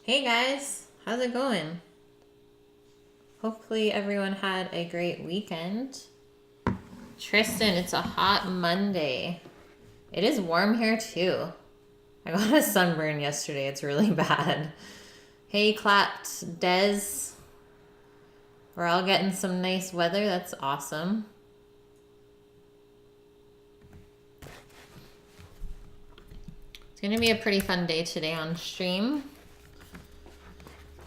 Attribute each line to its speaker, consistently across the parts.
Speaker 1: Hey guys, how's it going? Hopefully everyone had a great weekend. Tristan, it's a hot Monday. It is warm here too. I got a sunburn yesterday, it's really bad. Hey clapped Des. We're all getting some nice weather, that's awesome. It's gonna be a pretty fun day today on stream.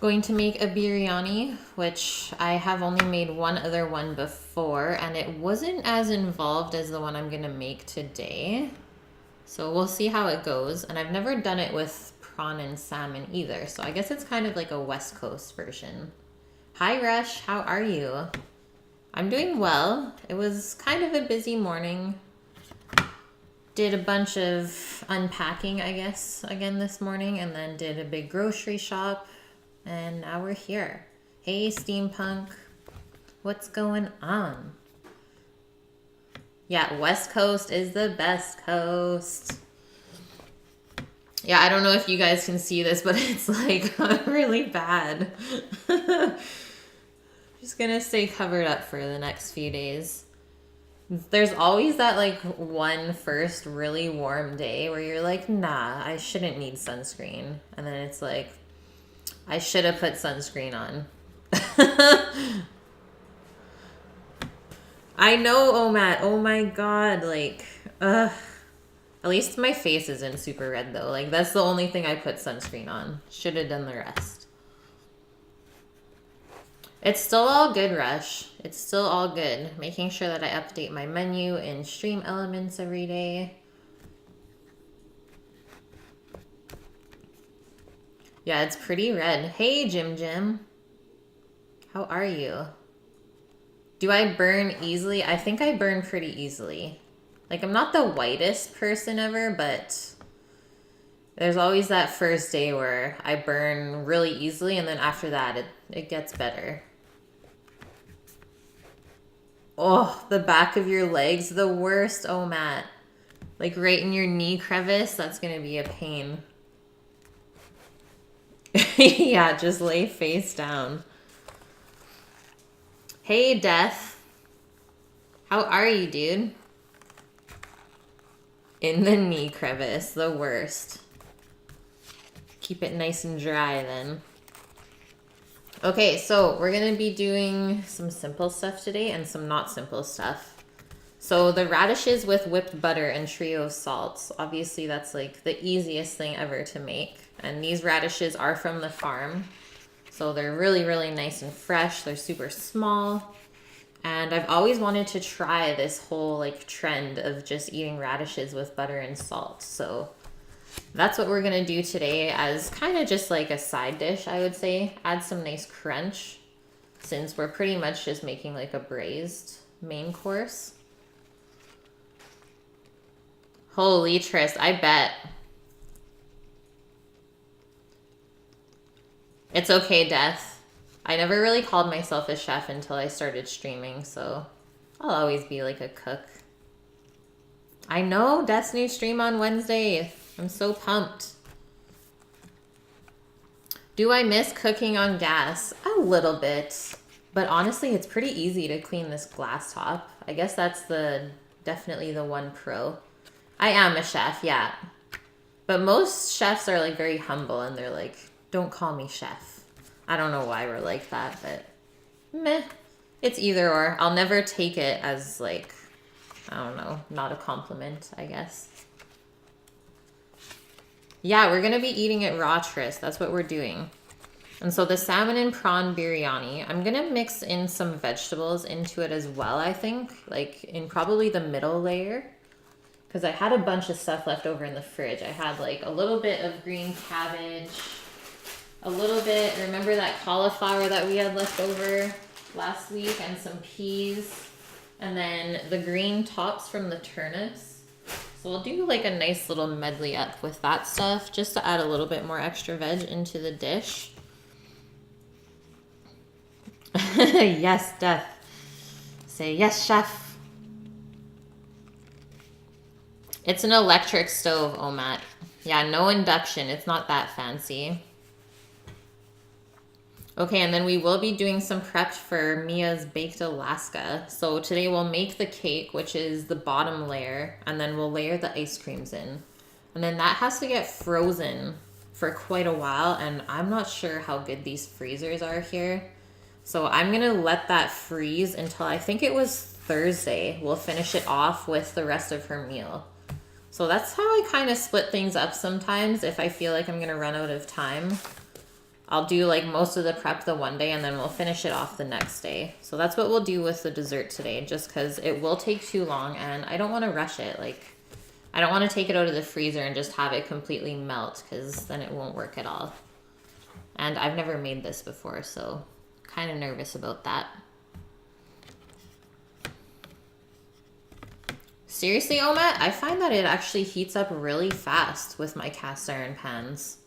Speaker 1: Going to make a biryani, which I have only made one other one before, and it wasn't as involved as the one I'm gonna make today. So we'll see how it goes. And I've never done it with prawn and salmon either, so I guess it's kind of like a West Coast version. Hi Rush, how are you? I'm doing well. It was kind of a busy morning. Did a bunch of unpacking, I guess, again this morning, and then did a big grocery shop. And now we're here. Hey, Steampunk. What's going on? Yeah, West Coast is the best coast. Yeah, I don't know if you guys can see this, but it's like really bad. Just gonna stay covered up for the next few days. There's always that like one first really warm day where you're like, nah, I shouldn't need sunscreen. And then it's like, I should have put sunscreen on. I know, oh Matt. Oh my god. Like, at least my face isn't super red though. Like, that's the only thing I put sunscreen on. Should have done the rest. It's still all good, Rush. It's still all good. Making sure that I update my menu in Stream Elements every day. Yeah, it's pretty red. Hey, Jim Jim. How are you? Do I burn easily? I think I burn pretty easily. Like, I'm not the whitest person ever, but there's always that first day where I burn really easily, and then after that, it gets better. Oh, the back of your legs, the worst. Oh, Matt. Like, right in your knee crevice, that's gonna be a pain. Yeah, just lay face down. Hey, Death. How are you, dude? In the knee crevice, the worst. Keep it nice and dry then. Okay, so we're gonna be doing some simple stuff today and some not simple stuff. So the radishes with whipped butter and trio of salts. Obviously that's like the easiest thing ever to make. And these radishes are from the farm. So they're really, really nice and fresh. They're super small. And I've always wanted to try this whole like trend of just eating radishes with butter and salt. So that's what we're gonna do today as kind of just like a side dish, I would say. Add some nice crunch since we're pretty much just making like a braised main course. Holy Tris, I bet. It's okay, Death. I never really called myself a chef until I started streaming, so I'll always be like a cook. I know, Death's new stream on Wednesday. I'm so pumped. Do I miss cooking on gas? A little bit. But honestly, it's pretty easy to clean this glass top. I guess that's definitely the one pro. I am a chef, yeah. But most chefs are like very humble and they're like, don't call me chef. I don't know why we're like that, but meh. It's either or. I'll never take it as like, I don't know, not a compliment, I guess. Yeah, we're going to be eating it raw, Tris. That's what we're doing. And so the salmon and prawn biryani, I'm going to mix in some vegetables into it as well, I think. Like in probably the middle layer. Because I had a bunch of stuff left over in the fridge. I had like a little bit of green cabbage. A little bit, remember that cauliflower that we had left over last week? And some peas. And then the green tops from the turnips. So we'll do like a nice little medley up with that stuff just to add a little bit more extra veg into the dish. Yes, Death. Say yes, chef. It's an electric stove, oh Matt. Yeah, no induction. It's not that fancy. Okay, and then we will be doing some prep for Mia's Baked Alaska. So today we'll make the cake, which is the bottom layer, and then we'll layer the ice creams in. And then that has to get frozen for quite a while, and I'm not sure how good these freezers are here. So I'm gonna let that freeze until I think it was Thursday. We'll finish it off with the rest of her meal. So that's how I kind of split things up sometimes. If I feel like I'm gonna run out of time, I'll do like most of the prep the one day and then we'll finish it off the next day. So that's what we'll do with the dessert today, just because it will take too long and I don't want to rush it. Like, I don't want to take it out of the freezer and just have it completely melt, because then it won't work at all. And I've never made this before, so kind of nervous about that. Seriously, Omet, I find that it actually heats up really fast with my cast iron pans.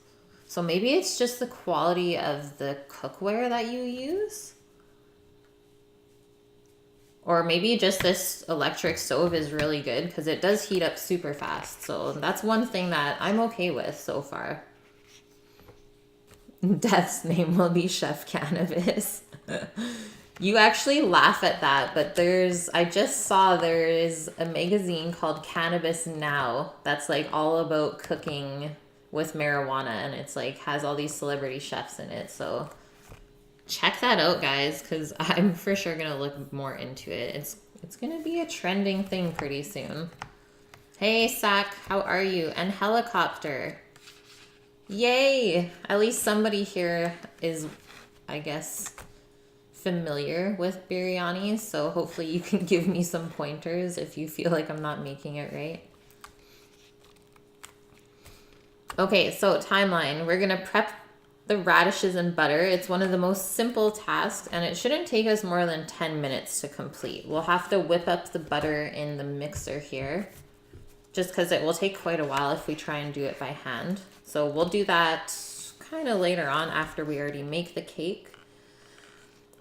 Speaker 1: So maybe it's just the quality of the cookware that you use? Or maybe just this electric stove is really good, because it does heat up super fast. So that's one thing that I'm okay with so far. Death's name will be Chef Cannabis. You actually laugh at that, but I just saw there is a magazine called Cannabis Now that's like all about cooking with marijuana, and it's like has all these celebrity chefs in it. So check that out, guys, because I'm for sure gonna look more into it. It's gonna be a trending thing pretty soon. Hey Sack, how are you? And Helicopter, yay! At least somebody here is, I guess, familiar with biryani, so hopefully you can give me some pointers if you feel like I'm not making it right. Okay, so timeline. We're gonna prep the radishes and butter. It's one of the most simple tasks, and it shouldn't take us more than 10 minutes to complete. We'll have to whip up the butter in the mixer here, just because it will take quite a while if we try and do it by hand. So we'll do that kind of later on after we already make the cake.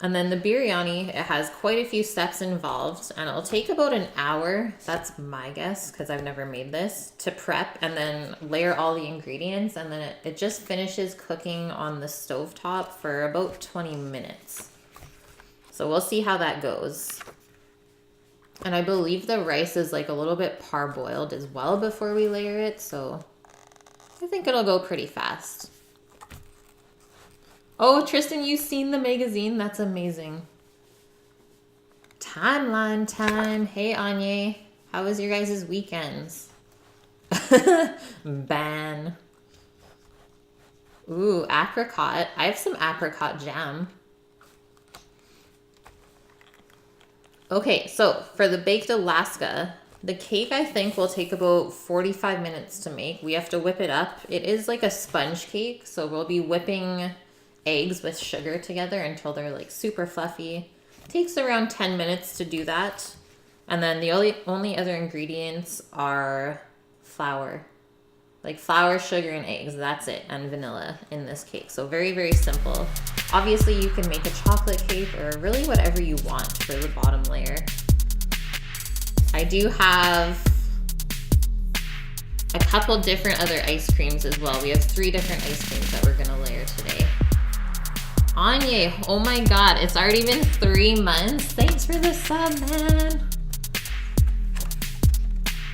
Speaker 1: And then the biryani, it has quite a few steps involved, and it'll take about an hour, that's my guess, because I've never made this, to prep and then layer all the ingredients, and then it just finishes cooking on the stovetop for about 20 minutes. So we'll see how that goes. And I believe the rice is like a little bit parboiled as well before we layer it, so I think it'll go pretty fast. Oh, Tristan, you've seen the magazine? That's amazing. Timeline time. Hey, Anya. How was your guys' weekends? Ban. Ooh, apricot. I have some apricot jam. Okay, so for the Baked Alaska, the cake I think will take about 45 minutes to make. We have to whip it up. It is like a sponge cake, so we'll be whipping eggs with sugar together until they're like super fluffy. It takes around 10 minutes to do that. And then the only other ingredients are flour. Like flour, sugar, and eggs. That's it. And vanilla in this cake. So very, very simple. Obviously, you can make a chocolate cake or really whatever you want for the bottom layer. I do have a couple different other ice creams as well. We have 3 different ice creams that we're going to layer today. Anya, oh my god, it's already been 3 months. Thanks for the sub, man.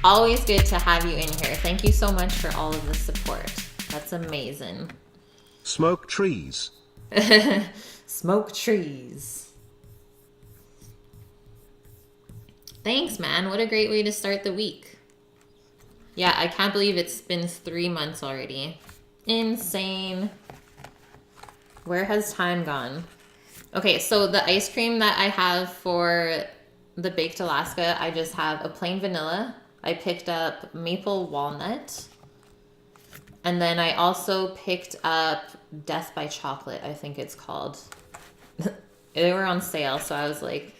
Speaker 1: Always good to have you in here. Thank you so much for all of the support. That's amazing.
Speaker 2: Smoke trees.
Speaker 1: Smoke trees. Thanks, man. What a great way to start the week. Yeah, I can't believe it's been 3 months already. Insane. Where has time gone? Okay, so the ice cream that I have for the Baked Alaska, I just have a plain vanilla. I picked up maple walnut. And then I also picked up Death by Chocolate, I think it's called. They were on sale, so I was like,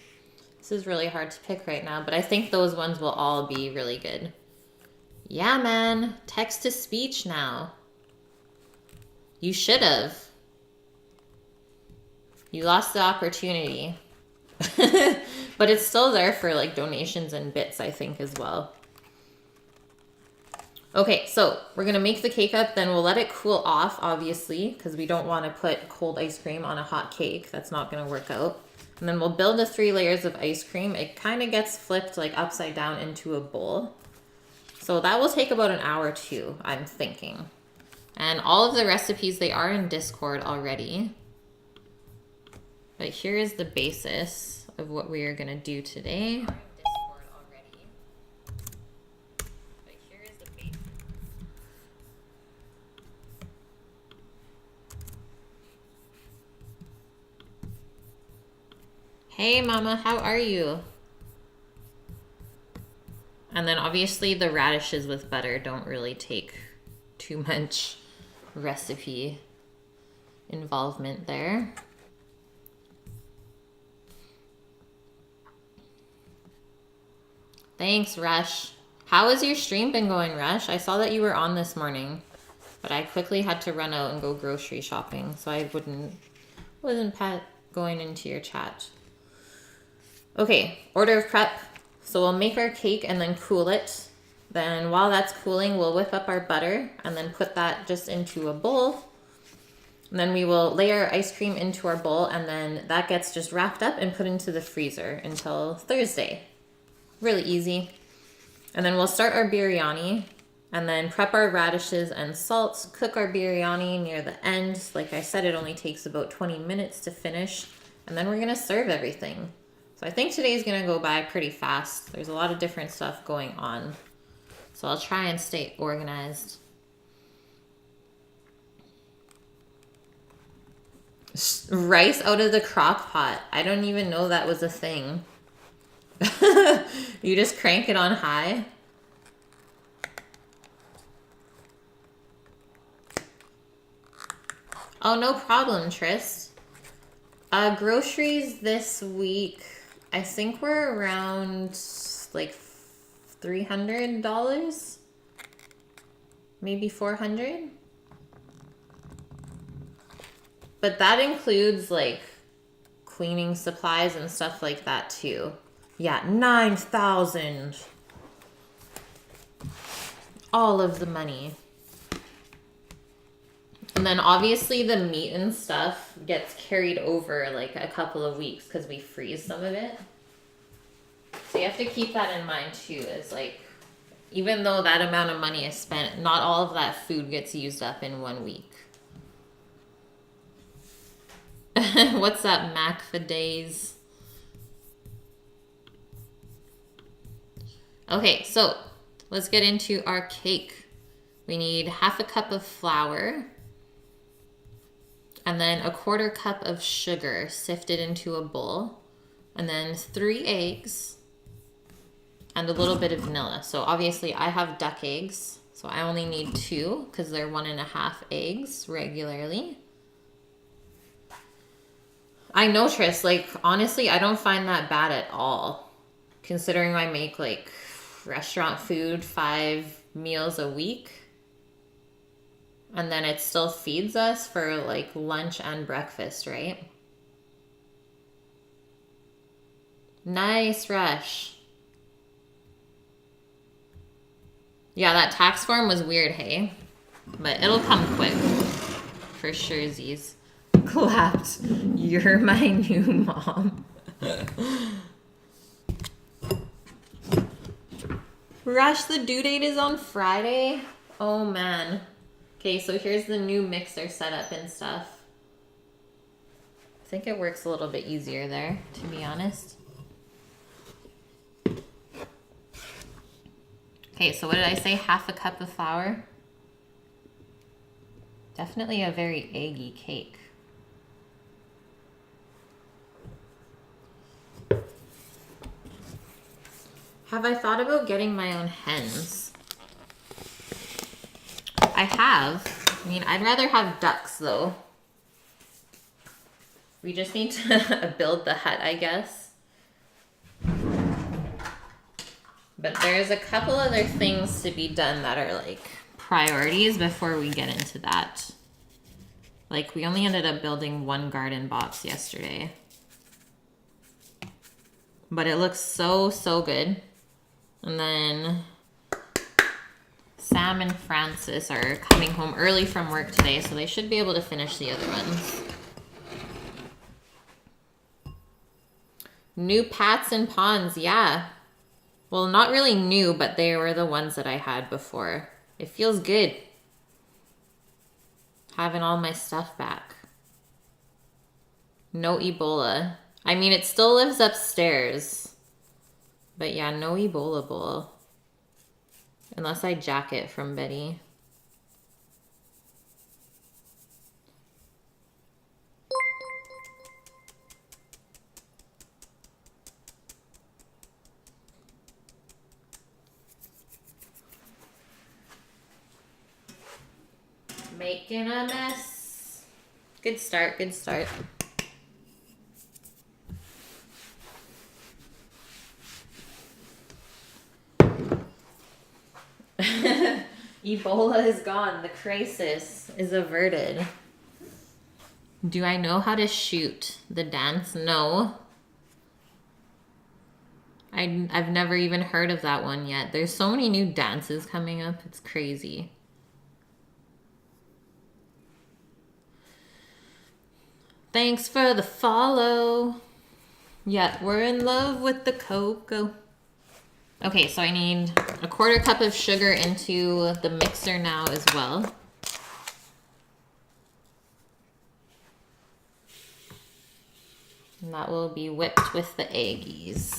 Speaker 1: this is really hard to pick right now. But I think those ones will all be really good. Yeah, man. Text to speech now. You should have. You lost the opportunity. But it's still there for like donations and bits, I think, as well. Okay, so we're gonna make the cake up, then we'll let it cool off, obviously, because we don't want to put cold ice cream on a hot cake. That's not gonna work out. And then we'll build the 3 layers of ice cream. It kind of gets flipped like upside down into a bowl. So that will take about an hour too, I'm thinking. And all of the recipes, they are in Discord already. But here is the basis of what we are gonna do today. Hey mama, how are you? And then obviously the radishes with butter don't really take too much recipe involvement there. Thanks, Rush. How has your stream been going, Rush? I saw that you were on this morning, but I quickly had to run out and go grocery shopping, so I wasn't going into your chat. Okay, order of prep. So we'll make our cake and then cool it. Then while that's cooling, we'll whip up our butter and then put that just into a bowl. And then we will lay our ice cream into our bowl, and then that gets just wrapped up and put into the freezer until Thursday. Really easy. And then we'll start our biryani and then prep our radishes and salts, cook our biryani near the end. Like I said, it only takes about 20 minutes to finish, and then we're gonna serve everything. So I think today's gonna go by pretty fast. There's a lot of different stuff going on. So I'll try and stay organized. Rice out of the crock pot. I don't even know that was a thing. You just crank it on high. Oh, no problem, Tris. Groceries this week, I think we're around like $300, maybe $400. But that includes like cleaning supplies and stuff like that too. Yeah, 9,000. All of the money. And then obviously the meat and stuff gets carried over like a couple of weeks because we freeze some of it. So you have to keep that in mind too, is like, even though that amount of money is spent, not all of that food gets used up in 1 week. What's up, Mac for days? Okay, so let's get into our cake. We need 1/2 cup of flour and then 1/4 cup of sugar sifted into a bowl, and then 3 eggs and a little bit of vanilla. So obviously I have duck eggs, so I only need 2 because they're 1.5 eggs regularly. I know, Tris, like, honestly, I don't find that bad at all, considering I make, like, restaurant food 5 meals a week, and then it still feeds us for, like, lunch and breakfast, right? Nice, Rush. Yeah, that tax form was weird, hey? But it'll come quick, for sure, Z's. Clapped. You're my new mom. Rush, the due date is on Friday. Oh man. Okay, so here's the new mixer setup and stuff. I think it works a little bit easier there, to be honest. Okay, so what did I say? 1/2 cup of flour. Definitely a very eggy cake. Have I thought about getting my own hens? I have. I mean, I'd rather have ducks though. We just need to build the hut, I guess. But there's a couple other things to be done that are like priorities before we get into that. Like, we only ended up building 1 garden box yesterday. But it looks so, so good. And then Sam and Francis are coming home early from work today, so they should be able to finish the other ones. New pots and pans, yeah. Well, not really new, but they were the ones that I had before. It feels good having all my stuff back. No Ebola. I mean, it still lives upstairs. But yeah, no Ebola bowl. Unless I jack it from Betty. Making a mess. Good start, good start. Ebola is gone. The crisis is averted. Do I know how to shoot the dance? No. I've never even heard of that one yet. There's so many new dances coming up. It's crazy. Thanks for the follow. Yeah, we're in love with the cocoa. Okay, so I need a 1/4 cup of sugar into the mixer now as well. And that will be whipped with the eggies.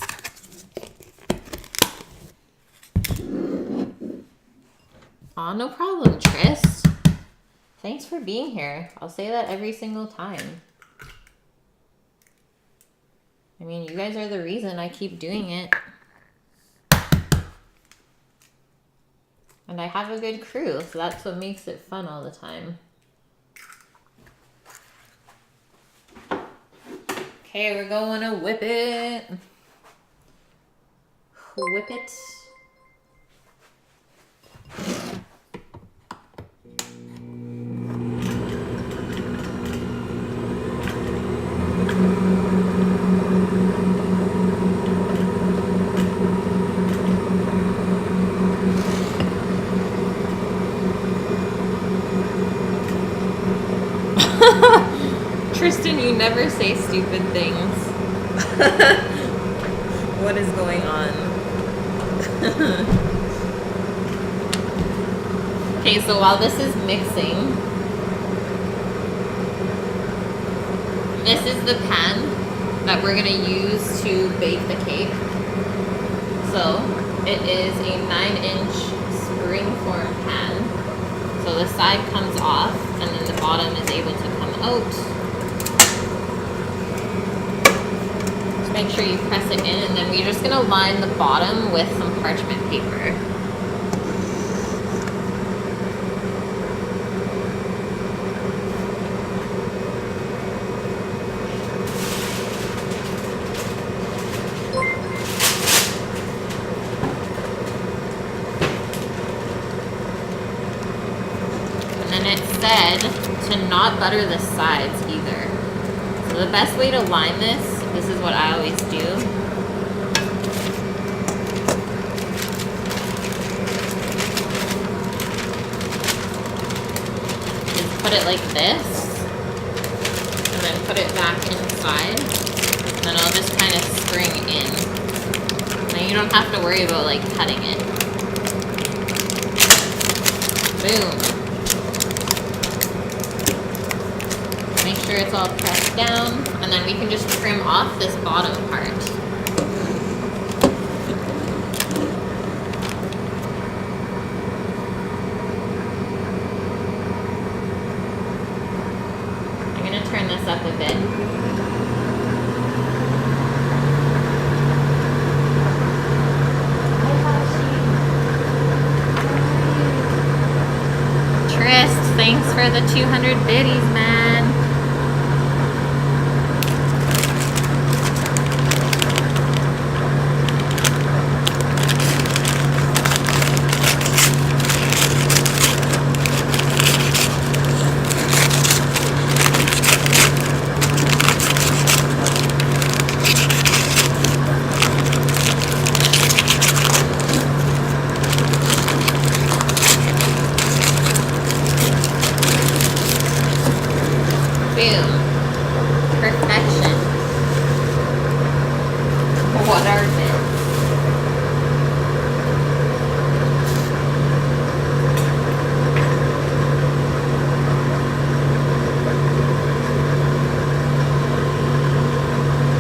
Speaker 1: Aw, no problem, Tris. Thanks for being here. I'll say that every single time. I mean, you guys are the reason I keep doing it. And I have a good crew, so that's what makes it fun all the time. Okay, we're going to whip it. Whip it. Tristan, you never say stupid things. What is going on? Okay, so while this is mixing, this is the pan that we're gonna use to bake the cake. So it is a 9-inch springform pan. So the side comes off and then the bottom is able to come out. Make sure you press it in, and then we're just gonna line the bottom with some parchment paper. And then it said to not butter the sides either. So the best way to line this is what I always do. Is put it like this, and then put it back inside, and then I'll just kind of spring in. Now you don't have to worry about like cutting it. Boom. Make sure it's all pressed down, and then we can just trim off this bottom part. I'm going to turn this up a bit. Trist, thanks for the 200 biddies, man. Boom. Perfection. What are bits?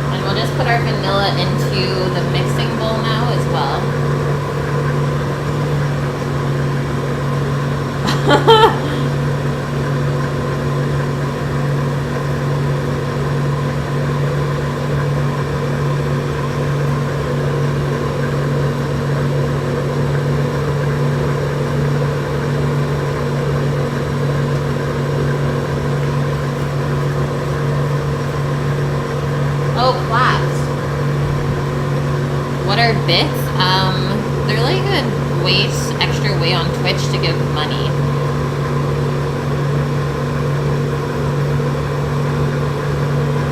Speaker 1: And we'll just put our vanilla into the mixing bowl now as well. Oh, claps. What are bits? They're like a extra way on Twitch to give money.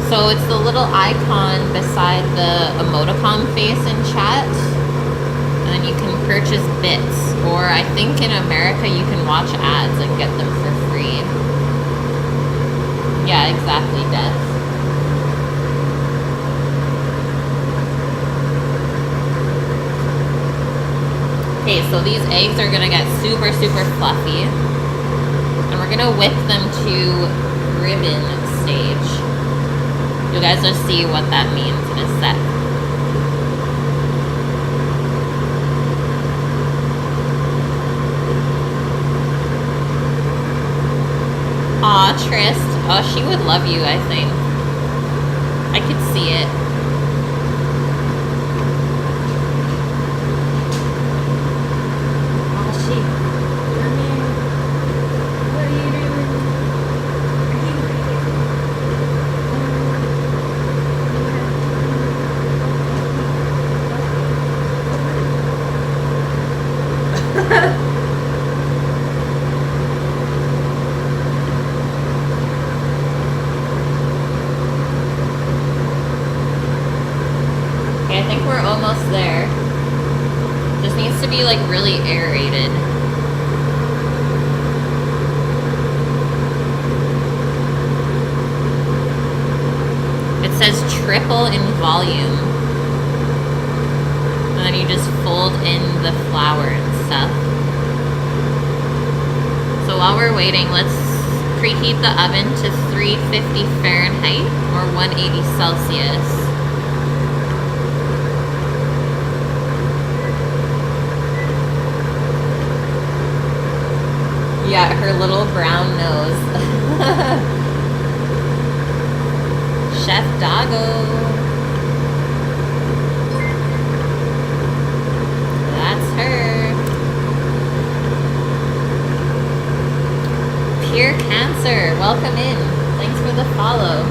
Speaker 1: So it's the little icon beside the emoticon face in chat, and then you can purchase bits. Or I think in America you can watch ads and get them for free. Yeah, exactly, Death. Okay, so these eggs are gonna get super, super fluffy, and we're gonna whip them to ribbon stage. You guys will see what that means in a sec. Aw, Trist. Oh, she would love you, I think. I could see it. Okay, I think we're almost there. Just needs to be like really aerated. It says triple in volume. And then you just fold in the flour and stuff. So while we're waiting, let's preheat the oven to 350 Fahrenheit or 180 Celsius. Yeah, her little brown nose. Chef Doggo. That's her. Pure Cancer, welcome in. Thanks for the follow.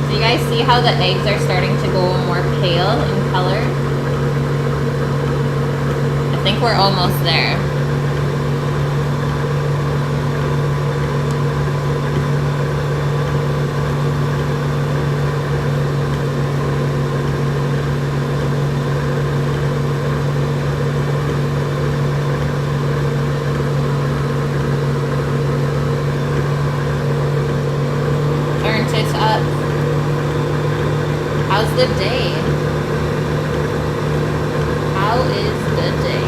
Speaker 1: So you guys see how the eggs are starting to go more pale in color? I think we're almost there. How's the day? How is the day?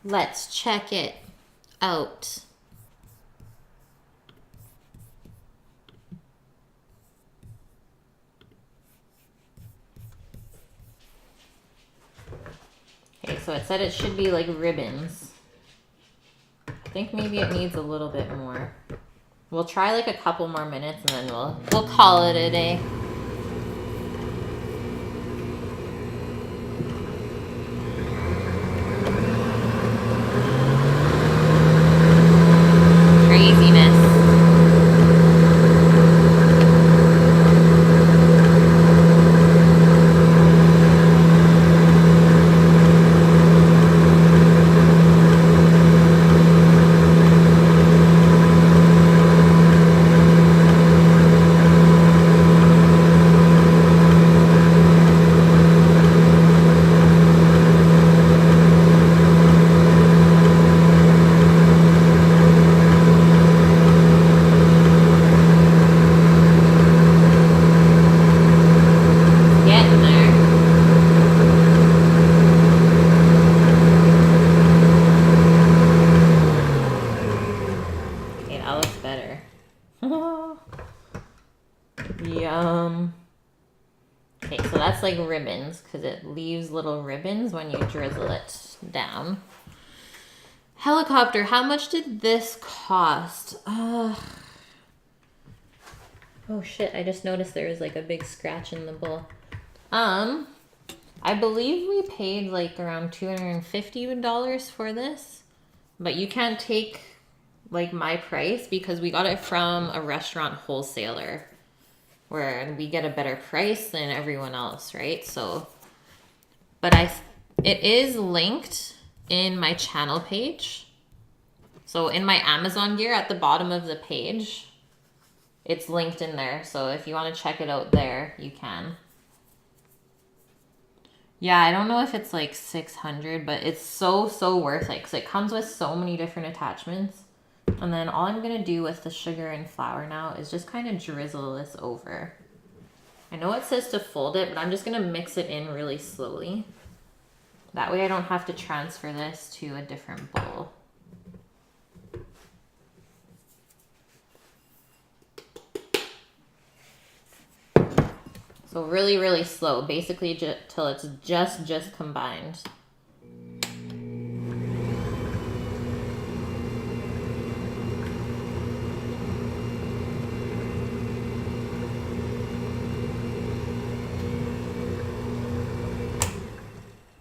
Speaker 1: Let's check it out. Okay, so it said it should be like ribbons. I think maybe it needs a little bit more. We'll try like a couple more minutes and then we'll call it a day. Craziness. better. Yum. Okay, so that's like ribbons because it leaves little ribbons when you drizzle it down. Helicopter, how much did this cost? Oh shit, I just noticed there was like a big scratch in the bowl. I believe we paid like around $250 for this, but you can't take like my price because we got it from a restaurant wholesaler where we get a better price than everyone else, right? So, but it is linked in my channel page. So in my Amazon gear at the bottom of the page, it's linked in there. So if you want to check it out there, you can. Yeah, I don't know if it's like 600, but it's so worth it because it comes with so many different attachments. And then all I'm going to do with the sugar and flour now is just kind of drizzle this over. I know it says to fold it, but I'm just going to mix it in really slowly. That way I don't have to transfer this to a different bowl. So really slow, basically till it's just combined.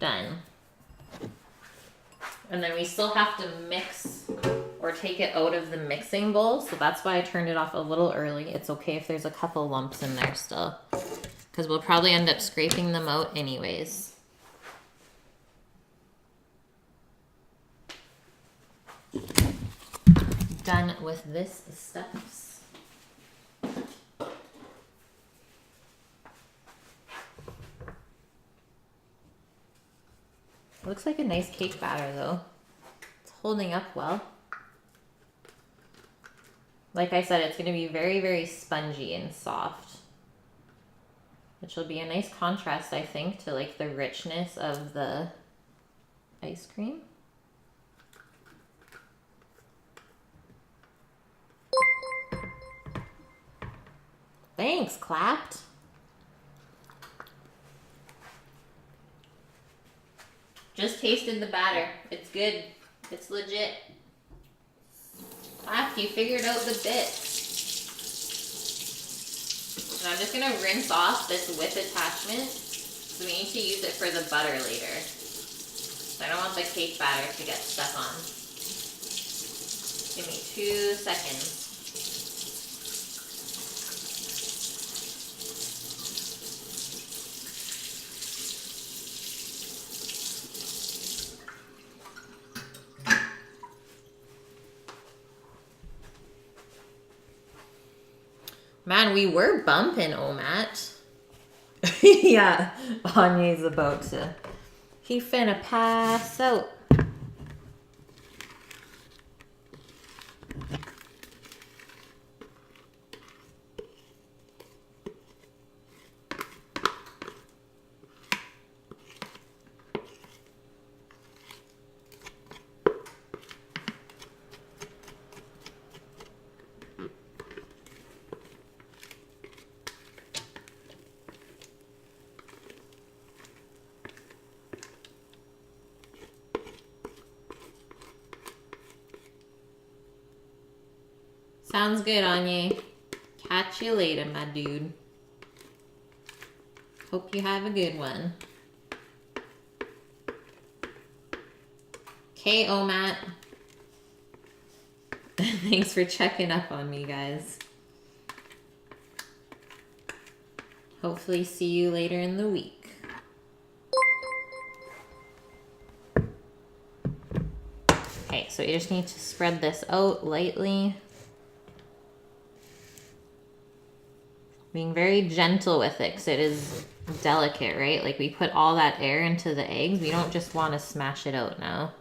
Speaker 1: Done. And then we still have to mix or take it out of the mixing bowl, so that's why I turned it off a little early. It's okay if there's a couple lumps in there still, because we'll probably end up scraping them out anyways. Done with this steps. Looks like a nice cake batter though. It's holding up well. Like I said, it's going to be very spongy and soft, which will be a nice contrast, I think, to like the richness of the ice cream. Thanks, clapped. Just tasted the batter. It's good. It's legit. Clapped, you figured out the bits. And I'm just gonna rinse off this whip attachment. So we need to use it for the butter later. So I don't want the cake batter to get stuck on. Give me 2 seconds. Man, we were bumping, Omat. Yeah, Anya's about to. He finna pass out. Sounds good, Anya. Catch you later, my dude. Hope you have a good one. Okay, Omat. Thanks for checking up on me, guys. Hopefully see you later in the week. Okay, so you just need to spread this out lightly. Being very gentle with it because it is delicate, right? Like we put all that air into the eggs. We don't just want to smash it out now.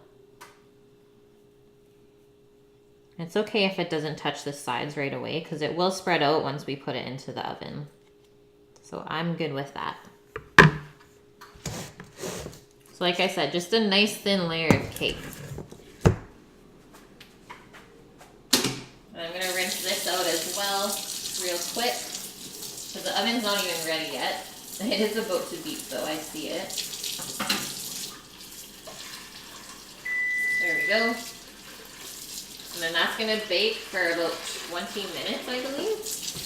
Speaker 1: It's okay if it doesn't touch the sides right away because it will spread out once we put it into the oven. So I'm good with that. So like I said, just a nice thin layer of cake. And I'm going to rinse real quick. Because the oven's not even ready yet. It is about to beep though, I see it. There we go. And then that's gonna bake for about 20 minutes, I believe.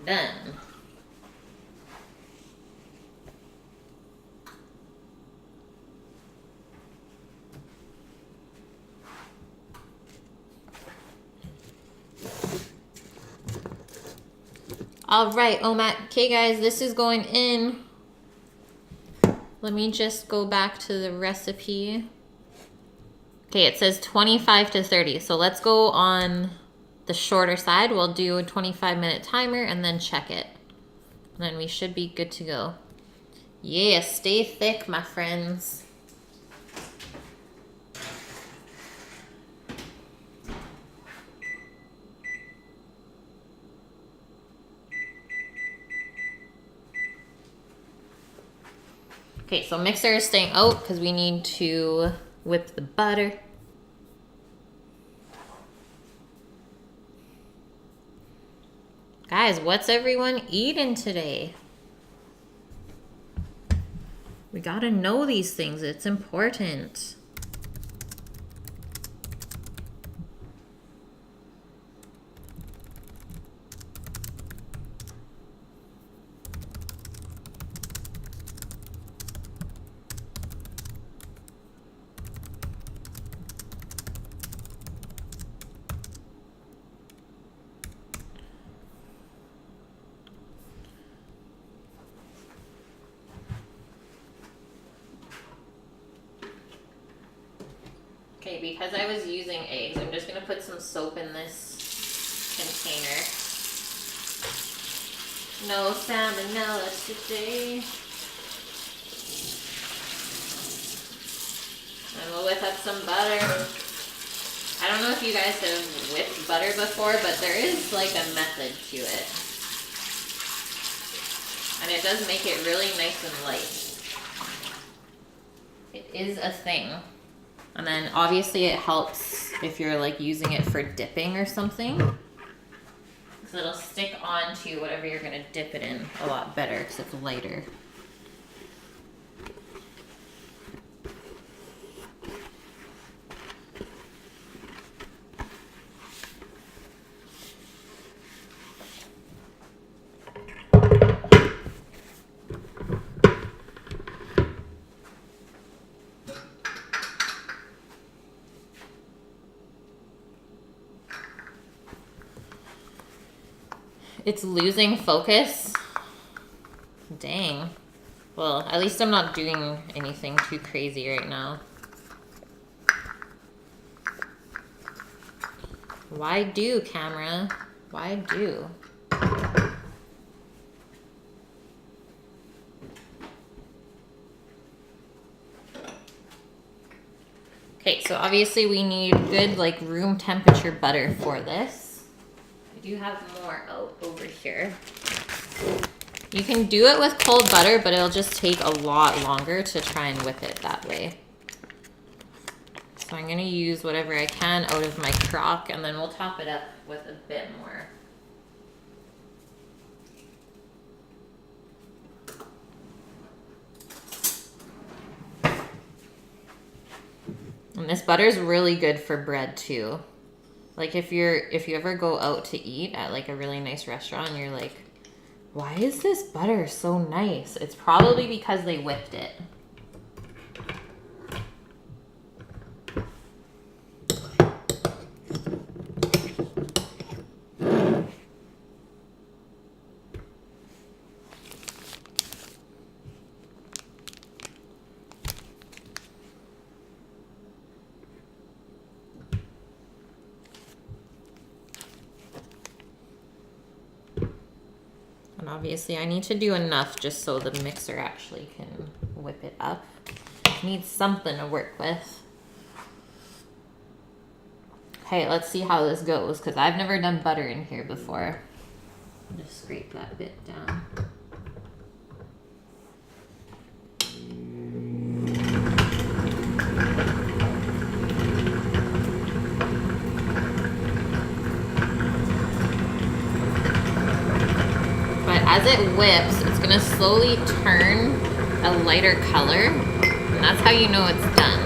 Speaker 1: Done. All right, Omat. Okay, guys, this is going in. Let me just go back to the recipe. Okay, it says 25 to 30. So let's go on the shorter side. We'll do a 25-minute timer and then check it. And then we should be good to go. Yeah, stay thick, my friends. Okay, so mixer is staying out because we need to whip the butter. Guys, what's everyone eating today? We gotta know these things. It's important. Okay, because I was using eggs, I'm just gonna put some soap in this container. No salmonella today. And we'll whip up some butter. I don't know if you guys have whipped butter before, but there is like a method to it. And it does make it really nice and light. It is a thing. And then obviously it helps if you're like using it for dipping or something. So it'll stick onto whatever you're gonna dip it in a lot better because it's lighter. It's losing focus. Dang. Well, at least I'm not doing anything too crazy right now. Why do, camera? Why do? Okay, so obviously we need good like room temperature butter for this. I do have more out over here. You can do it with cold butter, but it'll just take a lot longer to try and whip it that way. So I'm gonna use whatever I can out of my crock, and then we'll top it up with a bit more. And this butter is really good for bread too. Like if you ever go out to eat at like a really nice restaurant and you're like, why is this butter so nice? It's probably because they whipped it. Obviously, I need to do enough just so the mixer actually can whip it up. Needs something to work with. Okay, let's see how this goes, because I've never done butter in here before. Just scrape that bit down. But as it whips, it's gonna slowly turn a lighter color, and that's how you know it's done.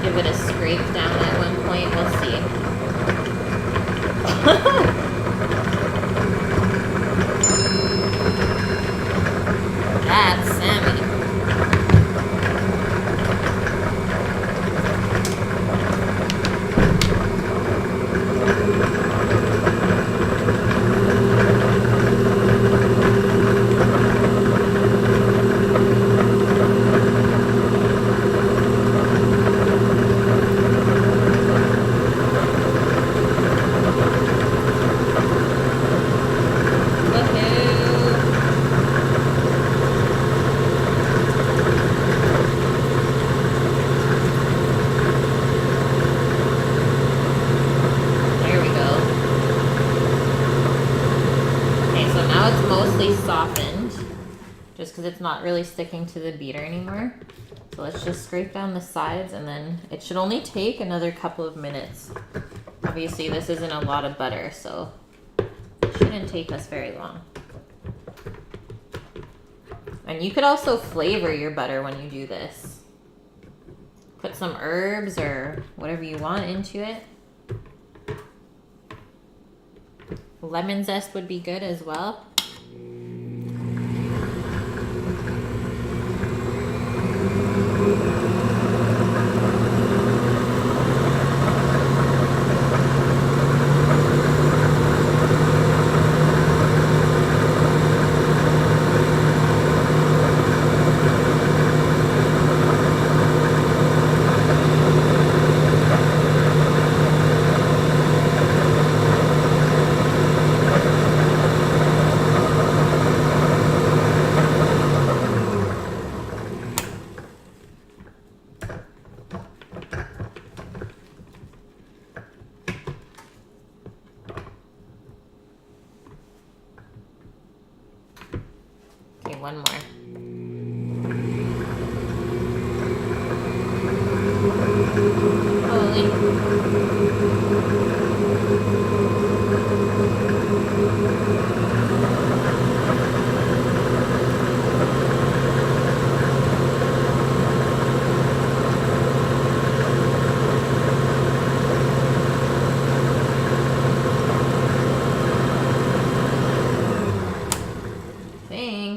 Speaker 1: Give it a scrape down at one point. We'll see. That's salmon. Softened just because it's not really sticking to the beater anymore. So let's just scrape down the sides, and then it should only take another couple of minutes. Obviously this isn't a lot of butter, so it shouldn't take us very long. And you could also flavor your butter when you do this. Put some herbs or whatever you want into it. Lemon zest would be good as well. Okay, one more. Holy.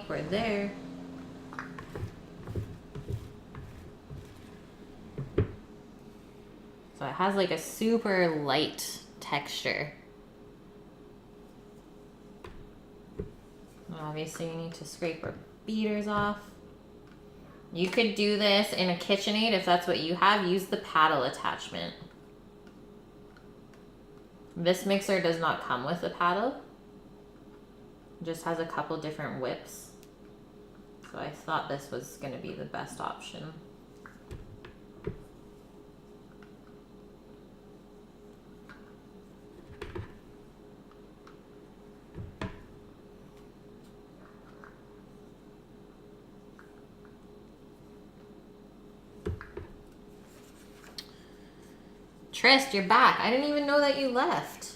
Speaker 1: We're there. So it has like a super light texture. Obviously you need to scrape our beaters off. You could do this in a KitchenAid if that's what you have. Use the paddle attachment. This mixer does not come with a paddle. It just has a couple different whips. So I thought this was going to be the best option. Trist, you're back. I didn't even know that you left.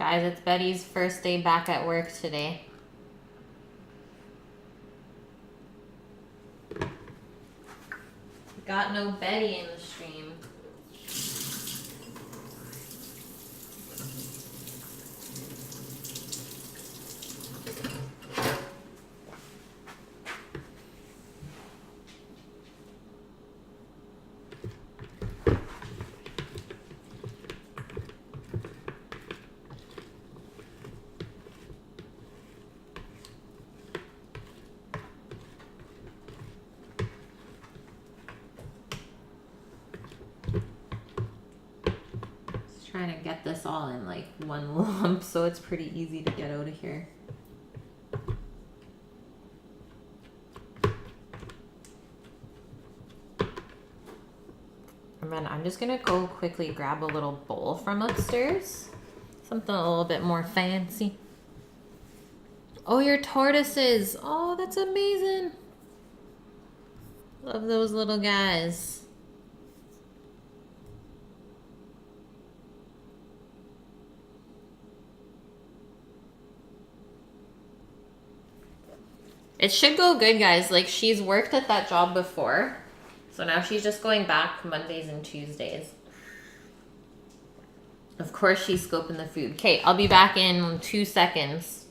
Speaker 1: Guys, it's Betty's first day back at work today. Got no Betty in the stream. Trying to get this all in like one lump so it's pretty easy to get out of here. And then I'm just gonna go quickly grab a little bowl from upstairs. Something a little bit more fancy. Oh, your tortoises. Oh, that's amazing. Love those little guys. It should go good, guys. Like, she's worked at that job before. So now she's just going back Mondays and Tuesdays. Of course she's scoping the food. Okay, I'll be back in 2 seconds.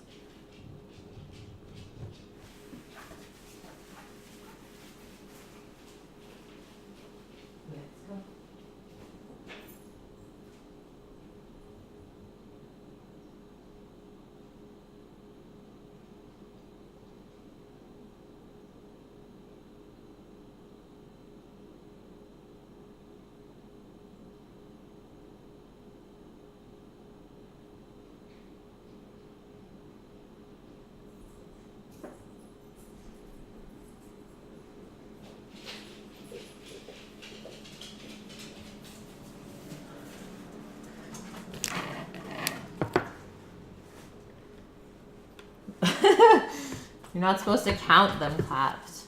Speaker 1: You're not supposed to count them clapped.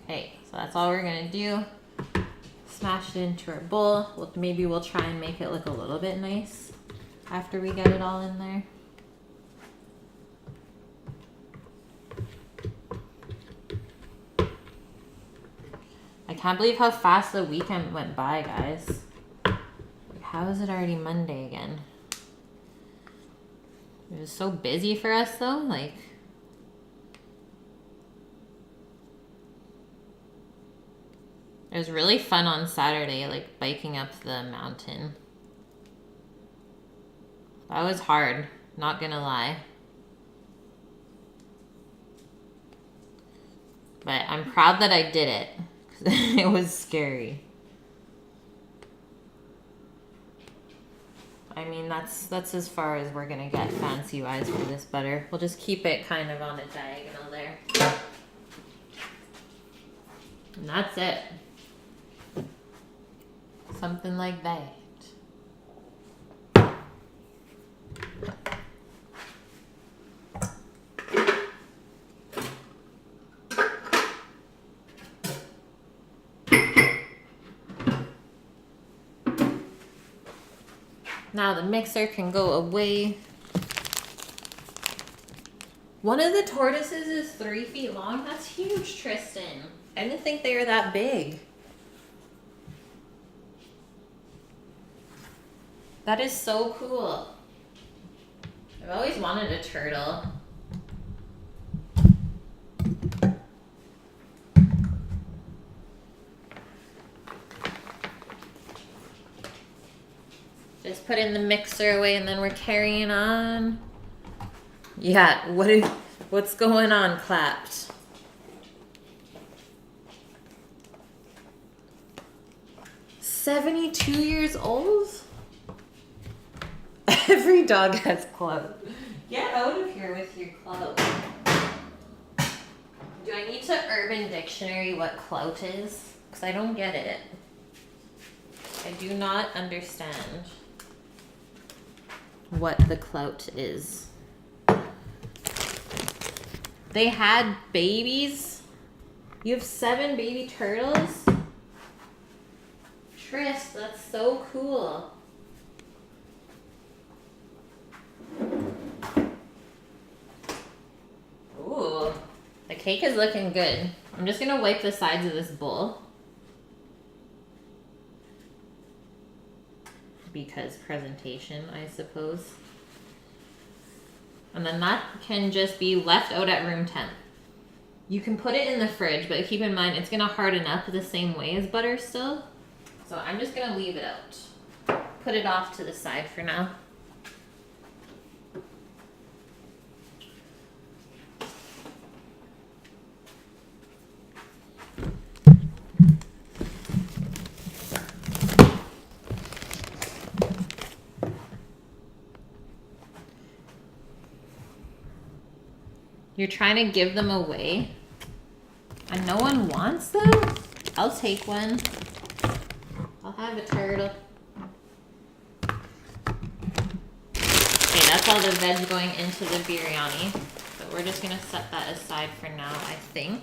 Speaker 1: Okay, so that's all we're gonna do. Smash it into our bowl. Maybe we'll try and make it look a little bit nice after we get it all in there. I can't believe how fast the weekend went by, guys. Like, how is it already Monday again? It was so busy for us though, like. It was really fun on Saturday, like biking up the mountain. That was hard, not gonna lie. But I'm proud that I did it. It was scary. I mean, that's as far as we're gonna get fancy-wise for this butter. We'll just keep it kind of on a diagonal there. And that's it. Something like that. Now the mixer can go away. One of the tortoises is 3 feet long. That's huge, Tristan. I didn't think they were that big. That is so cool. I've always wanted a turtle. Just put in the mixer away and then we're carrying on. Yeah, what's going on, clapped? "72 years old? Every dog has clout. Get out of here with your clout. Do I need to Urban Dictionary what clout is? Because I don't get it. I do not understand what the clout is. They had babies? You have 7 baby turtles? Tris, that's so cool. cake is looking good. I'm just gonna wipe the sides of this bowl. Because presentation, I suppose. And then that can just be left out at room temp. You can put it in the fridge, but keep in mind it's gonna harden up the same way as butter still. So I'm just gonna leave it out. Put it off to the side for now. You're trying to give them away and no one wants them? I'll take one. I'll have a turtle. Okay, that's all the veg going into the biryani. But we're just gonna set that aside for now, I think.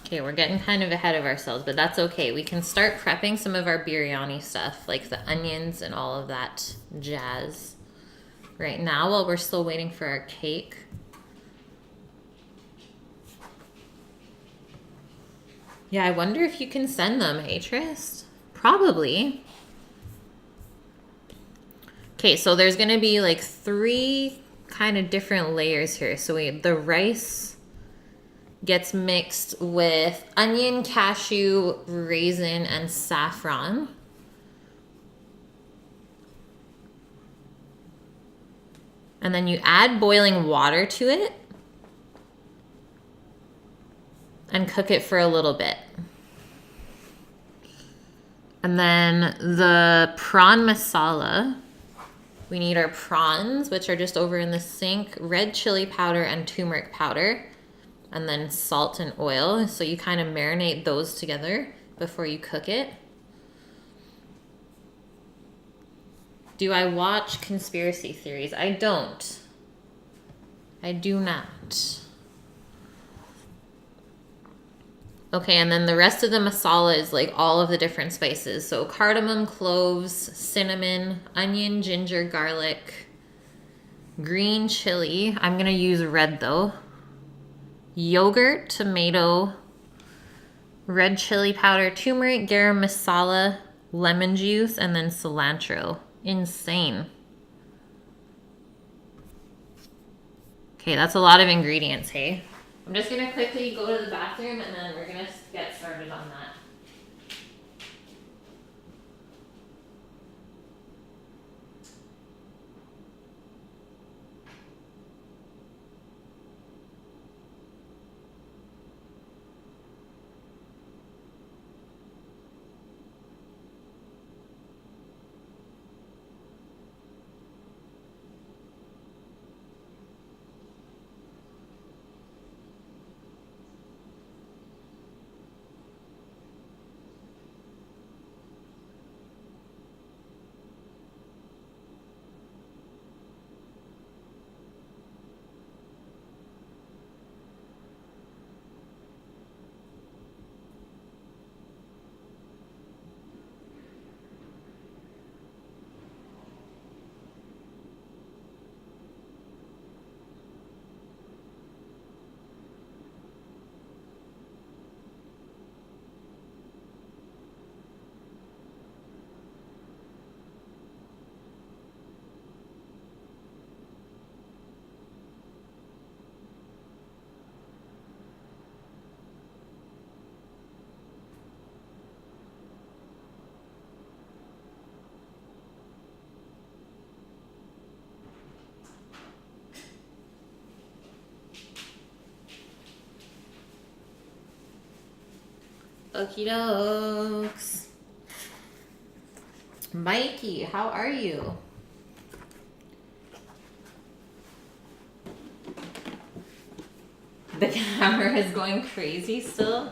Speaker 1: Okay, we're getting kind of ahead of ourselves, but that's okay. We can start prepping some of our biryani stuff, like the onions and all of that jazz right now while we're still waiting for our cake. Yeah, I wonder if you can send them, hey Trist? Probably. Okay, so there's gonna be like 3 kind of different layers here. So the rice gets mixed with onion, cashew, raisin, and saffron. And then you add boiling water to it and cook it for a little bit. And then the prawn masala, we need our prawns, which are just over in the sink, red chili powder and turmeric powder, and then salt and oil. So you kind of marinate those together before you cook it. Do I watch conspiracy theories? I don't. I do not. Okay, and then the rest of the masala is like all of the different spices. So cardamom, cloves, cinnamon, onion, ginger, garlic, green chili. I'm gonna use red though. Yogurt, tomato, red chili powder, turmeric, garam masala, lemon juice, and then cilantro. Insane. Okay, that's a lot of ingredients, hey? I'm just gonna quickly go to the bathroom and then we're gonna get started on that. Okie dokes. Mikey, how are you? The camera is going crazy still.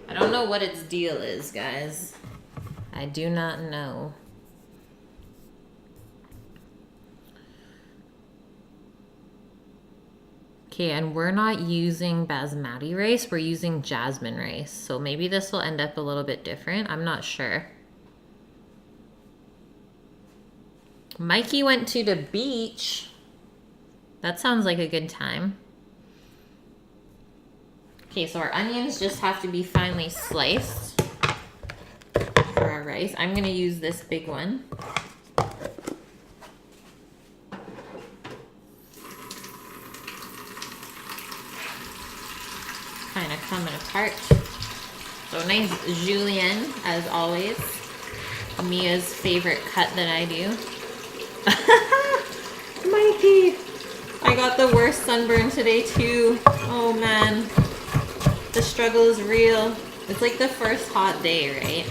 Speaker 1: I don't know what its deal is, guys. I do not know. Okay, and we're not using basmati rice, we're using jasmine rice. So maybe this will end up a little bit different. I'm not sure. Mikey went to the beach. That sounds like a good time. Okay, so our onions just have to be finely sliced for our rice. I'm gonna use this big one. Kind of coming apart. So nice julienne, as always. Mia's favorite cut that I do. Mikey! I got the worst sunburn today too. Oh man. The struggle is real. It's like the first hot day, right?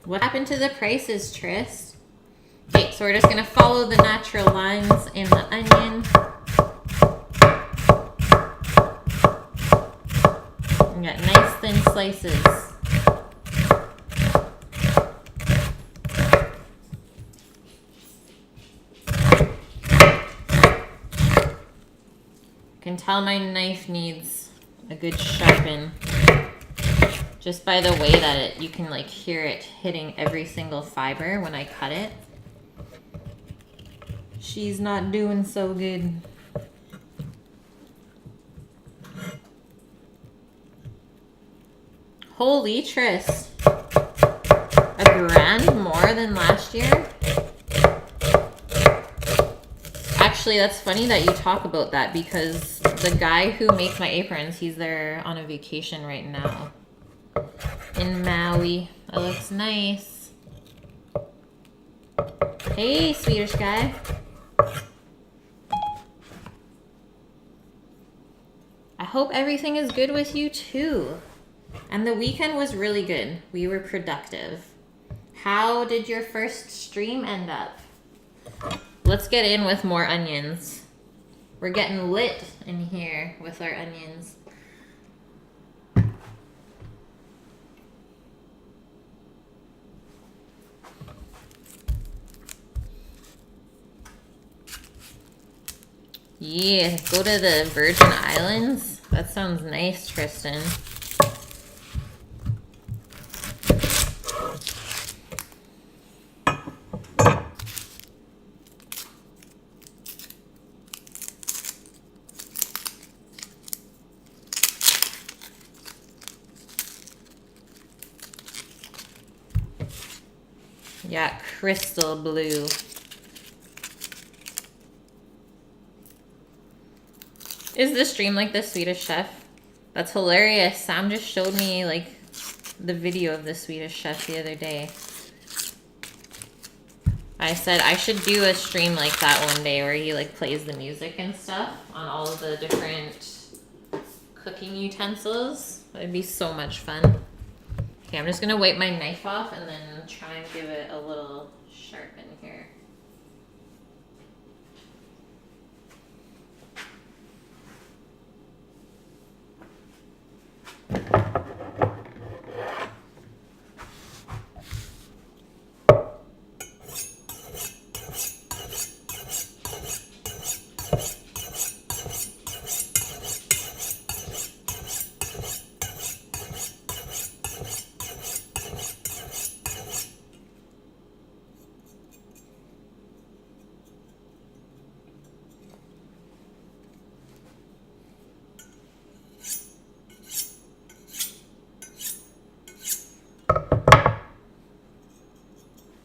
Speaker 1: What happened to the prices, Tris? Okay, so we're just gonna follow the natural lines in the onion. And get nice thin slices. I can tell my knife needs a good sharpen. Just by the way that you can like hear it hitting every single fiber when I cut it. She's not doing so good. Holy Tris. $1,000 more than last year? Actually, that's funny that you talk about that because the guy who makes my aprons, he's there on a vacation right now. In Maui. That looks nice. Hey, Swedish guy. I hope everything is good with you too. And the weekend was really good. We were productive. How did your first stream end up? Let's get in with more onions. We're getting lit in here with our onions. Yeah, go to the Virgin Islands. That sounds nice, Tristan. Yeah, crystal blue. Is the stream like the Swedish chef? That's hilarious. Sam just showed me like the video of the Swedish chef the other day. I said I should do a stream like that one day where he like plays the music and stuff on all of the different cooking utensils. It'd be so much fun. Okay, I'm just gonna wipe my knife off and then try and give it a little sharpen here.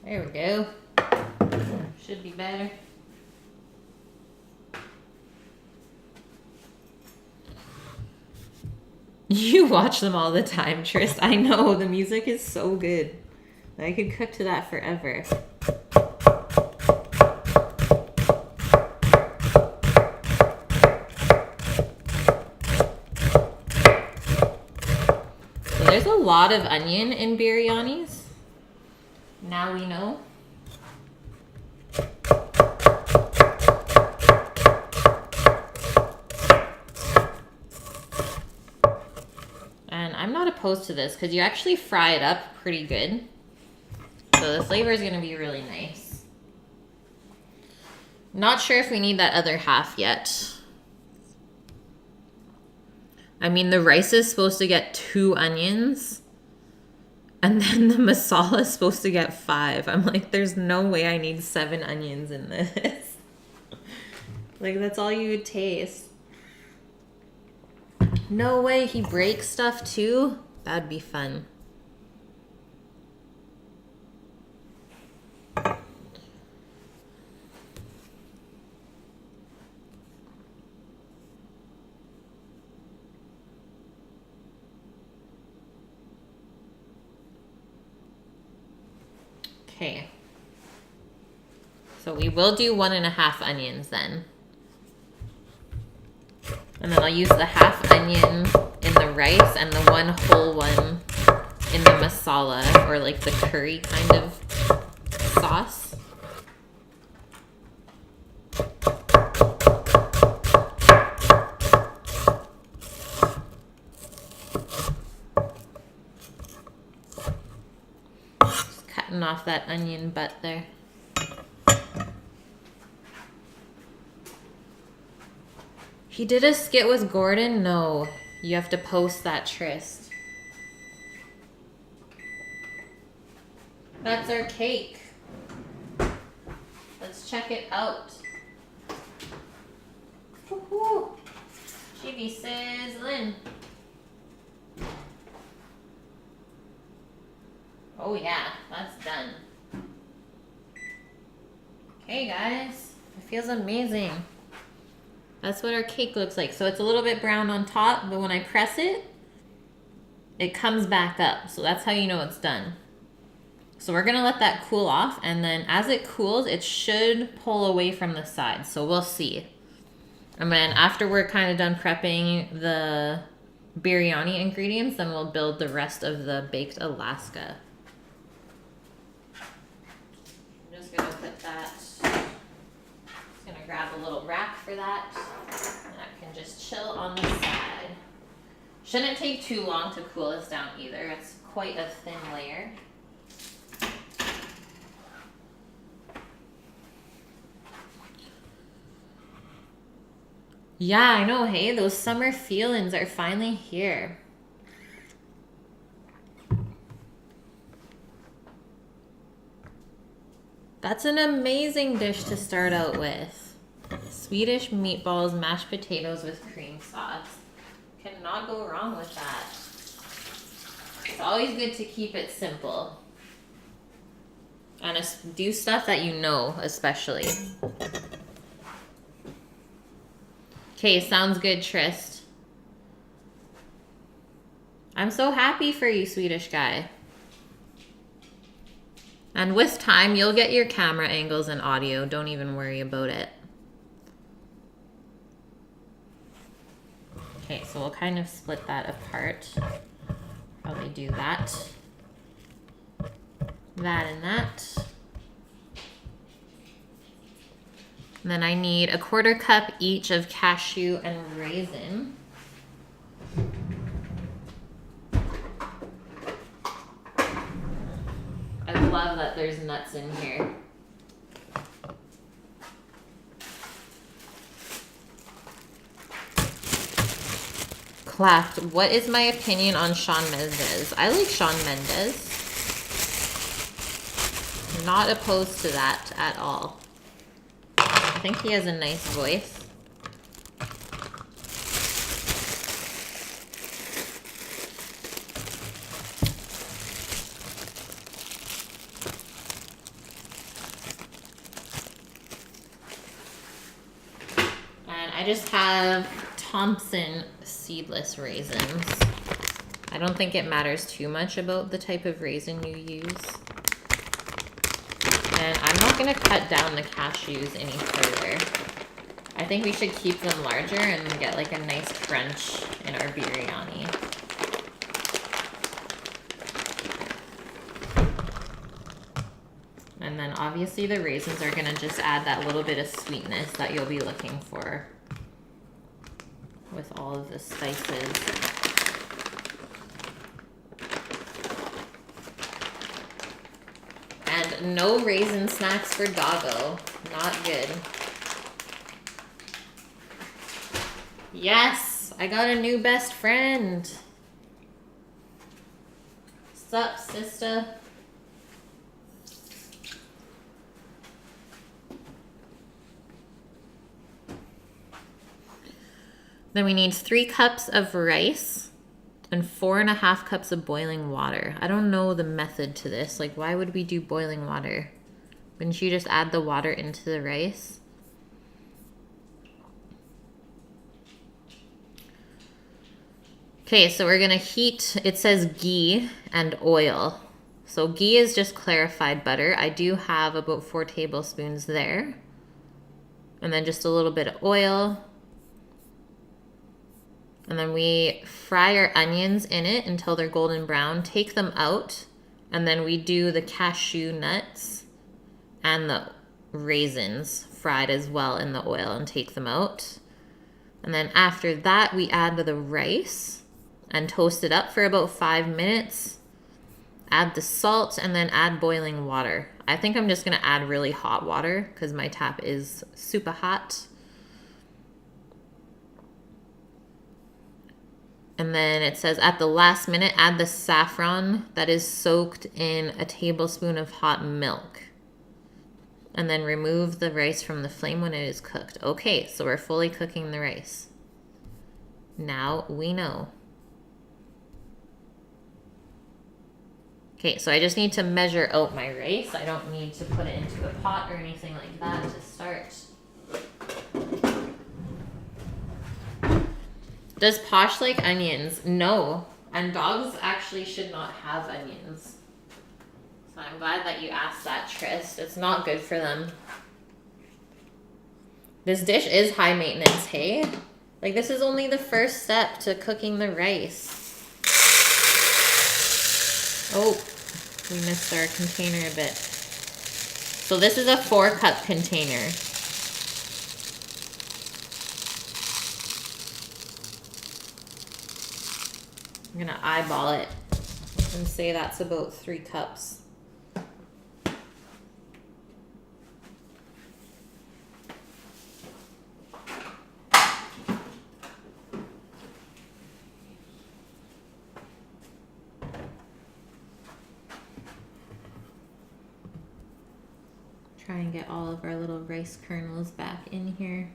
Speaker 1: There we go. Should be better. You watch them all the time, Tris. I know, the music is so good. I could cook to that forever. So there's a lot of onion in biryanis. Now we know. And I'm opposed to this because you actually fry it up pretty good. So the flavor is going to be really nice. Not sure if we need that other half yet. I mean, the rice is supposed to get 2 onions. And then the masala is supposed to get 5. I'm like, there's no way I need 7 onions in this. Like, that's all you would taste. No way, he breaks stuff too? That'd be fun. Okay. So we will do 1.5 onions then. And then I'll use the half onion in the rice and the 1 whole one in the masala, or like the curry kind of sauce. Just cutting off that onion butt there. He did a skit with Gordon? No. You have to post that, Trist. That's our cake. Let's check it out. Woohoo! She be sizzling. Oh yeah, that's done. Okay guys, it feels amazing. That's what our cake looks like. So it's a little bit brown on top, but when I press it, it comes back up. So that's how you know it's done. So we're gonna let that cool off, and then as it cools, it should pull away from the sides. So we'll see. And then after we're kind of done prepping the biryani ingredients, then we'll build the rest of the baked Alaska. I'm just gonna put that, gonna grab a little rack for that, and that can just chill on the side. Shouldn't take too long to cool this down either. It's quite a thin layer. Yeah, I know, hey, those summer feelings are finally here. That's an amazing dish to start out with. Swedish meatballs, mashed potatoes with cream sauce. Cannot go wrong with that. It's always good to keep it simple. And do stuff that you know, especially. Okay, sounds good, Trist. I'm so happy for you, Swedish guy. And with time, you'll get your camera angles and audio. Don't even worry about it. Okay, so we'll kind of split that apart. Probably do that. That and that. And then I need 1/4 cup each of cashew and raisin. I love that there's nuts in here. Clapped. What is my opinion on Shawn Mendes? I like Shawn Mendes. Not opposed to that at all. I think he has a nice voice. And I just have Thompson seedless raisins. I don't think it matters too much about the type of raisin you use. And I'm not going to cut down the cashews any further. I think we should keep them larger and get like a nice crunch in our biryani. And then obviously the raisins are going to just add that little bit of sweetness that you'll be looking for with all of the spices. And no raisin snacks for Doggo. Not good. Yes, I got a new best friend. Sup, sister? Then we need 3 cups of rice and 4.5 cups of boiling water. I don't know the method to this. Like, why would we do boiling water? Wouldn't you just add the water into the rice? Okay, so we're gonna heat, it says ghee and oil. So ghee is just clarified butter. I do have about 4 tablespoons there. And then just a little bit of oil. And then we fry our onions in it until they're golden brown. Take them out. And then we do the cashew nuts and the raisins fried as well in the oil and take them out. And then after that, we add the rice and toast it up for about 5 minutes. Add the salt and then add boiling water. I think I'm just gonna add really hot water because my tap is super hot. And then it says at the last minute, add the saffron that is soaked in a tablespoon of hot milk. And then remove the rice from the flame when it is cooked. Okay, so we're fully cooking the rice. Now we know. Okay, so I just need to measure out my rice. I don't need to put it into a pot or anything like that to start. Does Posh like onions? No. And dogs actually should not have onions. So I'm glad that you asked that, Trist. It's not good for them. This dish is high maintenance, hey? Like, this is only the first step to cooking the rice. Oh, we missed our container a bit. So this is a 4-cup container. I'm gonna eyeball it and say that's about 3 cups. Try and get all of our little rice kernels back in here.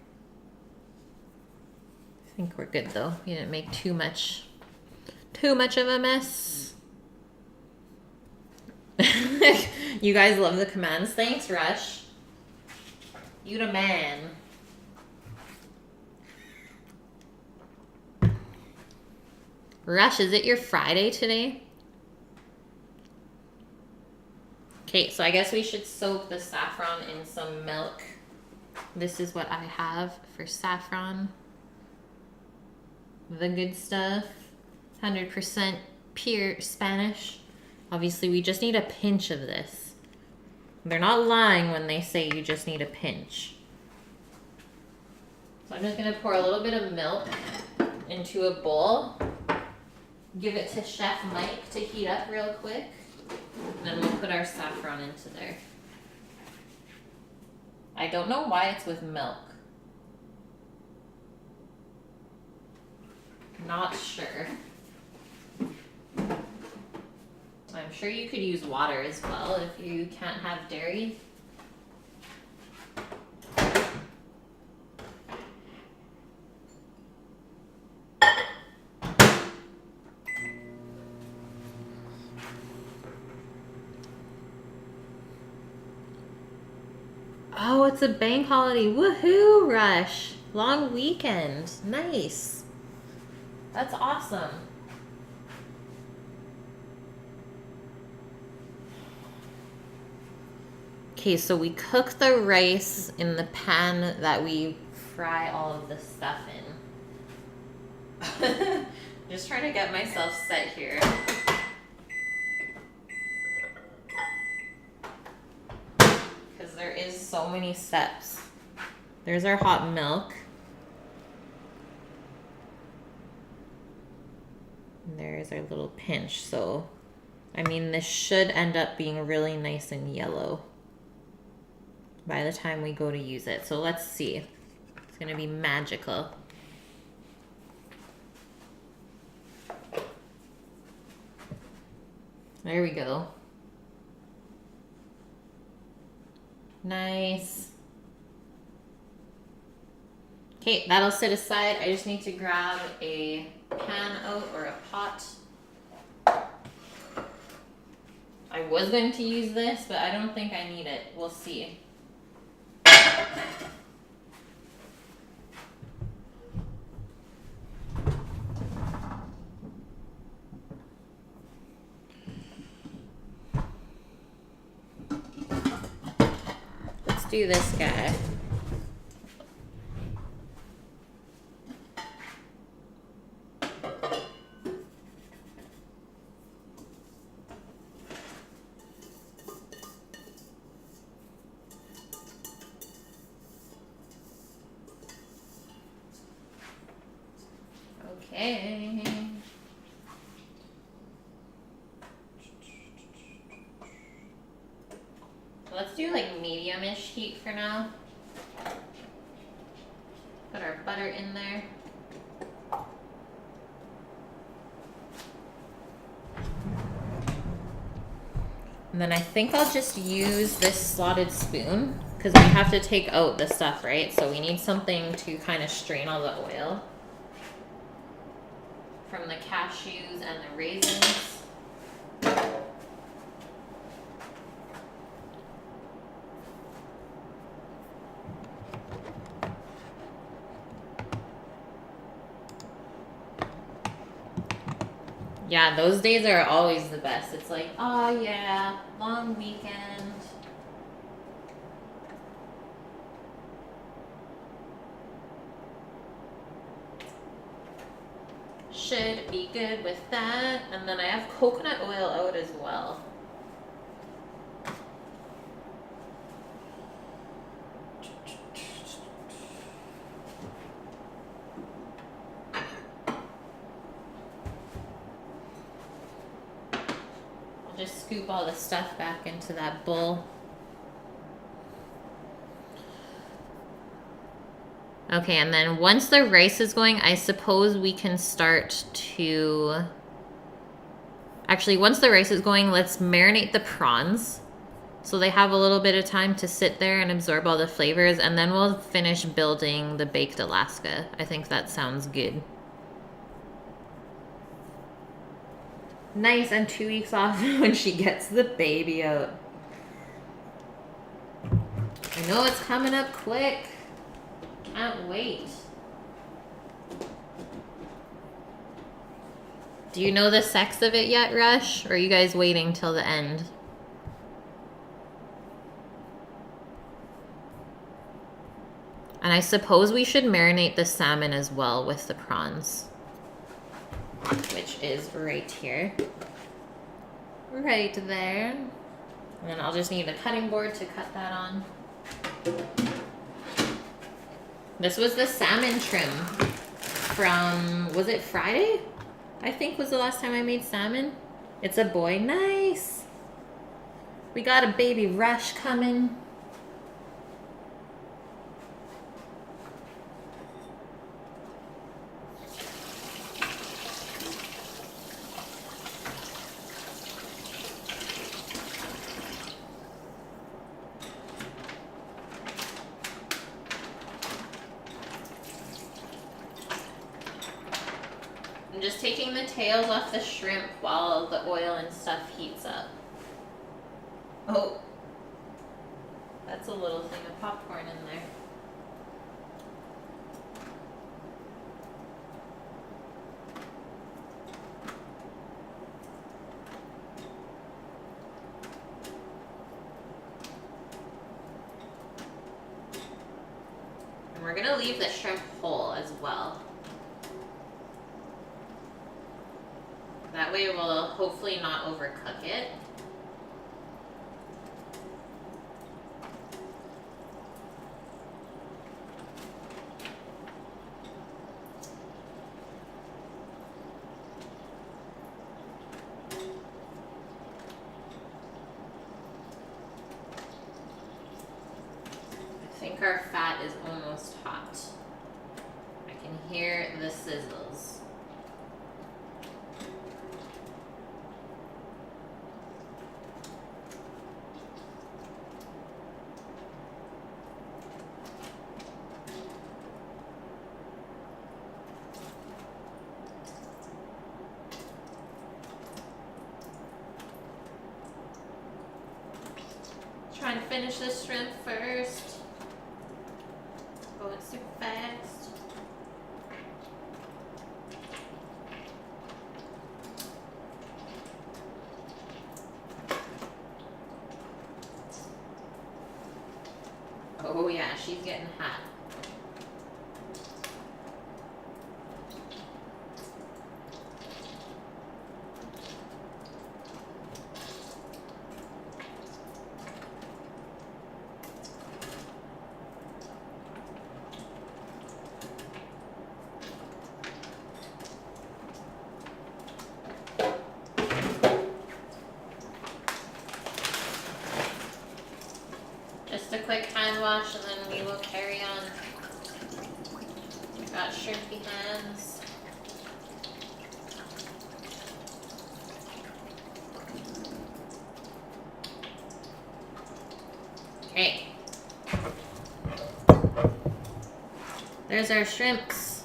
Speaker 1: I think we're good though. We didn't make too much of a mess. You guys love the commands. Thanks, Rush. You the man. Rush, is it your Friday today? Okay, so I guess we should soak the saffron in some milk. This is what I have for saffron. The good stuff. 100% pure Spanish. Obviously, we just need a pinch of this. They're not lying when they say you just need a pinch. So I'm just gonna pour a little bit of milk into a bowl. Give it to Chef Mike to heat up real quick. And then we'll put our saffron into there. I don't know why it's with milk. Not sure. I'm sure you could use water as well if you can't have dairy. Oh, it's a bank holiday. Woohoo, Rush. Long weekend. Nice. That's awesome. Okay, so we cook the rice in the pan that we fry all of the stuff in. Just trying to get myself set here. Because there is so many steps. There's our hot milk. And there's our little pinch. So I mean, this should end up being really nice and yellow by the time we go to use it. So let's see. It's gonna be magical. There we go. Nice. Okay, that'll sit aside. I just need to grab a pan out or a pot. I was going to use this, but I don't think I need it. We'll see. Let's do this guy. Okay. Let's do like medium-ish heat for now. Put our butter in there. And then I think I'll just use this slotted spoon because we have to take out the stuff, right? So we need something to kind of strain all the oil from the cashews and the raisins. Yeah, those days are always the best. It's like, oh yeah, long weekend. Should be good with that. And then I have coconut oil out as well. I'll just scoop all the stuff back into that bowl. Okay, and then once the rice is going, I suppose we can start to... Actually, once the rice is going, let's marinate the prawns. So they have a little bit of time to sit there and absorb all the flavors, and then we'll finish building the baked Alaska. I think that sounds good. Nice, and 2 weeks off when she gets the baby out. I know it's coming up quick. Can't wait. Do you know the sex of it yet, Rush? Or are you guys waiting till the end? And I suppose we should marinate the salmon as well with the prawns. Which is right here. Right there. And then I'll just need a cutting board to cut that on. This was the salmon trim from, was it Friday? I think was the last time I made salmon. It's a boy. Nice. We got a baby Rush coming. I'm just taking the tails off the shrimp while the oil and stuff heats up. Oh, that's a little thing of popcorn in there. And we're gonna leave the shrimp whole as well. That way we'll hopefully not overcook it. pot is almost hot. I can hear the sizzles. Trying to finish this shrimp first. Going super fast. Oh yeah, she's getting hot. Just a quick hand wash and then we will carry on. Got shrimpy hands. Okay. There's our shrimps.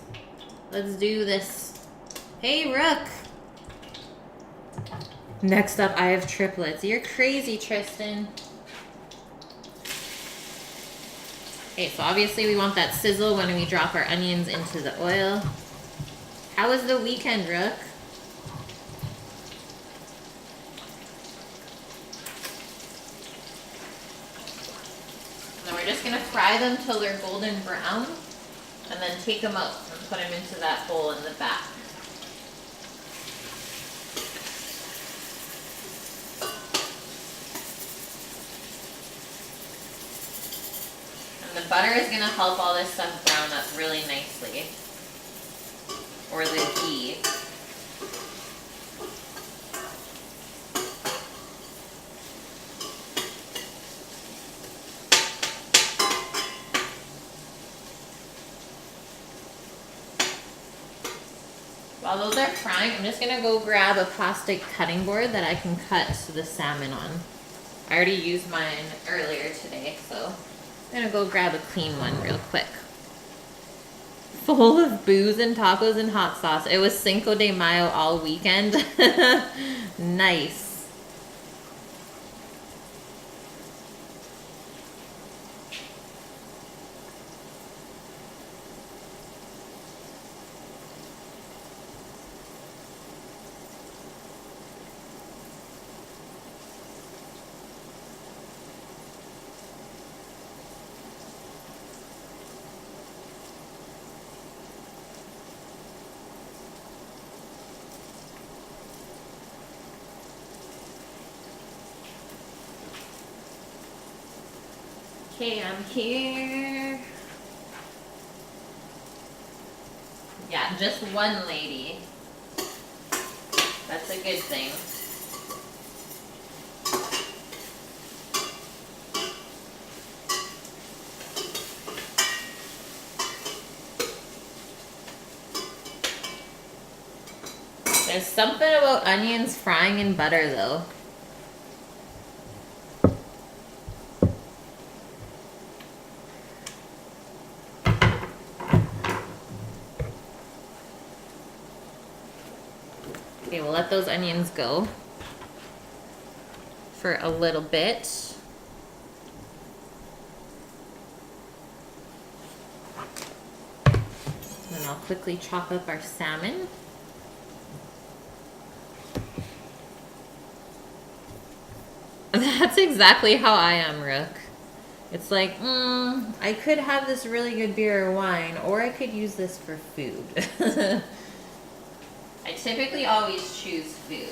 Speaker 1: Let's do this. Hey, Rook. Next up, I have triplets. You're crazy, Tristan. Okay, so obviously we want that sizzle when we drop our onions into the oil. How was the weekend, Rook? Now we're just gonna fry them till they're golden brown, and then take them out and put them into that bowl in the back. The butter is going to help all this stuff brown up really nicely. Or the ghee. While those are frying, I'm just going to go grab a plastic cutting board that I can cut the salmon on. I already used mine earlier today, so I'm gonna go grab a clean one real quick. Full of booze and tacos and hot sauce. It was Cinco de Mayo all weekend. Nice. Okay, I'm here. Yeah, just one lady. That's a good thing. There's something about onions frying in butter though. Okay, we'll let those onions go for a little bit. And I'll quickly chop up our salmon. That's exactly how I am, Rook. It's like, I could have this really good beer or wine, or I could use this for food. I typically always choose food.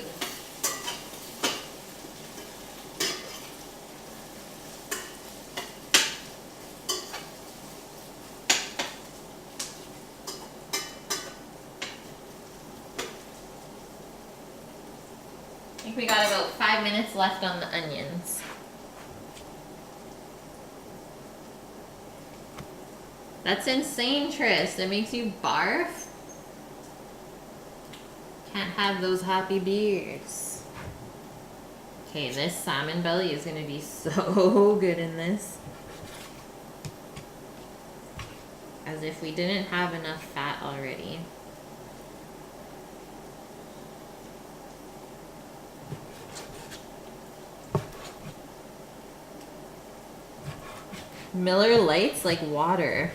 Speaker 1: I think we got about 5 minutes left on the onions. That's insane, Tris. It makes you barf. Can't have those happy beers. Okay, this salmon belly is going to be so good in this. As if we didn't have enough fat already. Miller Lite's like water.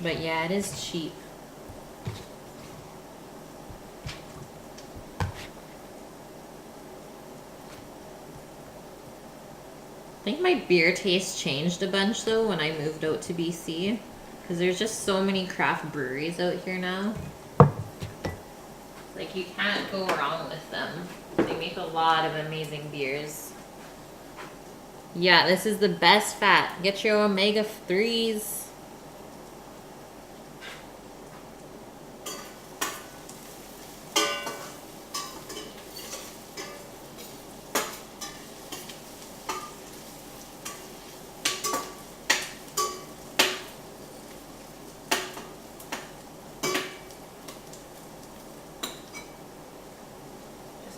Speaker 1: But yeah, it is cheap. I think my beer taste changed a bunch though when I moved out to BC. Because there's just so many craft breweries out here now. Like, you can't go wrong with them. They make a lot of amazing beers. Yeah, this is the best fat. Get your omega-3s.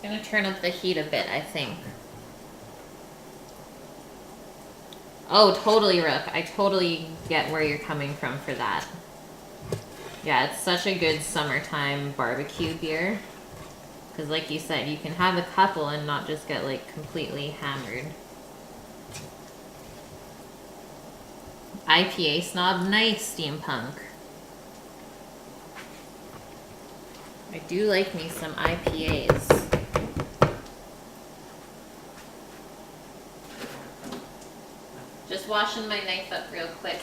Speaker 1: Gonna turn up the heat a bit, I think. Oh, totally, Rook. I totally get where you're coming from for that. Yeah, it's such a good summertime barbecue beer. Because like you said, you can have a couple and not just get like completely hammered. IPA snob, nice, Steampunk. I do like me some IPAs. Just washing my knife up real quick.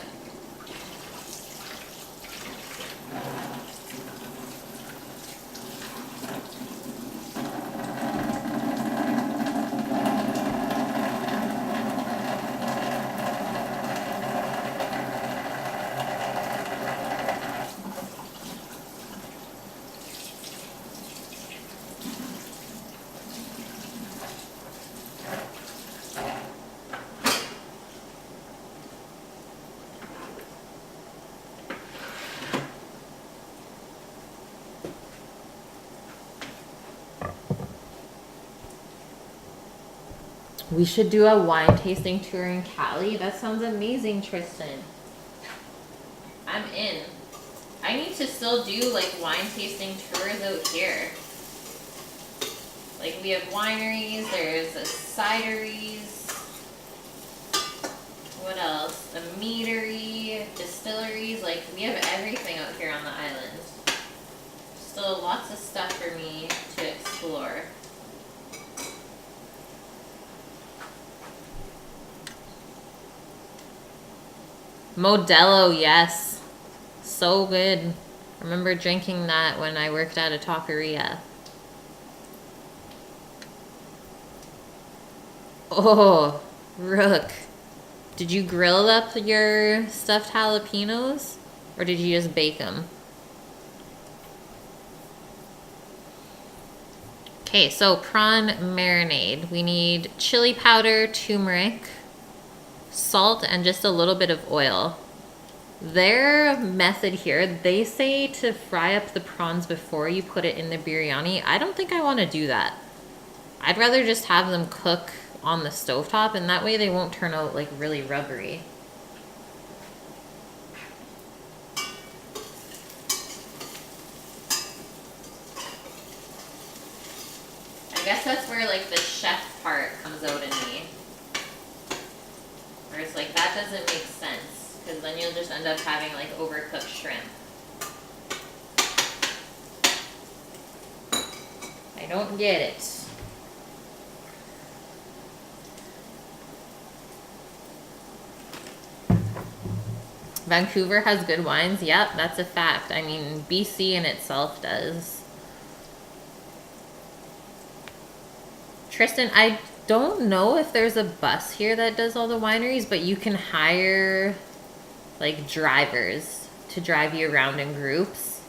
Speaker 1: We should do a wine tasting tour in Cali. That sounds amazing, Tristan. I'm in. I need to still do like wine tasting tours out here. Like we have wineries, there's cideries. What else? A meadery, distilleries. Like we have everything out here on the island. Still lots of stuff for me to explore. Modelo, yes. So good. I remember drinking that when I worked at a taqueria. Oh, Rook. Did you grill up your stuffed jalapenos? Or did you just bake them? Okay, so prawn marinade. We need chili powder, turmeric, salt, and just a little bit of oil. Their method here, they say to fry up the prawns before you put it in the biryani. I don't think I want to do that. I'd rather just have them cook on the stovetop, and that way they won't turn out like really rubbery. I guess that's where like the chef part comes out in me. Where it's like, that doesn't make sense, because then you'll just end up having like overcooked shrimp. I don't get it. Vancouver has good wines. Yep, that's a fact. I mean, BC in itself does. Tristan, I don't know if there's a bus here that does all the wineries, but you can hire like drivers to drive you around in groups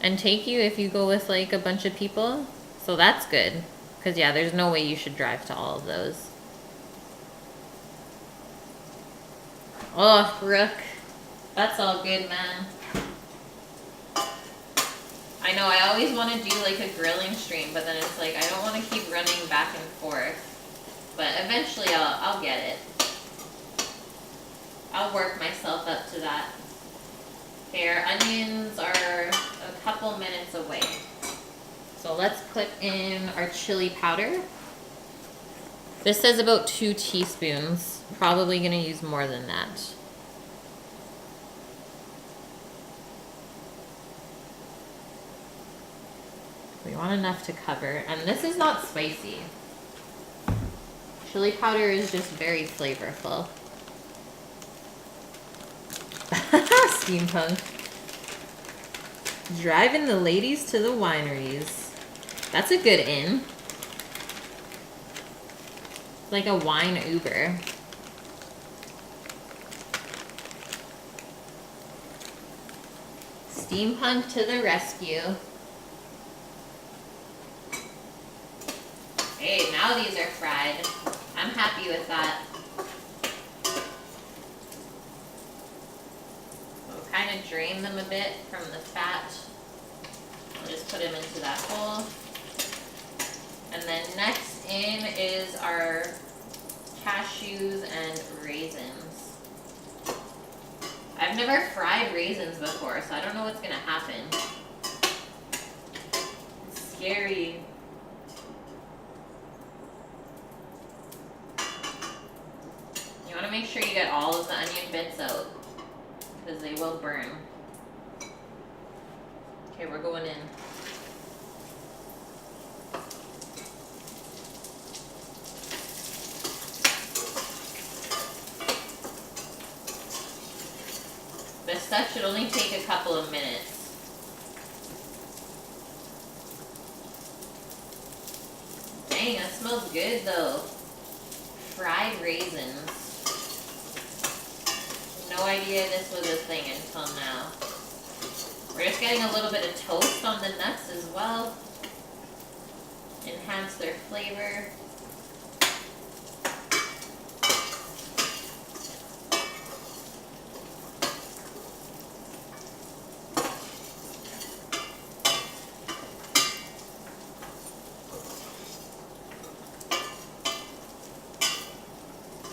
Speaker 1: and take you if you go with like a bunch of people. So that's good. Because yeah, there's no way you should drive to all of those. Oh, Rook. That's all good, man. I know, I always want to do like a grilling stream, but then it's like I don't want to keep running back and forth. But eventually I'll get it. I'll work myself up to that. Okay, our onions are a couple minutes away. So let's put in our chili powder. This says about 2 teaspoons. Probably gonna use more than that. We want enough to cover, and this is not spicy. Chili powder is just very flavorful. Steampunk. Driving the ladies to the wineries. That's a good in. Like a wine Uber. Steampunk to the rescue. Hey, now these are fried. I'm happy with that. We'll kind of drain them a bit from the fat. We'll just put them into that bowl. And then next in is our cashews and raisins. I've never fried raisins before, so I don't know what's gonna happen. It's scary. You want to make sure you get all of the onion bits out, because they will burn. Okay, we're going in. This stuff should only take a couple of minutes. Dang, that smells good though. Fried raisins. No idea this was a thing until now. We're just getting a little bit of toast on the nuts as well. Enhance their flavor.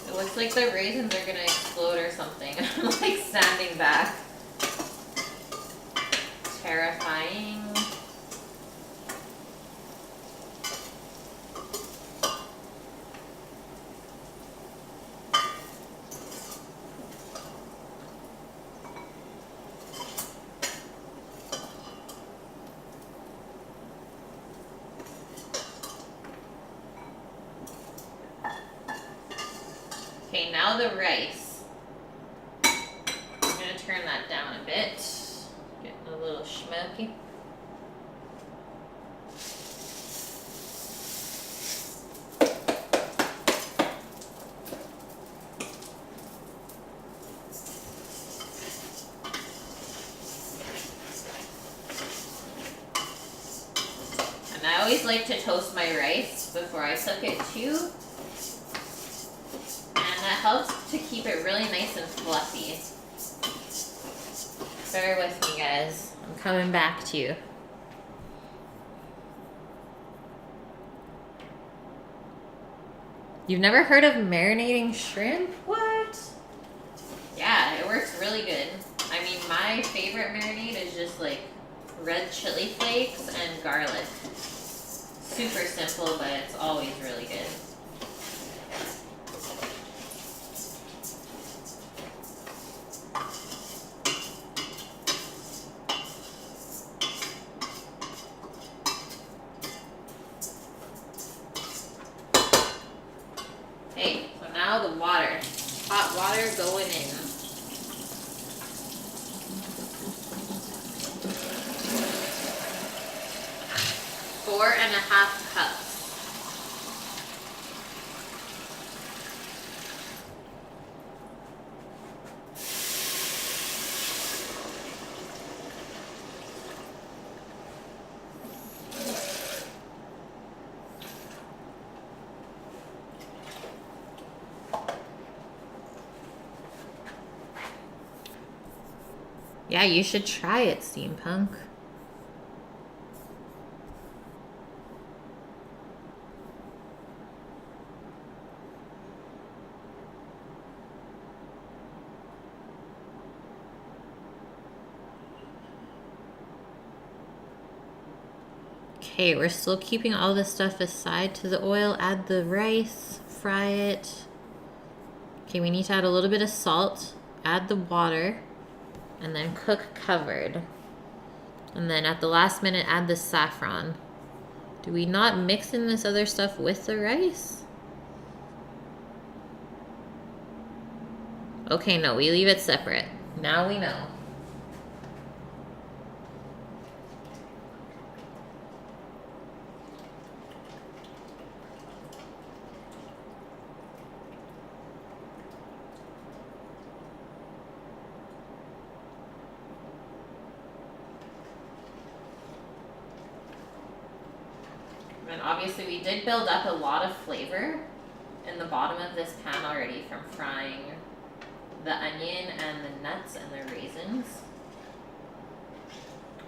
Speaker 1: It looks like the raisins are gonna explode or something. I'm like standing back. Terrifying. Okay, now the rice. I'm gonna turn that down a bit. Getting a little smoky. And I always like to toast my rice before I cook it too. And that helps to keep it really nice and fluffy. Bear with me, guys. I'm coming back to you. You've never heard of marinating shrimp? What? Yeah, it works really good. I mean, my favorite marinade is just like red chili flakes and garlic. Super simple, but it's always really good. Okay, so now the water. Hot water going in. 4.5 cups. Yeah, you should try it, Steampunk. Okay, we're still keeping all this stuff aside to the oil. Add the rice, fry it. Okay, we need to add a little bit of salt, add the water, and then cook covered. And then at the last minute, add the saffron. Do we not mix in this other stuff with the rice? Okay, no, we leave it separate. Now we know. And obviously we did build up a lot of flavor in the bottom of this pan already from frying the onion and the nuts and the raisins.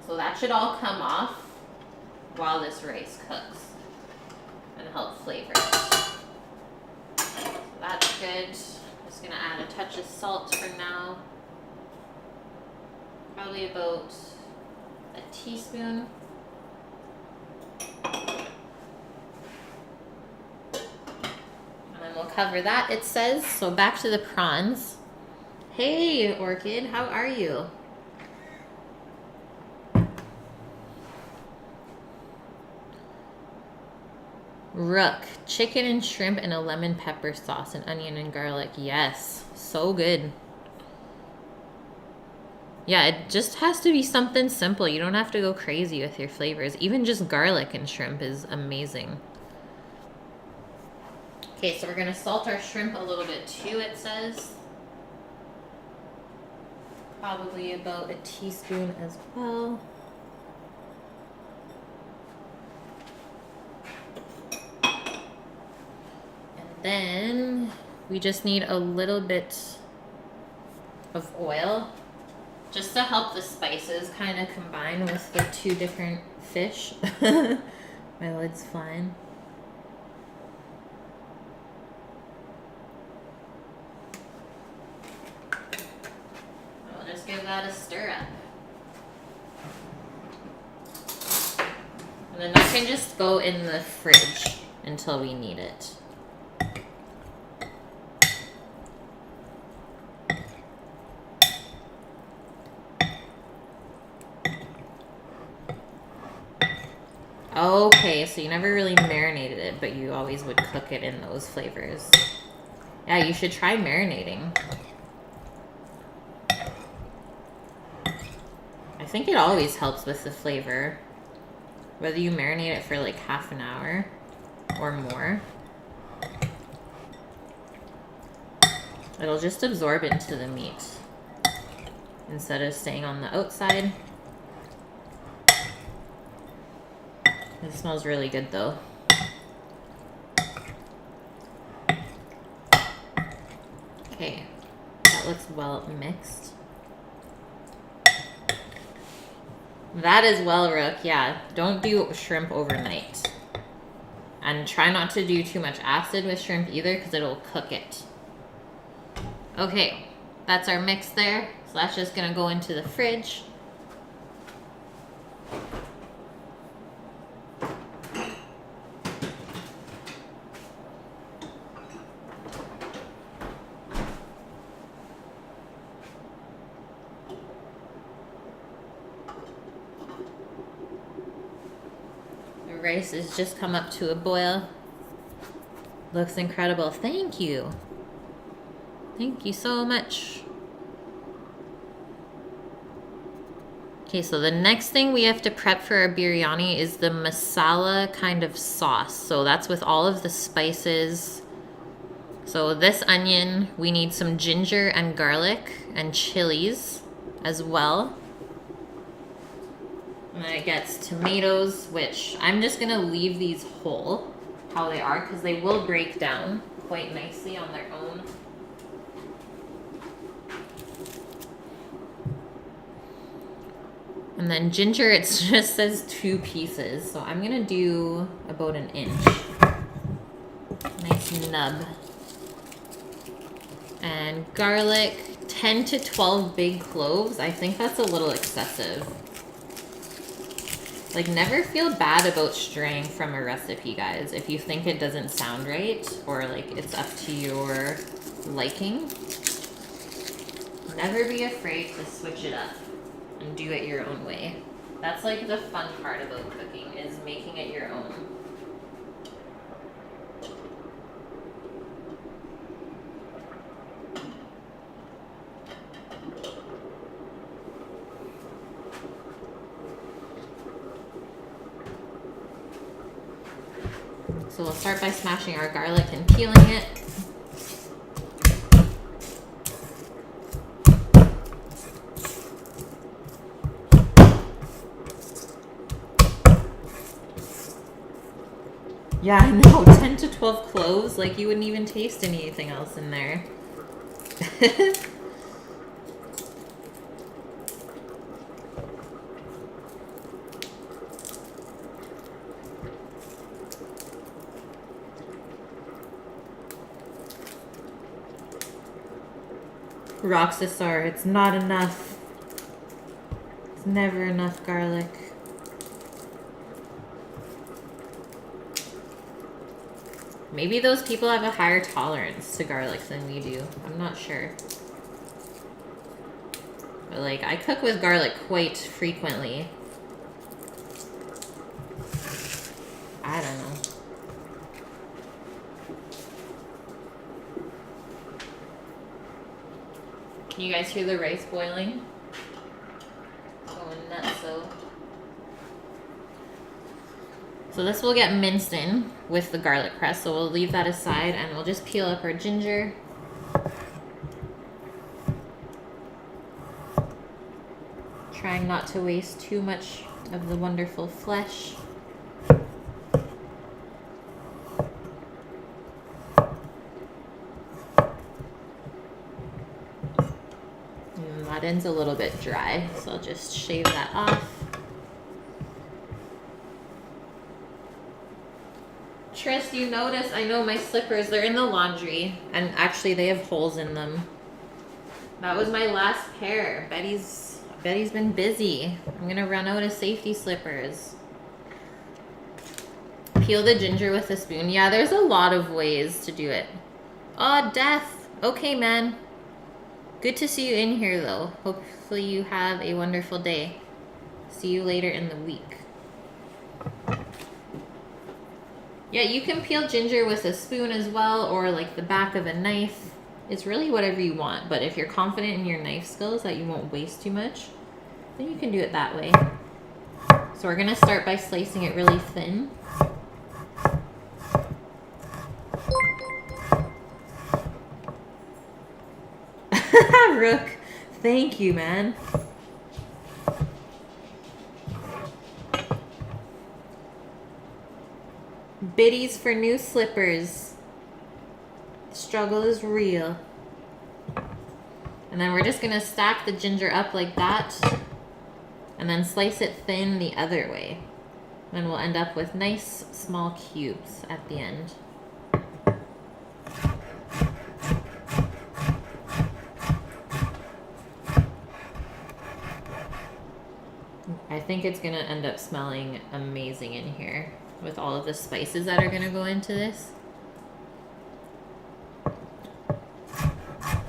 Speaker 1: So that should all come off while this rice cooks and help flavor it. So that's good. Just gonna add a touch of salt for now. Probably about a teaspoon. And then we'll cover that, it says. So back to the prawns. Hey, Orchid, how are you? Rook, chicken and shrimp and a lemon pepper sauce and onion and garlic. Yes, so good. Yeah, it just has to be something simple. You don't have to go crazy with your flavors. Even just garlic and shrimp is amazing. Okay, so we're gonna salt our shrimp a little bit too, it says. Probably about a teaspoon as well. And then we just need a little bit of oil just to help the spices kind of combine with the two different fish. My lid's flying. Give that a stir up. And then that can just go in the fridge until we need it. Okay, so you never really marinated it, but you always would cook it in those flavors. Yeah, you should try marinating. I think it always helps with the flavor. Whether you marinate it for like half an hour or more. It'll just absorb into the meat instead of staying on the outside. It smells really good though. Okay, that looks well mixed. That is well, Rook. Yeah, don't do shrimp overnight. And try not to do too much acid with shrimp either because it'll cook it. Okay, that's our mix there. So that's just going to go into the fridge. Rice has just come up to a boil. Looks incredible. Thank you. Thank you so much. Okay, so the next thing we have to prep for our biryani is the masala kind of sauce. So that's with all of the spices. So this onion, we need some ginger and garlic and chilies as well. And then it gets tomatoes, which I'm just gonna leave these whole, how they are, because they will break down quite nicely on their own. And then ginger, it just says 2 pieces. So I'm gonna do about an inch. Nice nub. And garlic, 10 to 12 big cloves. I think that's a little excessive. Like, never feel bad about straying from a recipe, guys. If you think it doesn't sound right, or like it's up to your liking, never be afraid to switch it up and do it your own way. That's like the fun part about cooking, is making it your own. So we'll start by smashing our garlic and peeling it. Yeah, I know, 10 to 12 cloves, like you wouldn't even taste anything else in there. Roxasar, it's not enough. It's never enough garlic. Maybe those people have a higher tolerance to garlic than we do. I'm not sure. But like, I cook with garlic quite frequently. I don't know. Can you guys hear the rice boiling? Going nuts, so this will get minced in with the garlic press, so we'll leave that aside and we'll just peel up our ginger. Trying not to waste too much of the wonderful flesh. That end's a little bit dry, so I'll just shave that off. Tris, you notice, I know my slippers, they're in the laundry, and actually they have holes in them. That was my last pair. Betty's been busy. I'm gonna run out of safety slippers. Peel the ginger with a spoon. Yeah, there's a lot of ways to do it. Oh, Death. Okay, man. Good to see you in here, though. Hopefully you have a wonderful day. See you later in the week. Yeah, you can peel ginger with a spoon as well, or like the back of a knife. It's really whatever you want, but if you're confident in your knife skills that you won't waste too much, then you can do it that way. So we're gonna start by slicing it really thin. Rook, thank you, man. Biddies for new slippers. The struggle is real. And then we're just gonna stack the ginger up like that and then slice it thin the other way. Then we'll end up with nice small cubes at the end. I think it's gonna end up smelling amazing in here with all of the spices that are gonna go into this.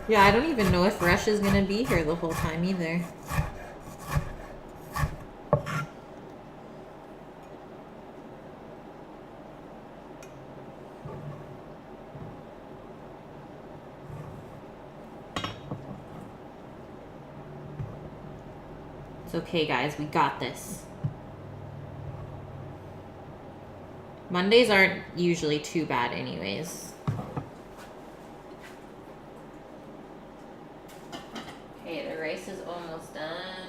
Speaker 1: Yeah, I don't even know if Rush is gonna be here the whole time either. It's okay, guys, we got this. Mondays aren't usually too bad anyways. Okay, the rice is almost done.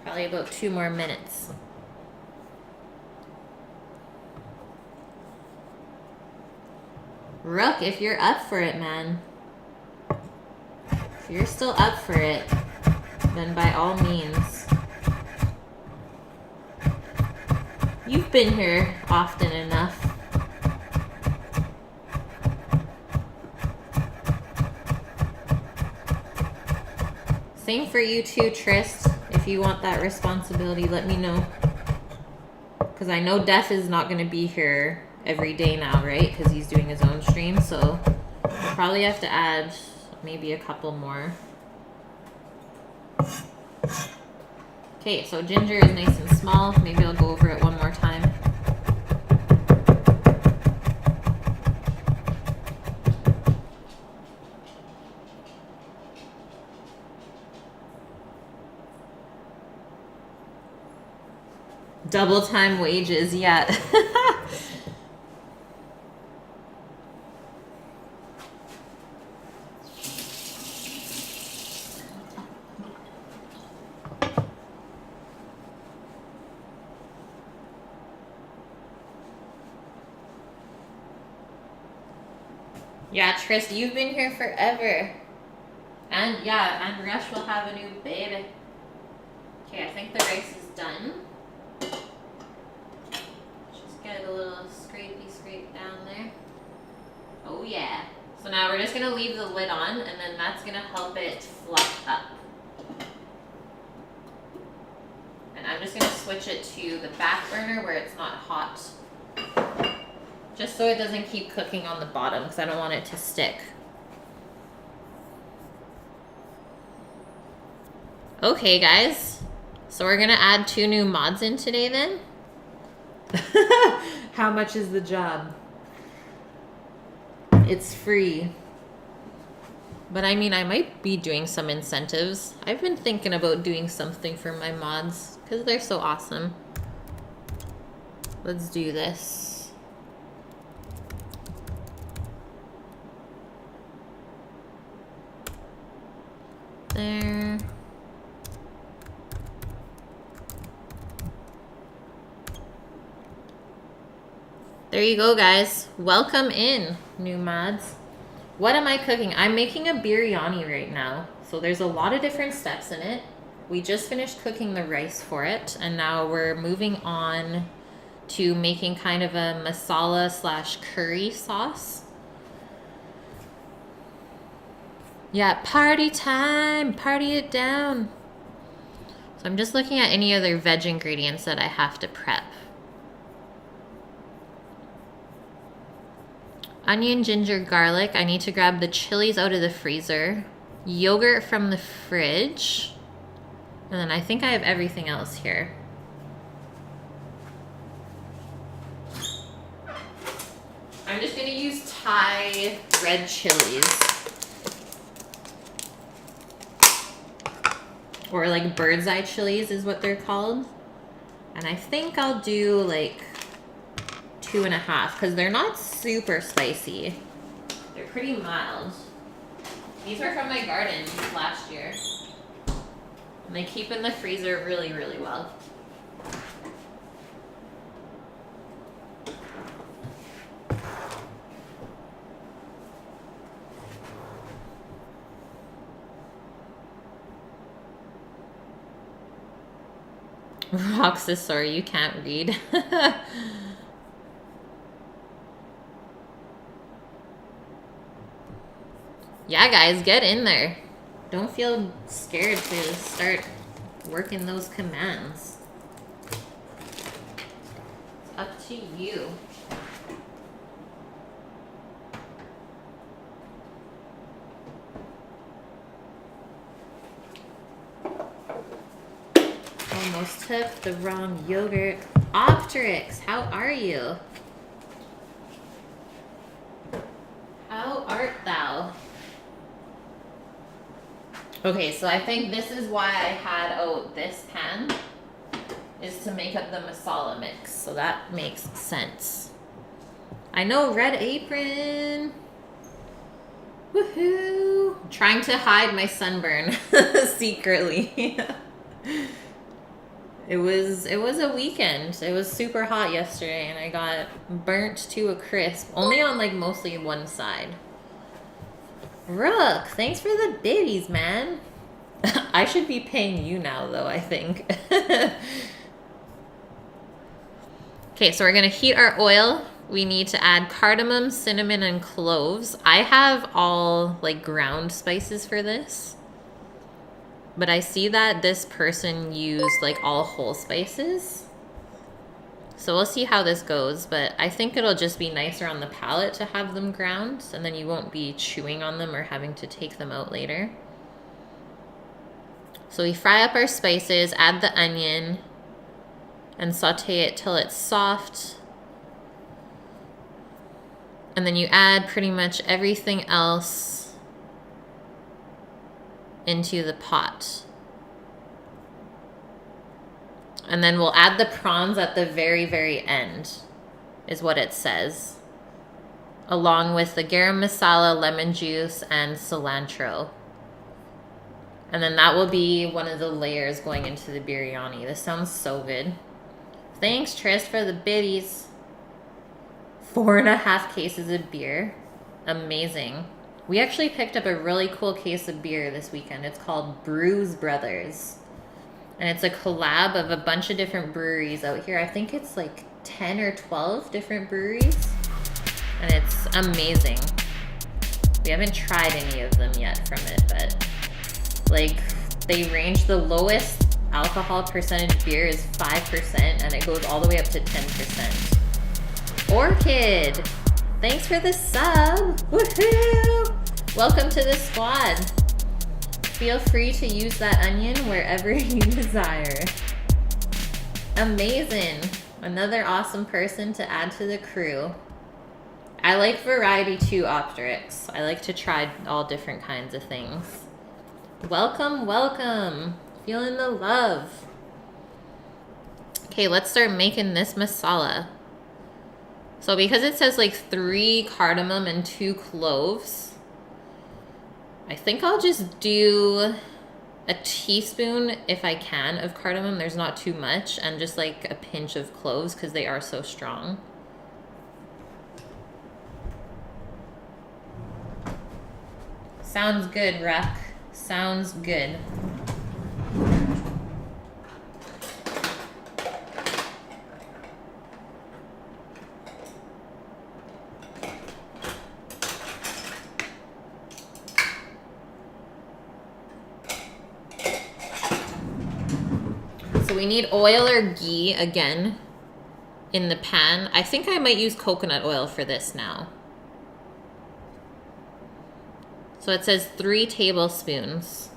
Speaker 1: Probably about 2 more minutes. Rook, if you're up for it, man. If you're still up for it, then by all means. You've been here often enough. Same for you too, Trist. If you want that responsibility, let me know. Because I know Def is not going to be here every day now, right? Because he's doing his own stream, so we'll probably have to add maybe a couple more. Okay, so ginger is nice and small. Maybe I'll go over it one more time. Double time wages, yeah. Yeah, Tris, you've been here forever. And yeah, and Rush will have a new baby. Okay, I think the rice is done. Just get a little scrape down there. Oh yeah. So now we're just gonna leave the lid on, and then that's gonna help it fluff up. And I'm just gonna switch it to the back burner where it's not hot. Just so it doesn't keep cooking on the bottom, because I don't want it to stick. Okay, guys. So we're gonna add 2 new mods in today then? How much is the job? It's free. But I mean, I might be doing some incentives. I've been thinking about doing something for my mods, because they're so awesome. Let's do this. There. There you go, guys. Welcome in, new mods. What am I cooking? I'm making a biryani right now. So there's a lot of different steps in it. We just finished cooking the rice for it, and now we're moving on to making kind of a masala / curry sauce. Yeah, party time, party it down. So I'm just looking at any other veg ingredients that I have to prep. Onion, ginger, garlic. I need to grab the chilies out of the freezer. Yogurt from the fridge. And then I think I have everything else here. I'm just gonna use Thai red chilies. Or like bird's eye chilies is what they're called. And I think I'll do like 2.5 because they're not super spicy. They're pretty mild. These are from my garden last year. And they keep in the freezer really, really well. Roxasaur, you can't read. Yeah, guys, get in there. Don't feel scared to start working those commands. It's up to you. Almost took the wrong yogurt. Optrix, how are you? How art thou? Okay, so I think this is why I had, this pan is to make up the masala mix. So that makes sense. I know, Red Apron. Woohoo! I'm trying to hide my sunburn secretly. It was a weekend. It was super hot yesterday and I got burnt to a crisp. Only on like mostly one side. Rook, thanks for the biddies, man. I should be paying you now though, I think. Okay, so we're gonna heat our oil. We need to add cardamom, cinnamon, and cloves. I have all like ground spices for this. But I see that this person used like all whole spices. So we'll see how this goes, but I think it'll just be nicer on the palate to have them ground, and then you won't be chewing on them or having to take them out later. So we fry up our spices, add the onion, and saute it till it's soft. And then you add pretty much everything else into the pot. And then we'll add the prawns at the very, very end, is what it says. Along with the garam masala, lemon juice, and cilantro. And then that will be one of the layers going into the biryani. This sounds so good. Thanks, Tris, for the biddies. 4.5 cases of beer. Amazing. We actually picked up a really cool case of beer this weekend. It's called Brews Brothers. And it's a collab of a bunch of different breweries out here. I think it's like 10 or 12 different breweries. And it's amazing. We haven't tried any of them yet from it, but like they range, the lowest alcohol percentage beer is 5% and it goes all the way up to 10%. Orchid, thanks for the sub. Woohoo! Welcome to the squad. Feel free to use that onion wherever you desire. Amazing. Another awesome person to add to the crew. I like variety too, Optrix. I like to try all different kinds of things. Welcome, welcome. Feeling the love. Okay, let's start making this masala. So because it says like 3 cardamom and 2 cloves, I think I'll just do a teaspoon, if I can, of cardamom. There's not too much, and just like a pinch of cloves because they are so strong. Sounds good, Ruck. Sounds good. So we need oil or ghee again in the pan. I think I might use coconut oil for this now. So it says 3 tablespoons.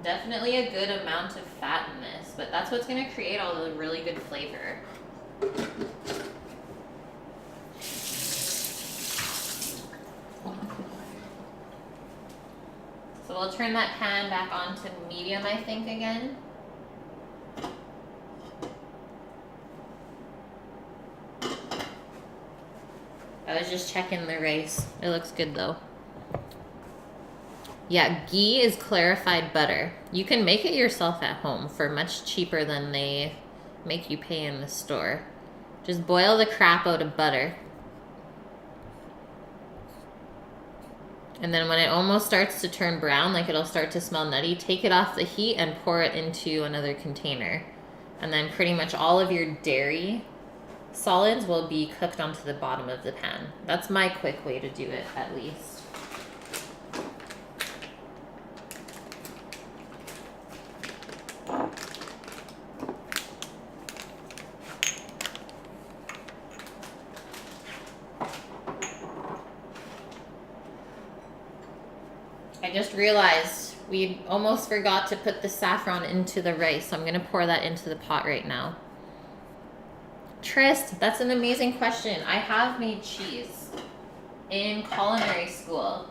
Speaker 1: Definitely a good amount of fat in this, but that's what's going to create all the really good flavor. So we'll turn that pan back on to medium, I think, again. I was just checking the rice. It looks good though. Yeah, ghee is clarified butter. You can make it yourself at home for much cheaper than they make you pay in the store. Just boil the crap out of butter. And then when it almost starts to turn brown, like it'll start to smell nutty, take it off the heat and pour it into another container. And then pretty much all of your dairy solids will be cooked onto the bottom of the pan. That's my quick way to do it, at least. I just realized we almost forgot to put the saffron into the rice, so I'm going to pour that into the pot right now. Trist, that's an amazing question. I have made cheese in culinary school.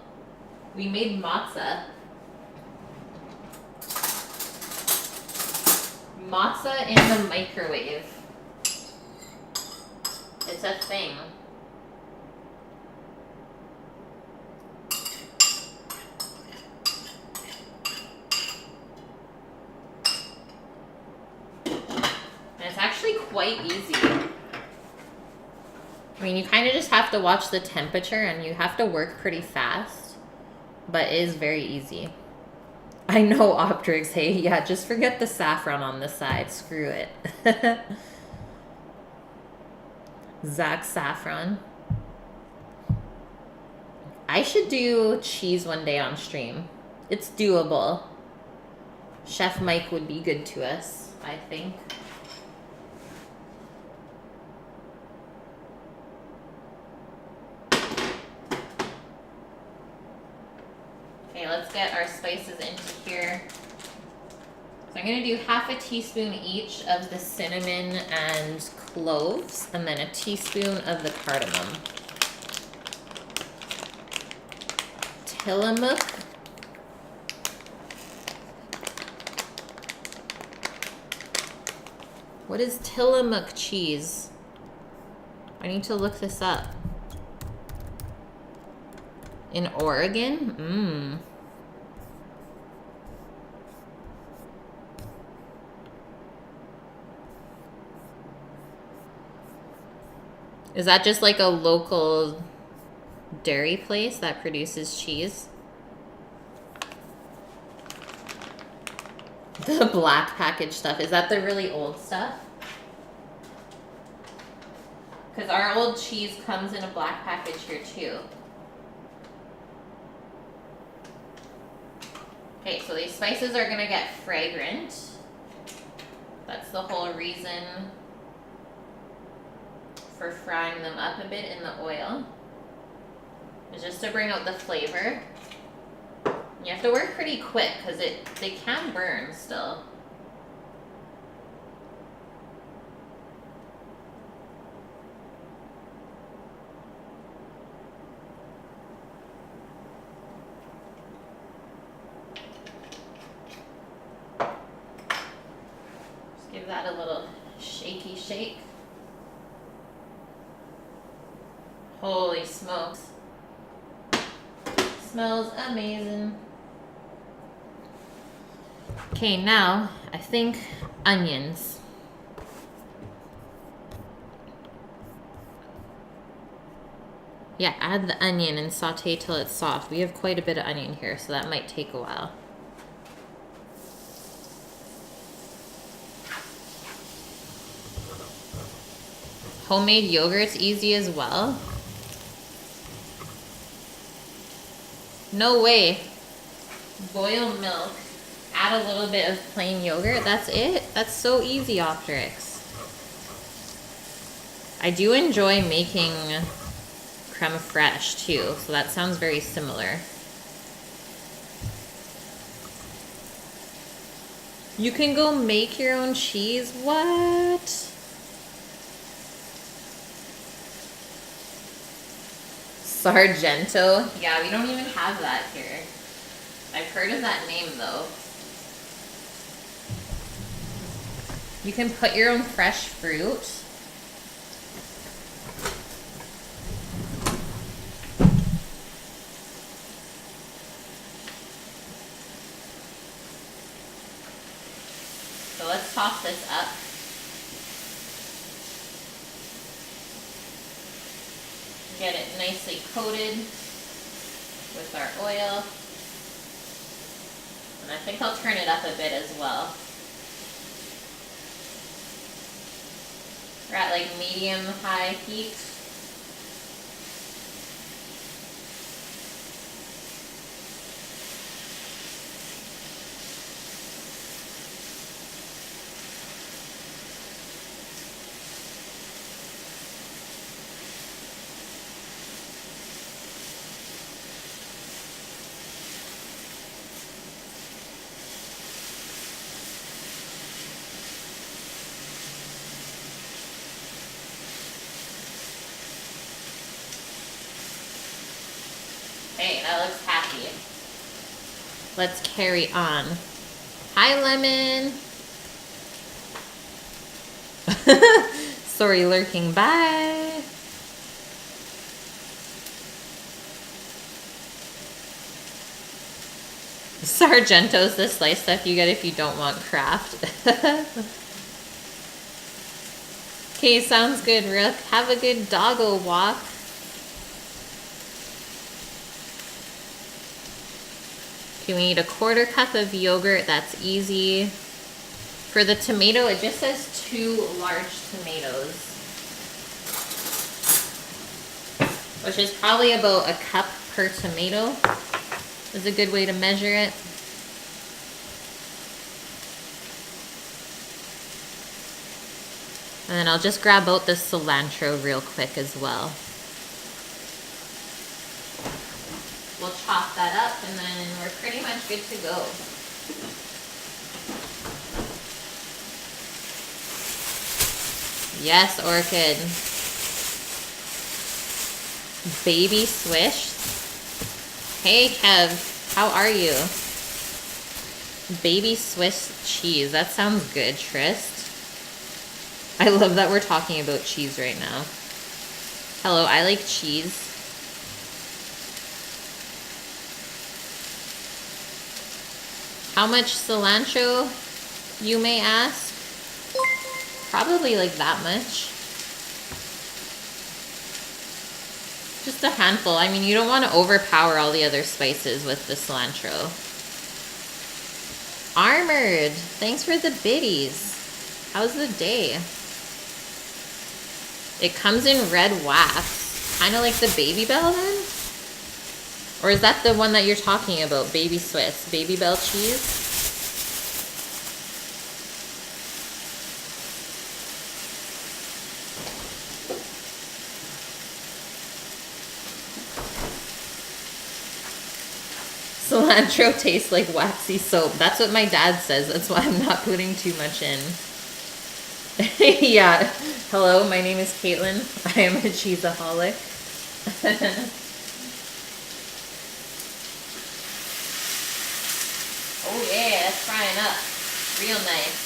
Speaker 1: We made matzah. Matzah in the microwave. It's a thing. And it's actually quite easy. I mean, you kind of just have to watch the temperature and you have to work pretty fast, but it is very easy. I know, Optrix, hey, yeah, just forget the saffron on the side. Screw it. Zach Saffron. I should do cheese one day on stream. It's doable. Chef Mike would be good to us, I think. Okay, let's get our spices into here. So I'm gonna do half a teaspoon each of the cinnamon and cloves, and then a teaspoon of the cardamom. Tillamook. What is Tillamook cheese? I need to look this up. In Oregon? Is that just like a local dairy place that produces cheese? The black package stuff. Is that the really old stuff? Because our old cheese comes in a black package here too. Okay, so these spices are gonna get fragrant. That's the whole reason for frying them up a bit in the oil. It's just to bring out the flavor. You have to work pretty quick because they can burn still. Just give that a little shaky shake. Holy smokes. Smells amazing. Okay, now I think onions. Yeah, add the onion and saute till it's soft. We have quite a bit of onion here, so that might take a while. Homemade yogurt's easy as well. No way. Boil milk. Add a little bit of plain yogurt. That's it. That's so easy, Optrix. I do enjoy making creme fraiche too, so that sounds very similar. You can go make your own cheese? What? Sargento? Yeah, we don't even have that here. I've heard of that name though. You can put your own fresh fruit. So let's toss this up. Get it nicely coated with our oil. And I think I'll turn it up a bit as well. We're at like medium-high heat. Okay, that looks happy. Let's carry on. Hi, Lemon. Sorry, lurking. Bye. Sargento's the sliced stuff you get if you don't want Kraft. Okay, sounds good, Rook. Have a good doggo walk. Okay, we need a 1/4 cup of yogurt. That's easy. For the tomato, it just says 2 large tomatoes, which is probably about a cup per tomato. Is a good way to measure it. And then I'll just grab out the cilantro real quick as well. We'll chop that up and then we're pretty much good to go. Yes, Orchid. Baby Swish. Hey, Kev. How are you? Baby Swiss cheese. That sounds good, Trist. I love that we're talking about cheese right now. Hello, I like cheese. How much cilantro, you may ask? Probably like that much. Just a handful. I mean, you don't want to overpower all the other spices with the cilantro. Armored, thanks for the biddies. How's the day? It comes in red wax. Kind of like the Baby Bell then? Or is that the one that you're talking about? Baby Swiss. Baby Bell cheese? Cilantro tastes like waxy soap. That's what my dad says. That's why I'm not putting too much in. Yeah. Hello, my name is Caitlin. I am a cheeseaholic. Oh yeah, it's frying up. Real nice.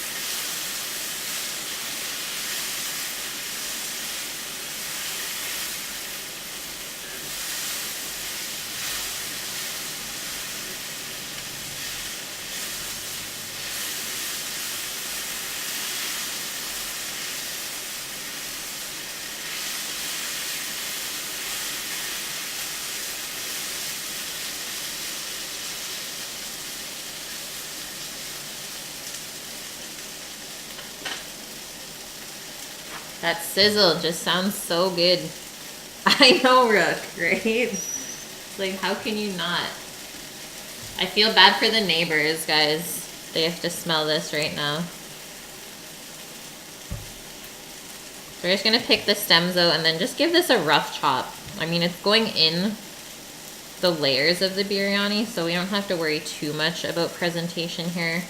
Speaker 1: That sizzle just sounds so good. I know, Rook, right? It's like, how can you not? I feel bad for the neighbors, guys. They have to smell this right now. We're just gonna pick the stems out and then just give this a rough chop. I mean, it's going in the layers of the biryani, so we don't have to worry too much about presentation here.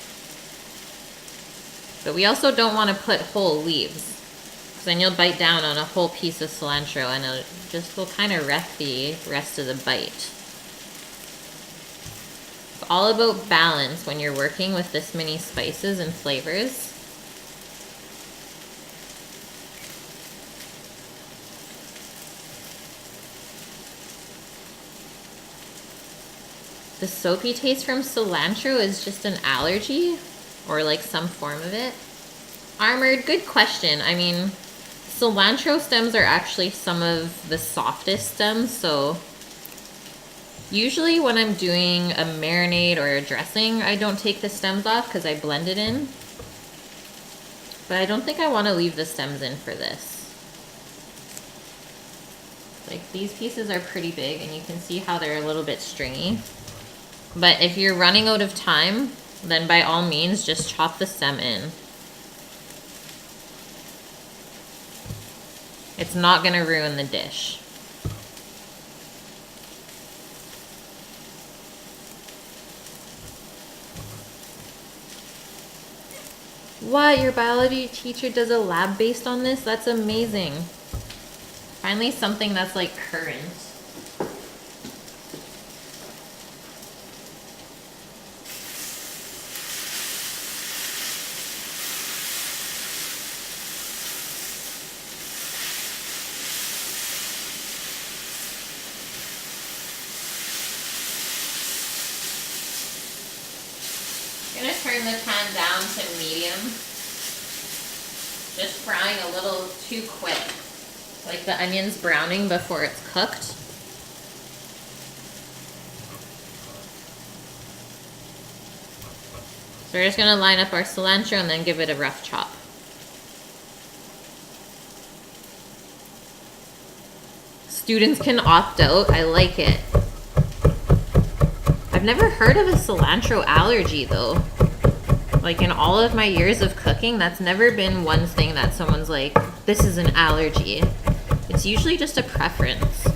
Speaker 1: But we also don't want to put whole leaves. Then you'll bite down on a whole piece of cilantro and it just will kind of wreck the rest of the bite. It's all about balance when you're working with this many spices and flavors. The soapy taste from cilantro is just an allergy or like some form of it. Armored, good question. I mean, cilantro stems are actually some of the softest stems, so usually when I'm doing a marinade or a dressing, I don't take the stems off because I blend it in. But I don't think I want to leave the stems in for this. Like, these pieces are pretty big and you can see how they're a little bit stringy. But if you're running out of time, then by all means just chop the stem in. It's not going to ruin the dish. What? Your biology teacher does a lab based on this? That's amazing. Finally something that's like current. I'm gonna turn the pan down to medium. Just frying a little too quick. Like the onion's browning before it's cooked. So we're just gonna line up our cilantro and then give it a rough chop. Students can opt out. I like it. I've never heard of a cilantro allergy though. Like in all of my years of cooking, that's never been one thing that someone's like, this is an allergy. It's usually just a preference.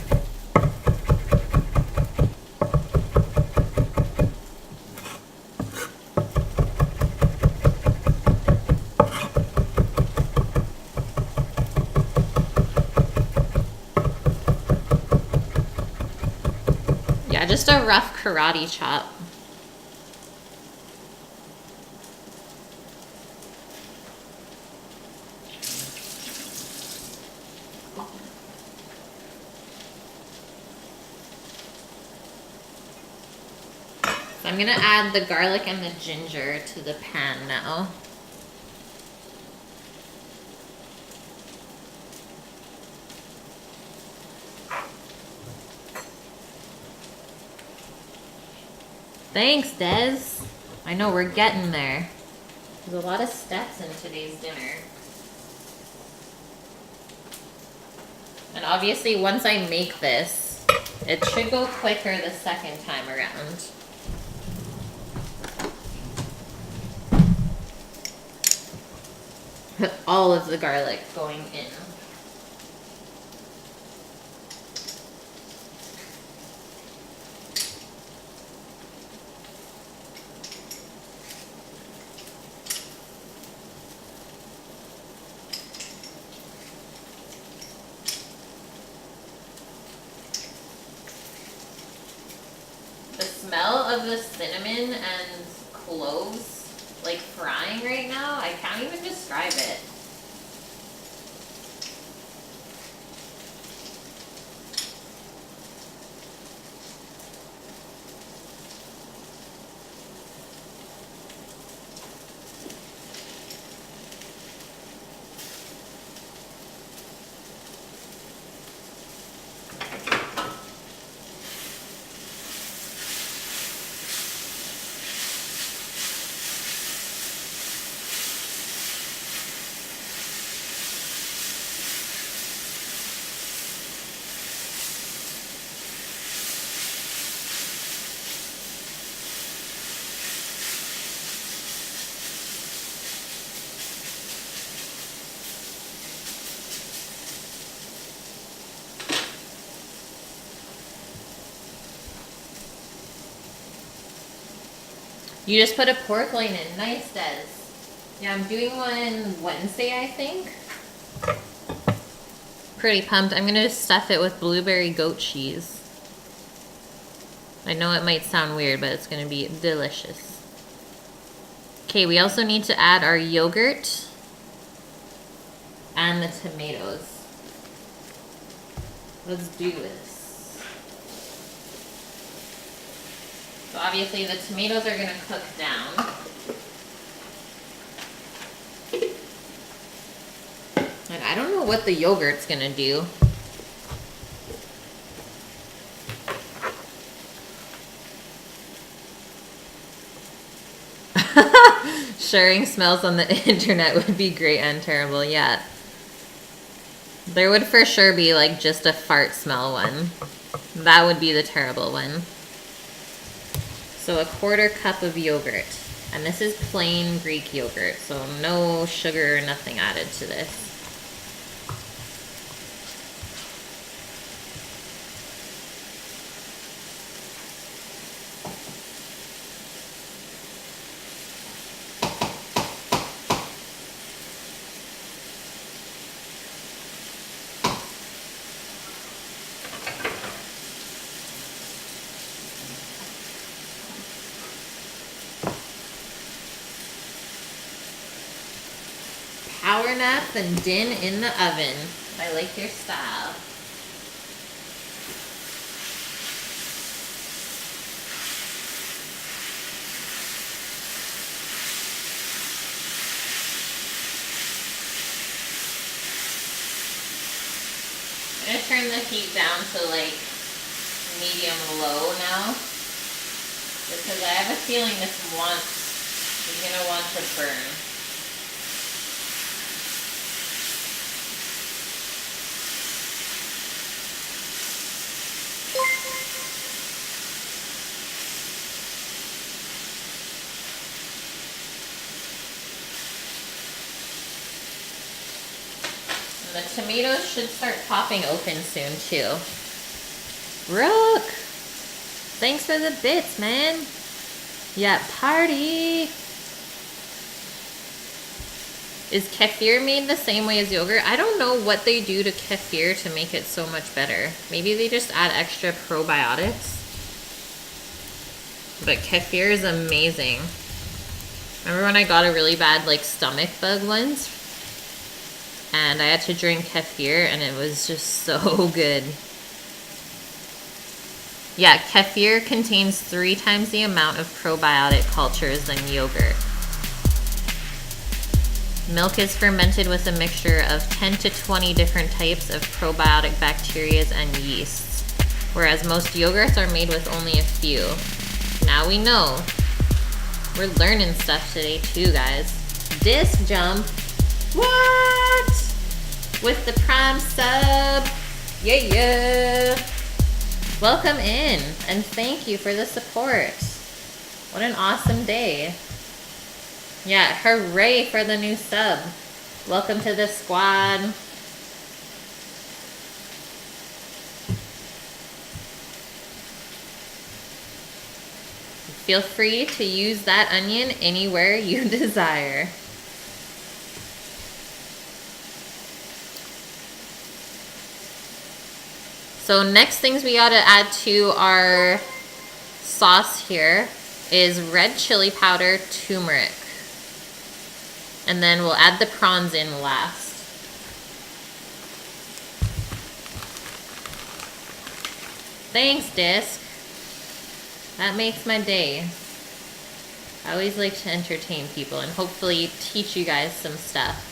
Speaker 1: Yeah, just a rough karate chop. So I'm gonna add the garlic and the ginger to the pan now. Thanks, Des. I know, we're getting there. There's a lot of steps in today's dinner. And obviously, once I make this, it should go quicker the second time around. All of the garlic going in. The smell of the cinnamon and cloves, like frying right now, I can't even describe it. You just put a pork loin in. Nice, Des. Yeah, I'm doing one Wednesday, I think. Pretty pumped. I'm gonna stuff it with blueberry goat cheese. I know it might sound weird, but it's gonna be delicious. Okay, we also need to add our yogurt and the tomatoes. Let's do this. So obviously the tomatoes are gonna cook down. And I don't know what the yogurt's gonna do. Sharing smells on the internet would be great and terrible, yeah. There would for sure be like just a fart smell one. That would be the terrible one. So a 1/4 cup of yogurt. And this is plain Greek yogurt, so no sugar or nothing added to this. Power nap and din in the oven. I like your style. turn the heat down to like medium low now, because I have a feeling this is gonna want to burn. And the tomatoes should start popping open soon too. Rook! Thanks for the bits, man. Yeah, party! Is kefir made the same way as yogurt? I don't know what they do to kefir to make it so much better. Maybe they just add extra probiotics. But kefir is amazing. Remember when I got a really bad like stomach bug once? And I had to drink kefir and it was just so good. Yeah, kefir contains 3 times the amount of probiotic cultures than yogurt. Milk is fermented with a mixture of 10 to 20 different types of probiotic bacteria and yeasts, whereas most yogurts are made with only a few. Now we know. We're learning stuff today too, guys. Disc jump. What? With the Prime sub. Yeah. Welcome in, and thank you for the support. What an awesome day. Yeah, hooray for the new sub. Welcome to the squad. Feel free to use that onion anywhere you desire. So next things we gotta add to our sauce here is red chili powder, turmeric. And then we'll add the prawns in last. Thanks, Disc. That makes my day. I always like to entertain people and hopefully teach you guys some stuff.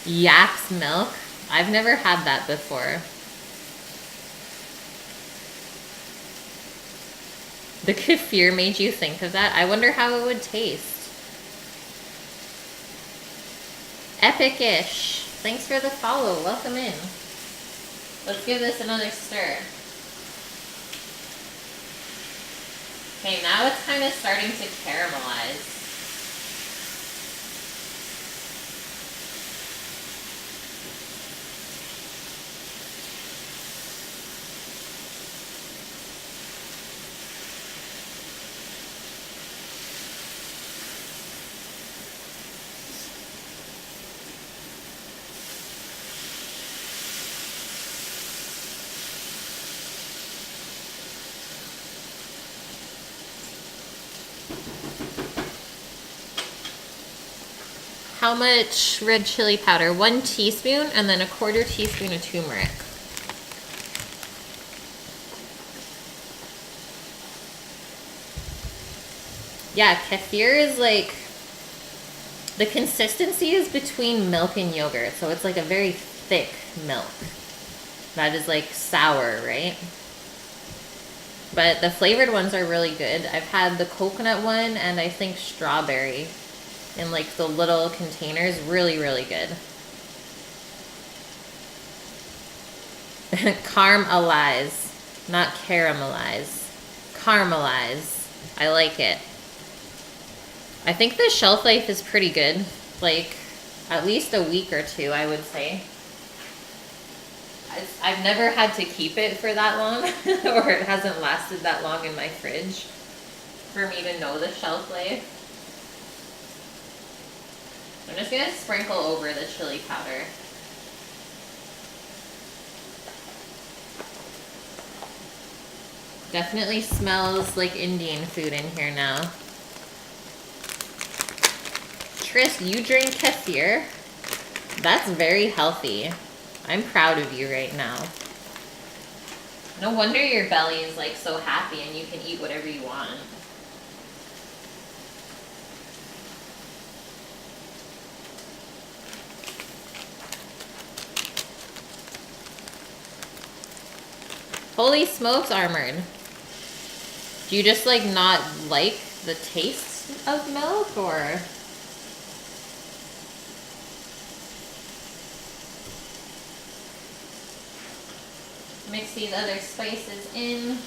Speaker 1: Yak's milk? I've never had that before. The kefir made you think of that? I wonder how it would taste. Epic-ish. Thanks for the follow. Welcome in. Let's give this another stir. Okay, now it's kind of starting to caramelize. How much red chili powder? 1 teaspoon and then 1/4 teaspoon of turmeric. Yeah, kefir is like, the consistency is between milk and yogurt. So it's like a very thick milk. That is like sour, right? But the flavored ones are really good. I've had the coconut one and I think strawberry in like the little containers. Really, really good. Caramelize, not caramelize. Caramelize. I like it. I think the shelf life is pretty good. Like at least a week or 2, I would say. I've never had to keep it for that long or it hasn't lasted that long in my fridge for me to know the shelf life. I'm just going to sprinkle over the chili powder. Definitely smells like Indian food in here now. Tris, you drink kefir? That's very healthy. I'm proud of you right now. No wonder your belly is like so happy and you can eat whatever you want. Holy smokes, Armored. Do you just like not like the taste of milk, or? Mix these other spices in.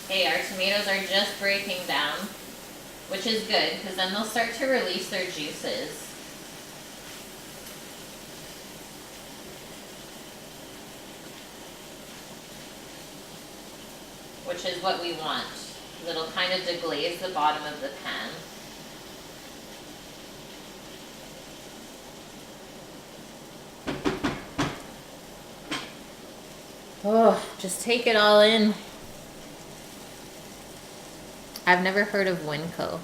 Speaker 1: Okay, our tomatoes are just breaking down, which is good because then they'll start to release their juices. Which is what we want. It'll kind of deglaze the bottom of the pan. Oh, just take it all in. I've never heard of Winco.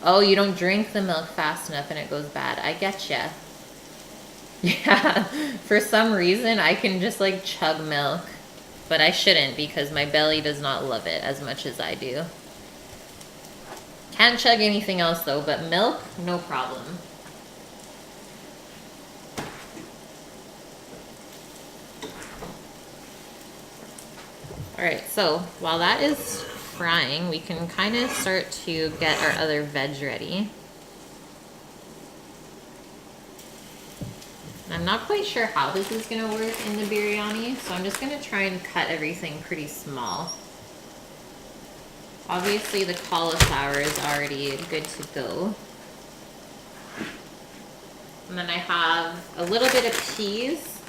Speaker 1: Oh, you don't drink the milk fast enough and it goes bad. I getcha. Yeah, for some reason I can just like chug milk. But I shouldn't because my belly does not love it as much as I do. Can't chug anything else though, but milk, no problem. Alright, so while that is frying, we can kind of start to get our other veg ready. I'm not quite sure how this is going to work in the biryani, so I'm just going to try and cut everything pretty small. Obviously the cauliflower is already good to go. And then I have a little bit of peas,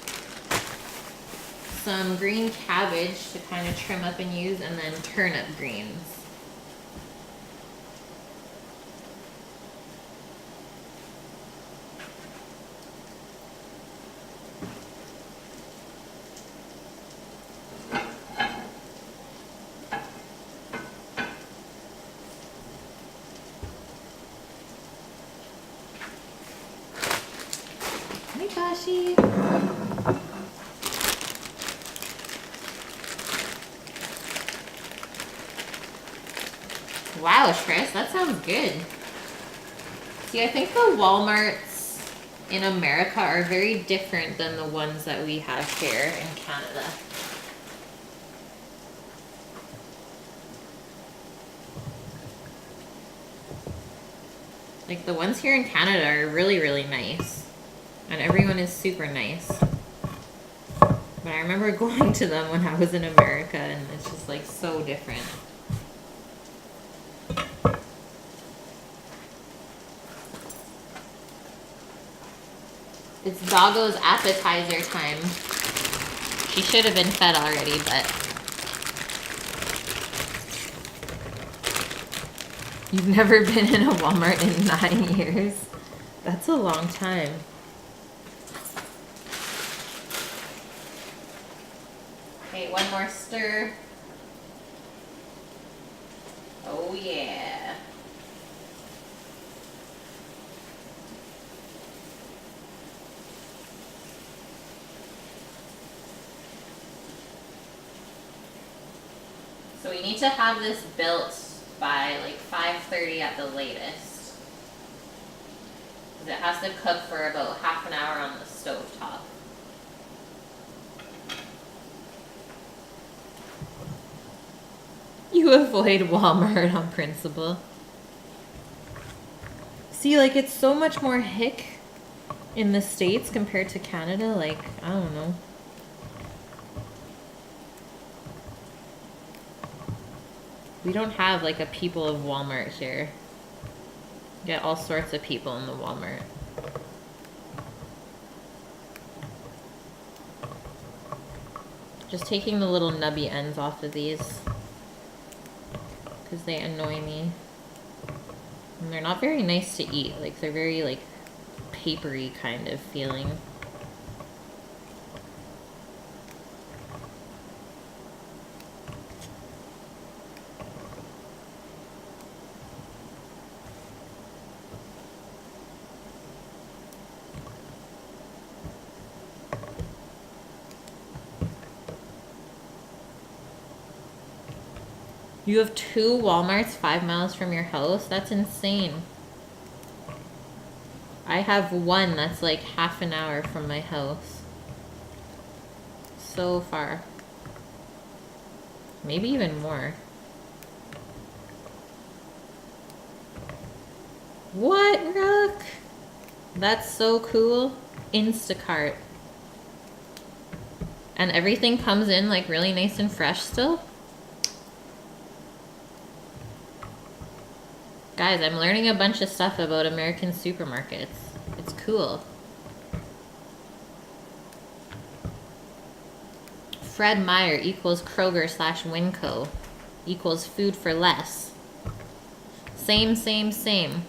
Speaker 1: some green cabbage to kind of trim up and use, and then turnip greens. Hi, Kashi. Wow, Chris, that sounds good. See, I think the Walmarts in America are very different than the ones that we have here in Canada. Like the ones here in Canada are really, really nice. And everyone is super nice. But I remember going to them when I was in America and it's just like so different. It's Doggo's appetizer time. She should have been fed already, but you've never been in a Walmart in 9 years. That's a long time. Okay, one more stir. Oh yeah. So we need to have this built by like 5:30 at the latest. Because it has to cook for about half an hour on the stovetop. You avoid Walmart on principle. See, like it's so much more hick in the States compared to Canada. Like, I don't know. We don't have like a people of Walmart here. You get all sorts of people in the Walmart. Just taking the little nubby ends off of these because they annoy me. And they're not very nice to eat. Like they're very like papery kind of feeling. You have 2 Walmarts 5 miles from your house? That's insane. I have one that's like half an hour from my house. So far. Maybe even more. What, Rook? That's so cool. Instacart. And everything comes in like really nice and fresh still. Guys, I'm learning a bunch of stuff about American supermarkets. It's cool. Fred Meyer equals Kroger / Winco equals food for less. Same, same, same.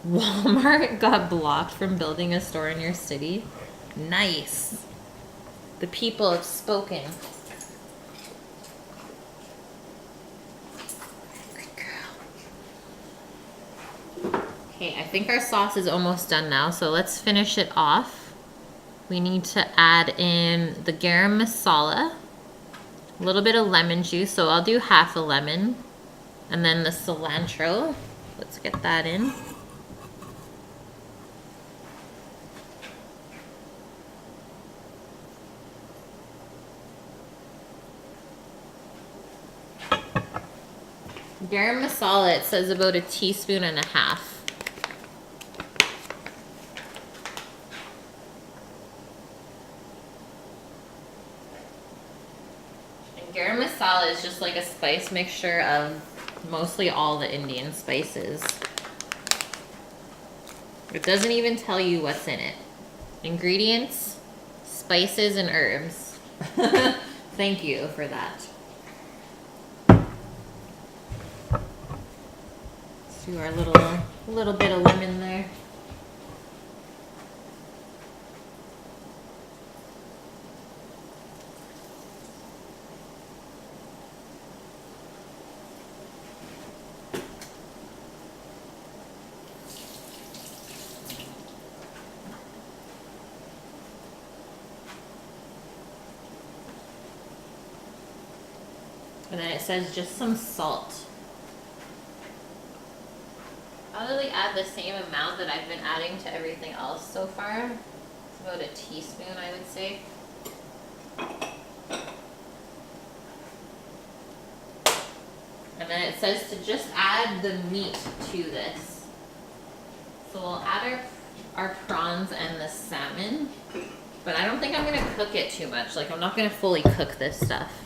Speaker 1: Walmart got blocked from building a store in your city. Nice. The people have spoken. Good girl. Okay, I think our sauce is almost done now, so let's finish it off. We need to add in the garam masala, a little bit of lemon juice, so I'll do half a lemon, and then the cilantro. Let's get that in. Garam masala, it says about 1.5 teaspoons. And garam masala is just like a spice mixture of mostly all the Indian spices. It doesn't even tell you what's in it. Ingredients, spices, and herbs. Thank you for that. Do our little bit of lemon there. And then it says just some salt. I'll really add the same amount that I've been adding to everything else so far. It's about 1 teaspoon, I would say. And then it says to just add the meat to this. So we'll add our prawns and the salmon. But I don't think I'm going to cook it too much. Like, I'm not going to fully cook this stuff.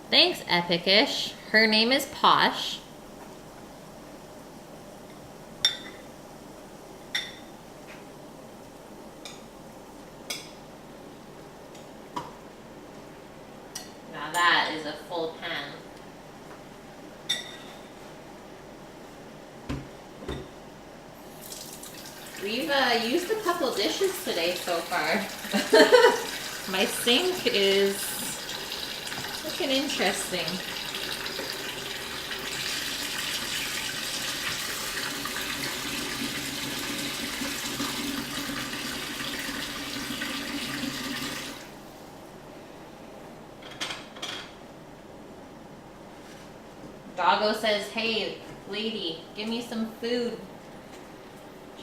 Speaker 1: Thanks, Epicish. Her name is Posh. Now that is a full pan. We've used a couple dishes today so far. My sink is looking interesting. Doggo says, hey, lady, give me some food.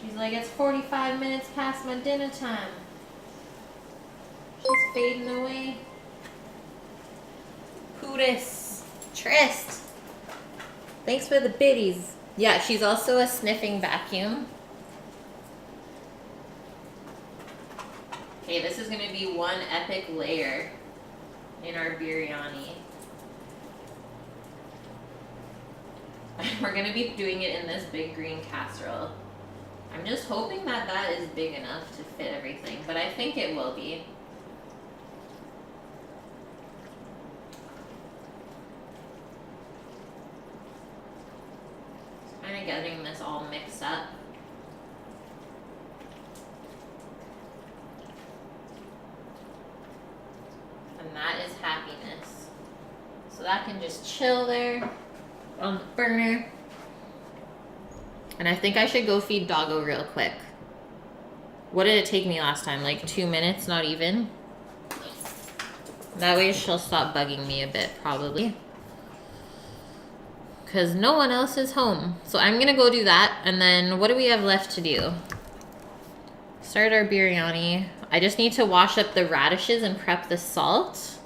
Speaker 1: She's like, it's 45 minutes past my dinner time. She's fading away. Pootis. Trist. Thanks for the biddies. Yeah, she's also a sniffing vacuum. Okay, this is going to be one epic layer in our biryani. We're going to be doing it in this big green casserole. I'm just hoping that that is big enough to fit everything, but I think it will be. getting this all mixed up. And that is happiness. So that can just chill there on the burner. And I think I should go feed Doggo real quick. What did it take me last time? Like 2 minutes, not even? That way she'll stop bugging me a bit, probably. Because no one else is home. So I'm gonna go do that, and then what do we have left to do? Start our biryani. I just need to wash up the radishes and prep the salt.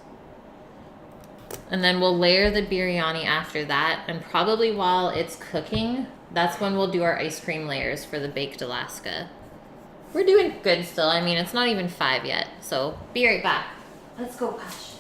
Speaker 1: And then we'll layer the biryani after that, and probably while it's cooking, that's when we'll do our ice cream layers for the baked Alaska. We're doing good still. I mean, it's not even 5 yet, so be right back. Let's go, Pash.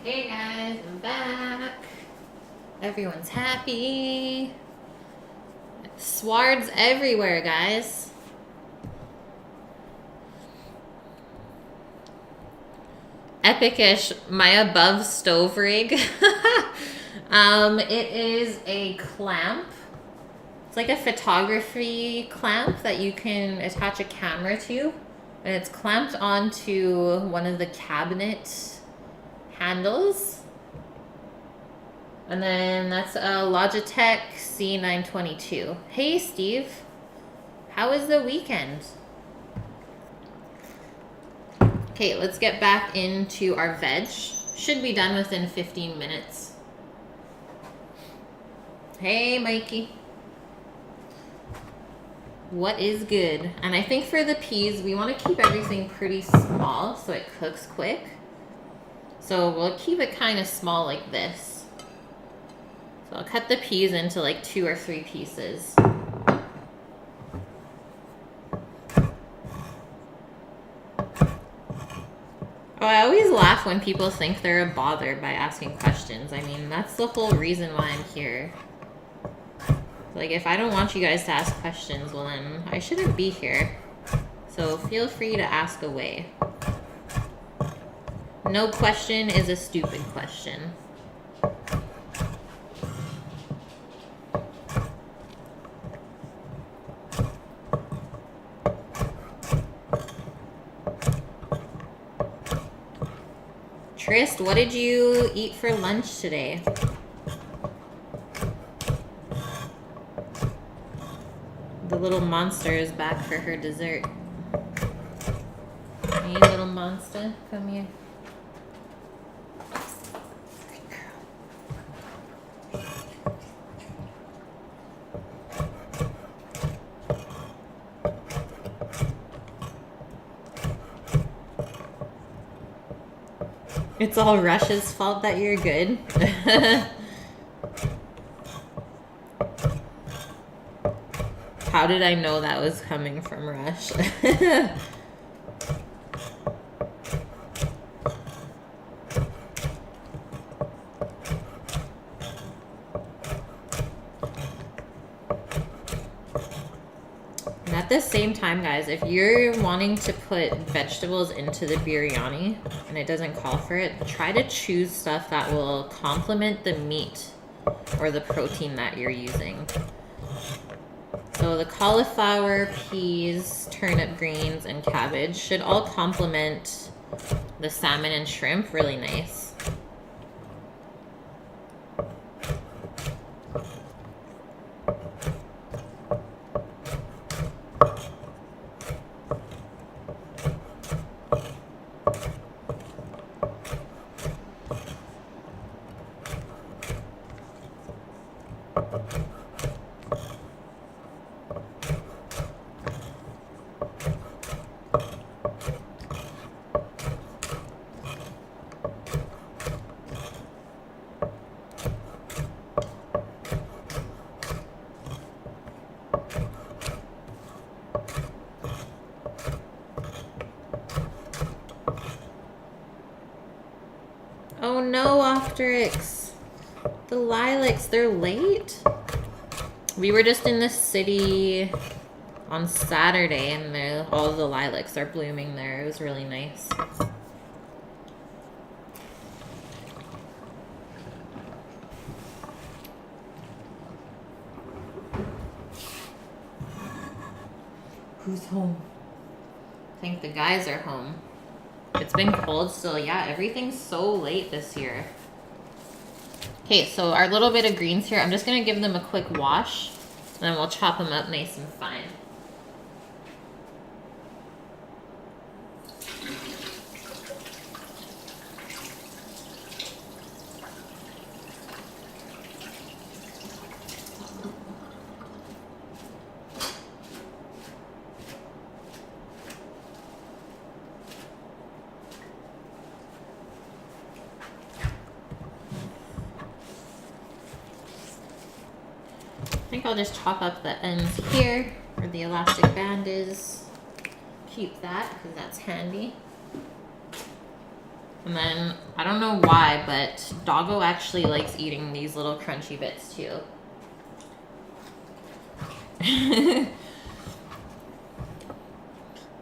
Speaker 1: Hey guys, I'm back. Everyone's happy. Swards everywhere, guys. Epicish, my above stove rig. It is a clamp. It's like a photography clamp that you can attach a camera to. And it's clamped onto one of the cabinet handles. And then that's a Logitech C922. Hey Steve, how was the weekend? Okay, let's get back into our veg. Should be done within 15 minutes. Hey Mikey. What is good? And I think for the peas, we want to keep everything pretty small so it cooks quick. So we'll keep it kind of small like this. So I'll cut the peas into like 2 or 3 pieces. Oh, I always laugh when people think they're a bother by asking questions. I mean, that's the whole reason why I'm here. Like, if I don't want you guys to ask questions, well then, I shouldn't be here. So feel free to ask away. No question is a stupid question. Trist, what did you eat for lunch today? The little monster is back for her dessert. Hey, little monster, come here. It's all Rush's fault that you're good. How did I know that was coming from Rush? And at the same time, guys, if you're wanting to put vegetables into the biryani and it doesn't call for it, try to choose stuff that will complement the meat or the protein that you're using. So the cauliflower, peas, turnip greens, and cabbage should all complement the salmon and shrimp really nice. Oh no, Optrix. The lilacs, they're late. We were just in the city on Saturday and all the lilacs are blooming there. It was really nice. Who's home? I think the guys are home. It's been cold still. Yeah, everything's so late this year. Okay, so our little bit of greens here, I'm just going to give them a quick wash. And then we'll chop them up nice and fine. I think I'll just chop up the ends here where the elastic band is. Keep that because that's handy. And then, I don't know why, but Doggo actually likes eating these little crunchy bits too.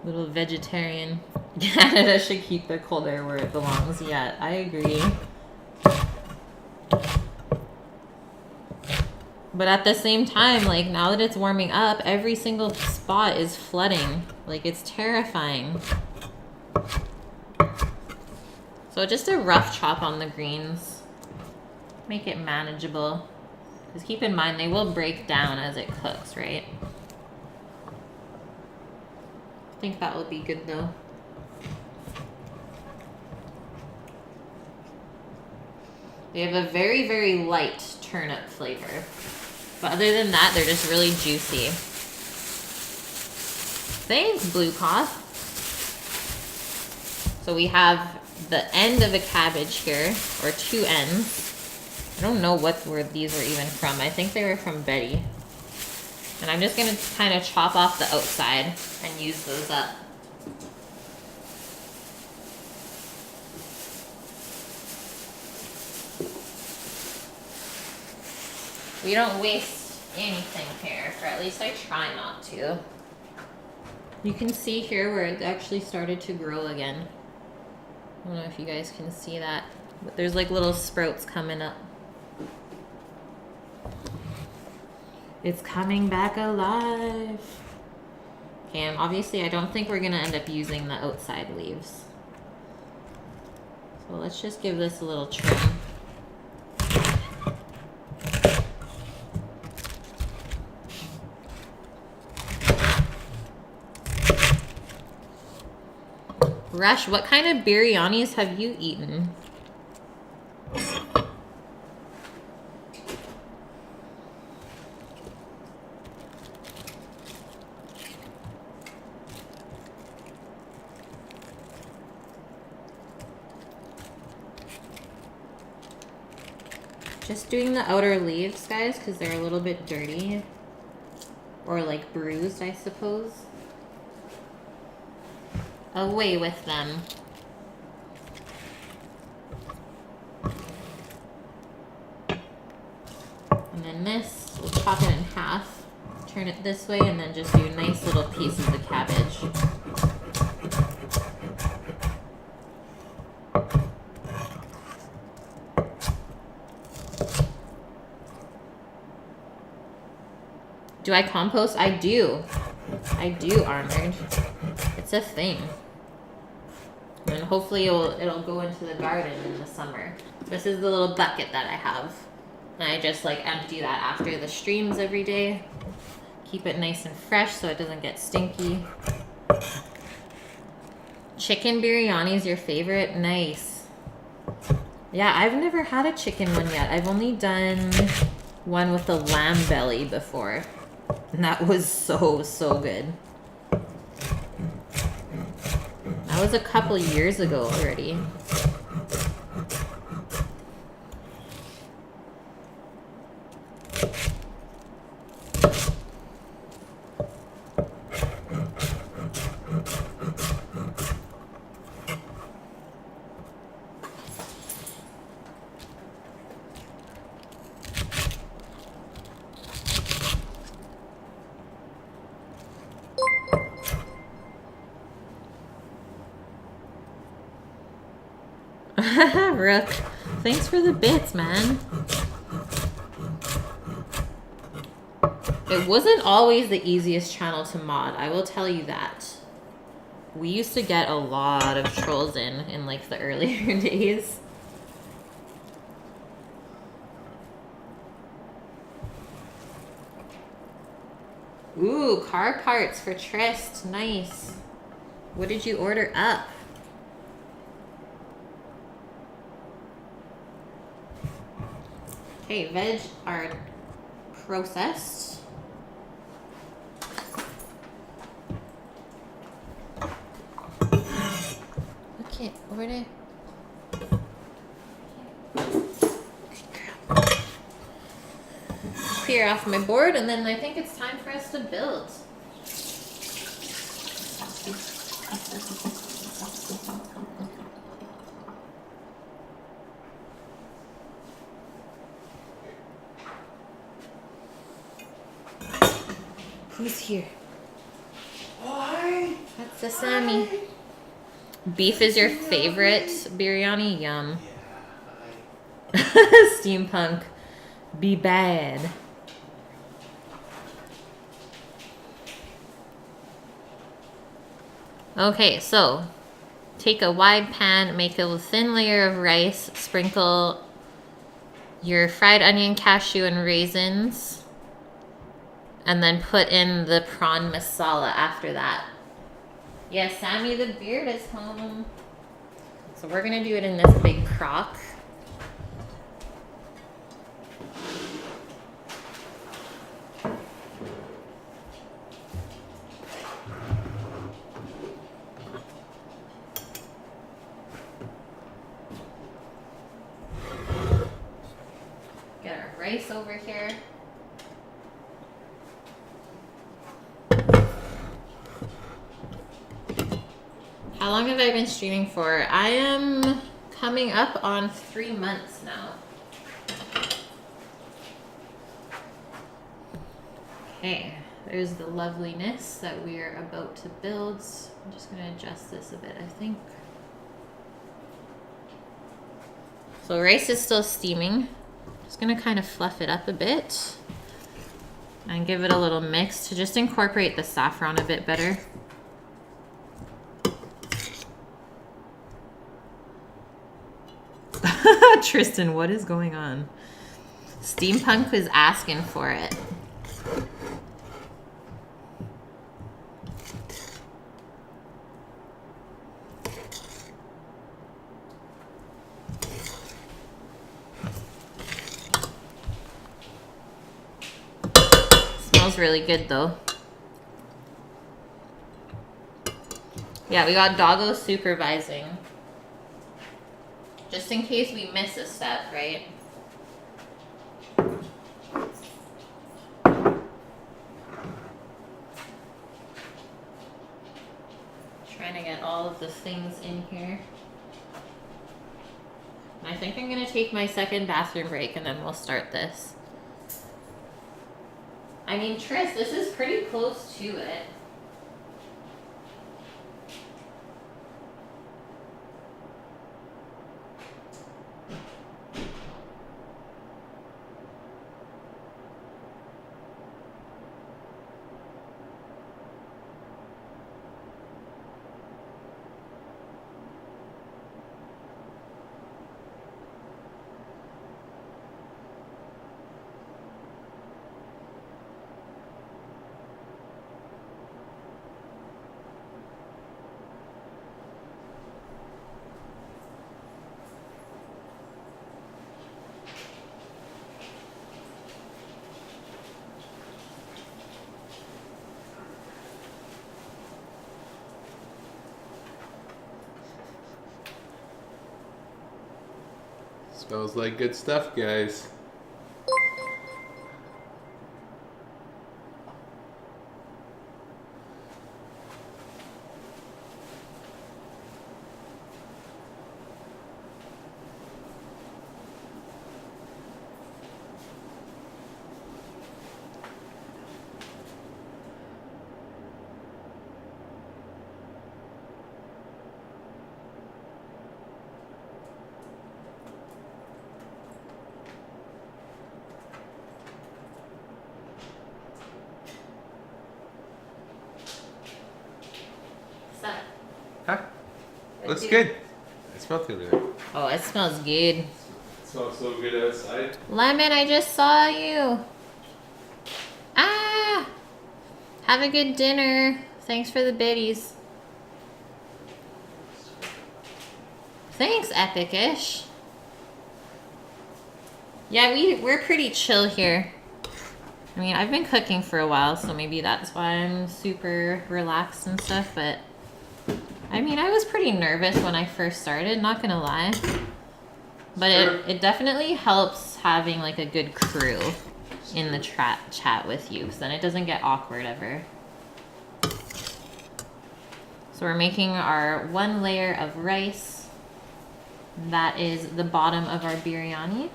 Speaker 1: Little vegetarian. Canada should keep the cold air where it belongs. Yeah, I agree. But at the same time, like, now that it's warming up, every single spot is flooding. Like, it's terrifying. So just a rough chop on the greens. Make it manageable. Because keep in mind, they will break down as it cooks, right? I think that will be good, though. They have a very, very light turnip flavor. But other than that, they're just really juicy. Thanks, Blue Cough. So we have the end of a cabbage here, or two ends. I don't know where these were even from. I think they were from Betty. And I'm just going to kind of chop off the outside and use those up. We don't waste anything here, or at least I try not to. You can see here where it actually started to grow again. I don't know if you guys can see that, but there's like little sprouts coming up. It's coming back alive. Okay, and obviously I don't think we're gonna end up using the outside leaves. So let's just give this a little trim. Rush, what kind of biryanis have you eaten? Just doing the outer leaves, guys, because they're a little bit dirty. Or like bruised, I suppose. Away with them. And then this, we'll chop it in half. Turn it this way and then just do nice little pieces of cabbage. Do I compost? I do. I do, Armored. It's a thing. And hopefully it'll go into the garden in the summer. This is the little bucket that I have. And I just like empty that after the streams every day. Keep it nice and fresh so it doesn't get stinky. Chicken biryani is your favorite? Nice. Yeah, I've never had a chicken one yet. I've only done one with the lamb belly before. And that was so, so good. That was a couple years ago already. Rook, thanks for the bits, man. It wasn't always the easiest channel to mod, I will tell you that. We used to get a lot of trolls in like the earlier days. Ooh, car parts for Trist, nice. What did you order up? Okay, veg are processed. Okay, over there. Clear off my board, and then I think it's time for us to build. Who's here?
Speaker 3: Hi.
Speaker 1: That's the Sammy. Beef is your favorite biryani? Yum.
Speaker 3: Yeah.
Speaker 1: Steampunk. Be bad. Okay, so take a wide pan, make a thin layer of rice, sprinkle your fried onion, cashew, and raisins. And then put in the prawn masala after that. Yes, Sammy the beard is home. So we're gonna do it in this big crock. Get our rice over here. How long have I been streaming for? I am coming up on 3 months now. Okay, there's the loveliness that we're about to build. I'm just gonna adjust this a bit, I think. So rice is still steaming. Just gonna kind of fluff it up a bit and give it a little mix to just incorporate the saffron a bit better. Tristan, what is going on? Steampunk was asking for it. Smells really good though. Yeah, we got Doggo supervising. Just in case we miss a step, right? all of the things in here. I think I'm gonna take my second bathroom break and then we'll start this. I mean, Tris, this is pretty close to it.
Speaker 4: Smells like good stuff, guys. Huh? Looks good. It smells good there.
Speaker 1: Oh, it smells good.
Speaker 4: It smells so good outside.
Speaker 1: Lemon, I just saw you. Ah! Have a good dinner. Thanks for the biddies. Thanks, Epic-ish. Yeah, we're pretty chill here. I mean, I've been cooking for a while, so maybe that's why I'm super relaxed and stuff, but I mean, I was pretty nervous when I first started, not gonna lie. But it definitely helps having like a good crew in the chat with you, because then it doesn't get awkward ever. So we're making our one layer of rice. That is the bottom of our biryani.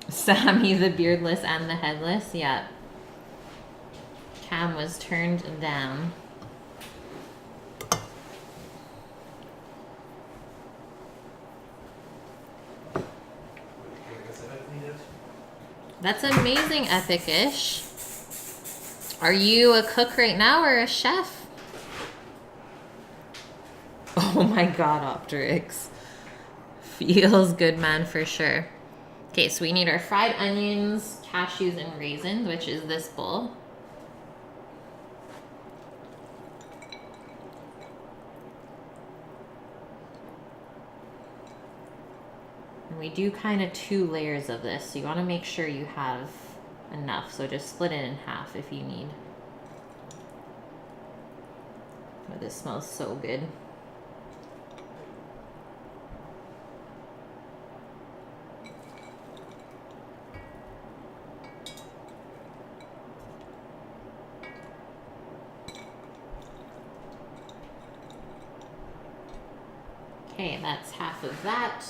Speaker 1: Sammy the beardless and the headless, yeah. Cam was turned down. That's amazing, Epic-ish. Are you a cook right now or a chef? Oh my god, Optrix. Feels good, man, for sure. Okay, so we need our fried onions, cashews, and raisins, which is this bowl. And we do kind of 2 layers of this, so you want to make sure you have enough. So just split it in half if you need. Oh, this smells so good. Okay, that's half of that.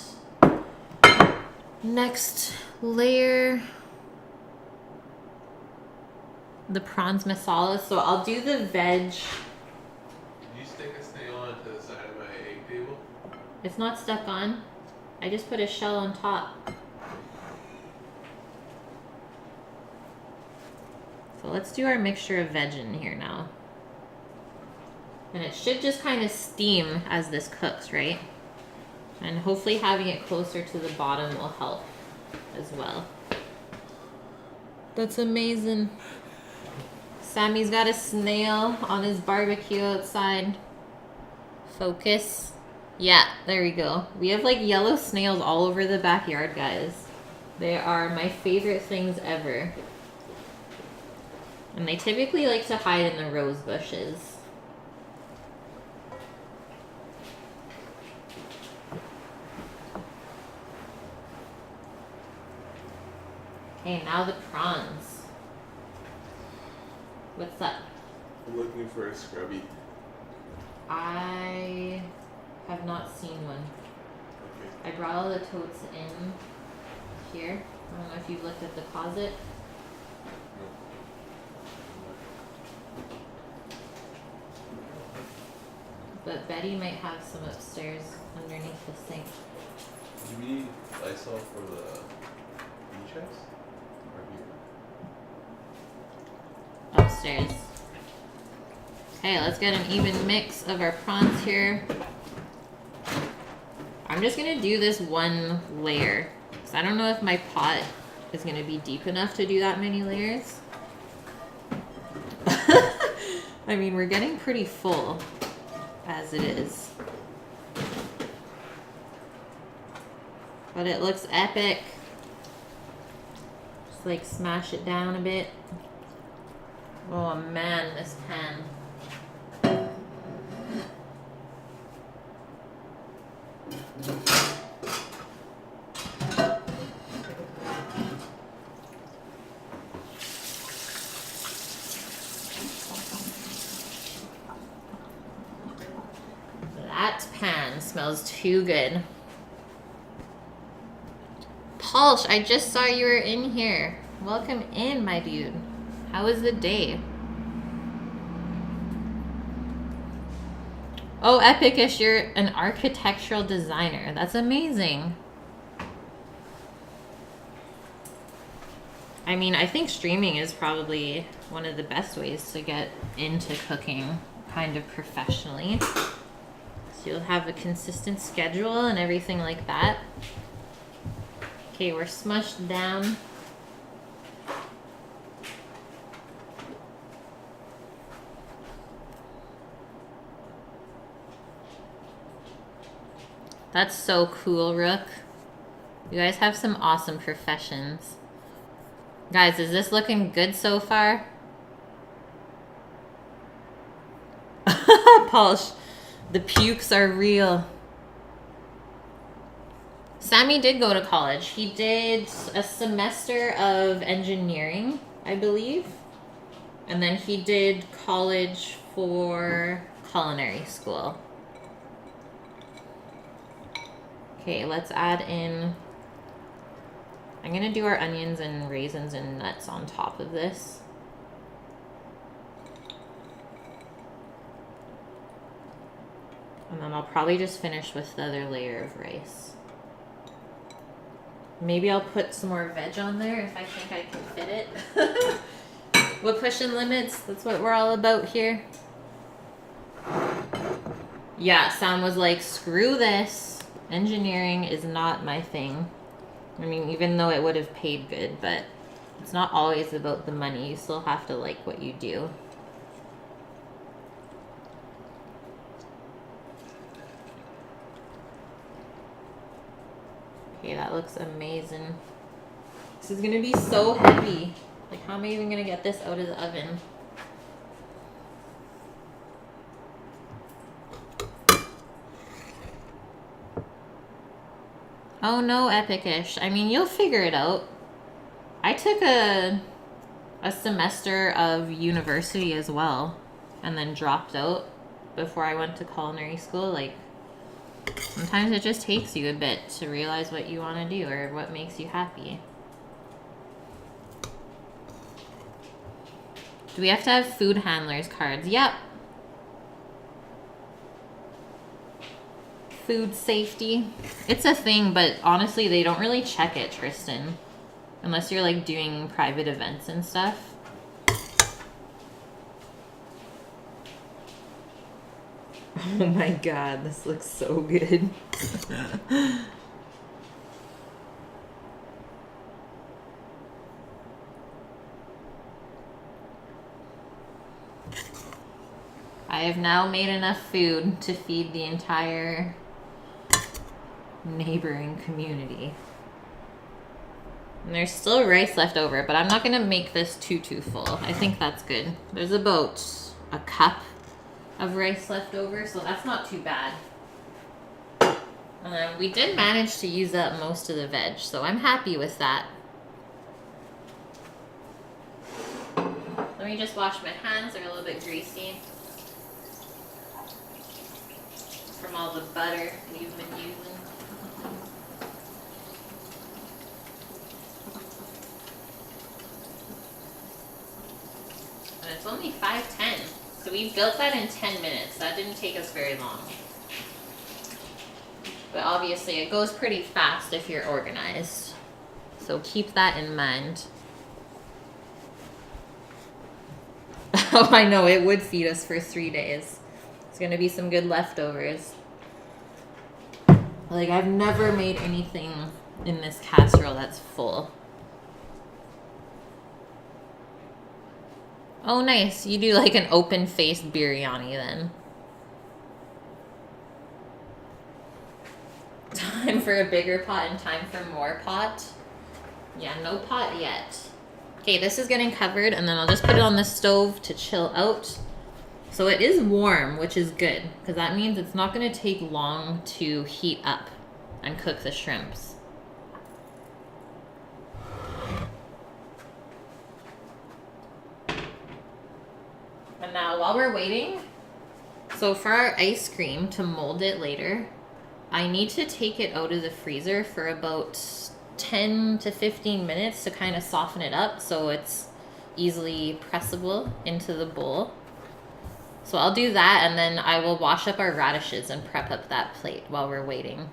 Speaker 1: Next layer, the prawns masala. So I'll do the veg.
Speaker 4: Did you stick a snail onto the side of my egg table?
Speaker 1: It's not stuck on. I just put a shell on top. So let's do our mixture of veg in here now. And it should just kind of steam as this cooks, right? And hopefully having it closer to the bottom will help as well. That's amazing. Sammy's got a snail on his barbecue outside. Focus. Yeah, there we go. We have like yellow snails all over the backyard, guys. They are my favorite things ever. And they typically like to hide in the rose bushes. Okay, now the prawns. What's up?
Speaker 4: I'm looking for a scrubby.
Speaker 1: I have not seen one.
Speaker 4: Okay.
Speaker 1: I brought all the totes in here. I don't know if you've looked at the closet. But Betty might have some upstairs underneath the sink.
Speaker 4: Do we need Lysol for the beaches? Or here?
Speaker 1: Upstairs. Okay, let's get an even mix of our prawns here. I'm just gonna do this one layer. Because I don't know if my pot is gonna be deep enough to do that many layers. I mean, we're getting pretty full as it is. But it looks epic. Just like smash it down a bit. Oh man, this pan. That pan smells too good. Pulse, I just saw you were in here. Welcome in, my dude. How was the day? Oh, Epicish, you're an architectural designer. That's amazing. I mean, I think streaming is probably one of the best ways to get into cooking kind of professionally. So you'll have a consistent schedule and everything like that. Okay, we're smushed down. That's so cool, Rook. You guys have some awesome professions. Guys, is this looking good so far? Polish. The pukes are real. Sammy did go to college. He did a semester of engineering, I believe. And then he did college for culinary school. Okay, let's add in... I'm gonna do our onions and raisins and nuts on top of this. And then I'll probably just finish with the other layer of rice. Maybe I'll put some more veg on there if I think I can fit it. We're pushing limits. That's what we're all about here. Yeah, Sam was like, screw this. Engineering is not my thing. I mean, even though it would have paid good, but it's not always about the money. You still have to like what you do. Okay, that looks amazing. This is gonna be so heavy. Like, how am I even gonna get this out of the oven? Oh no, Epicish. I mean, you'll figure it out. I took a semester of university as well, and then dropped out before I went to culinary school. Like, sometimes it just takes you a bit to realize what you want to do or what makes you happy. Do we have to have food handlers cards? Yep. Food safety. It's a thing, but honestly, they don't really check it, Tristan. Unless you're like doing private events and stuff. Oh my god, this looks so good. I have now made enough food to feed the entire neighboring community. And there's still rice left over, but I'm not gonna make this too full. I think that's good. There's about a cup of rice left over, so that's not too bad. We did manage to use up most of the veg, so I'm happy with that. Let Let me just wash my hands, they're a little bit greasy from all the butter we've been using. And it's only 5:10, so we built that in 10 minutes. That didn't take us very long. But obviously it goes pretty fast if you're organized. So keep that in mind. Oh, I know, it would feed us for 3 days. It's gonna be some good leftovers. Like, I've never made anything in this casserole that's full. Oh, nice. You do like an open-faced biryani then. Time for a bigger pot and time for more pot. Yeah, no pot yet. Okay, this is getting covered, and then I'll just put it on the stove to chill out. So it is warm, which is good, because that means it's not going to take long to heat up and cook the shrimps. And now while we're waiting, so for our ice cream to mold it later, I need to take it out of the freezer for about 10 to 15 minutes to kind of soften it up so it's easily pressable into the bowl. So I'll do that, and then I will wash up our radishes and prep up that plate while we're waiting.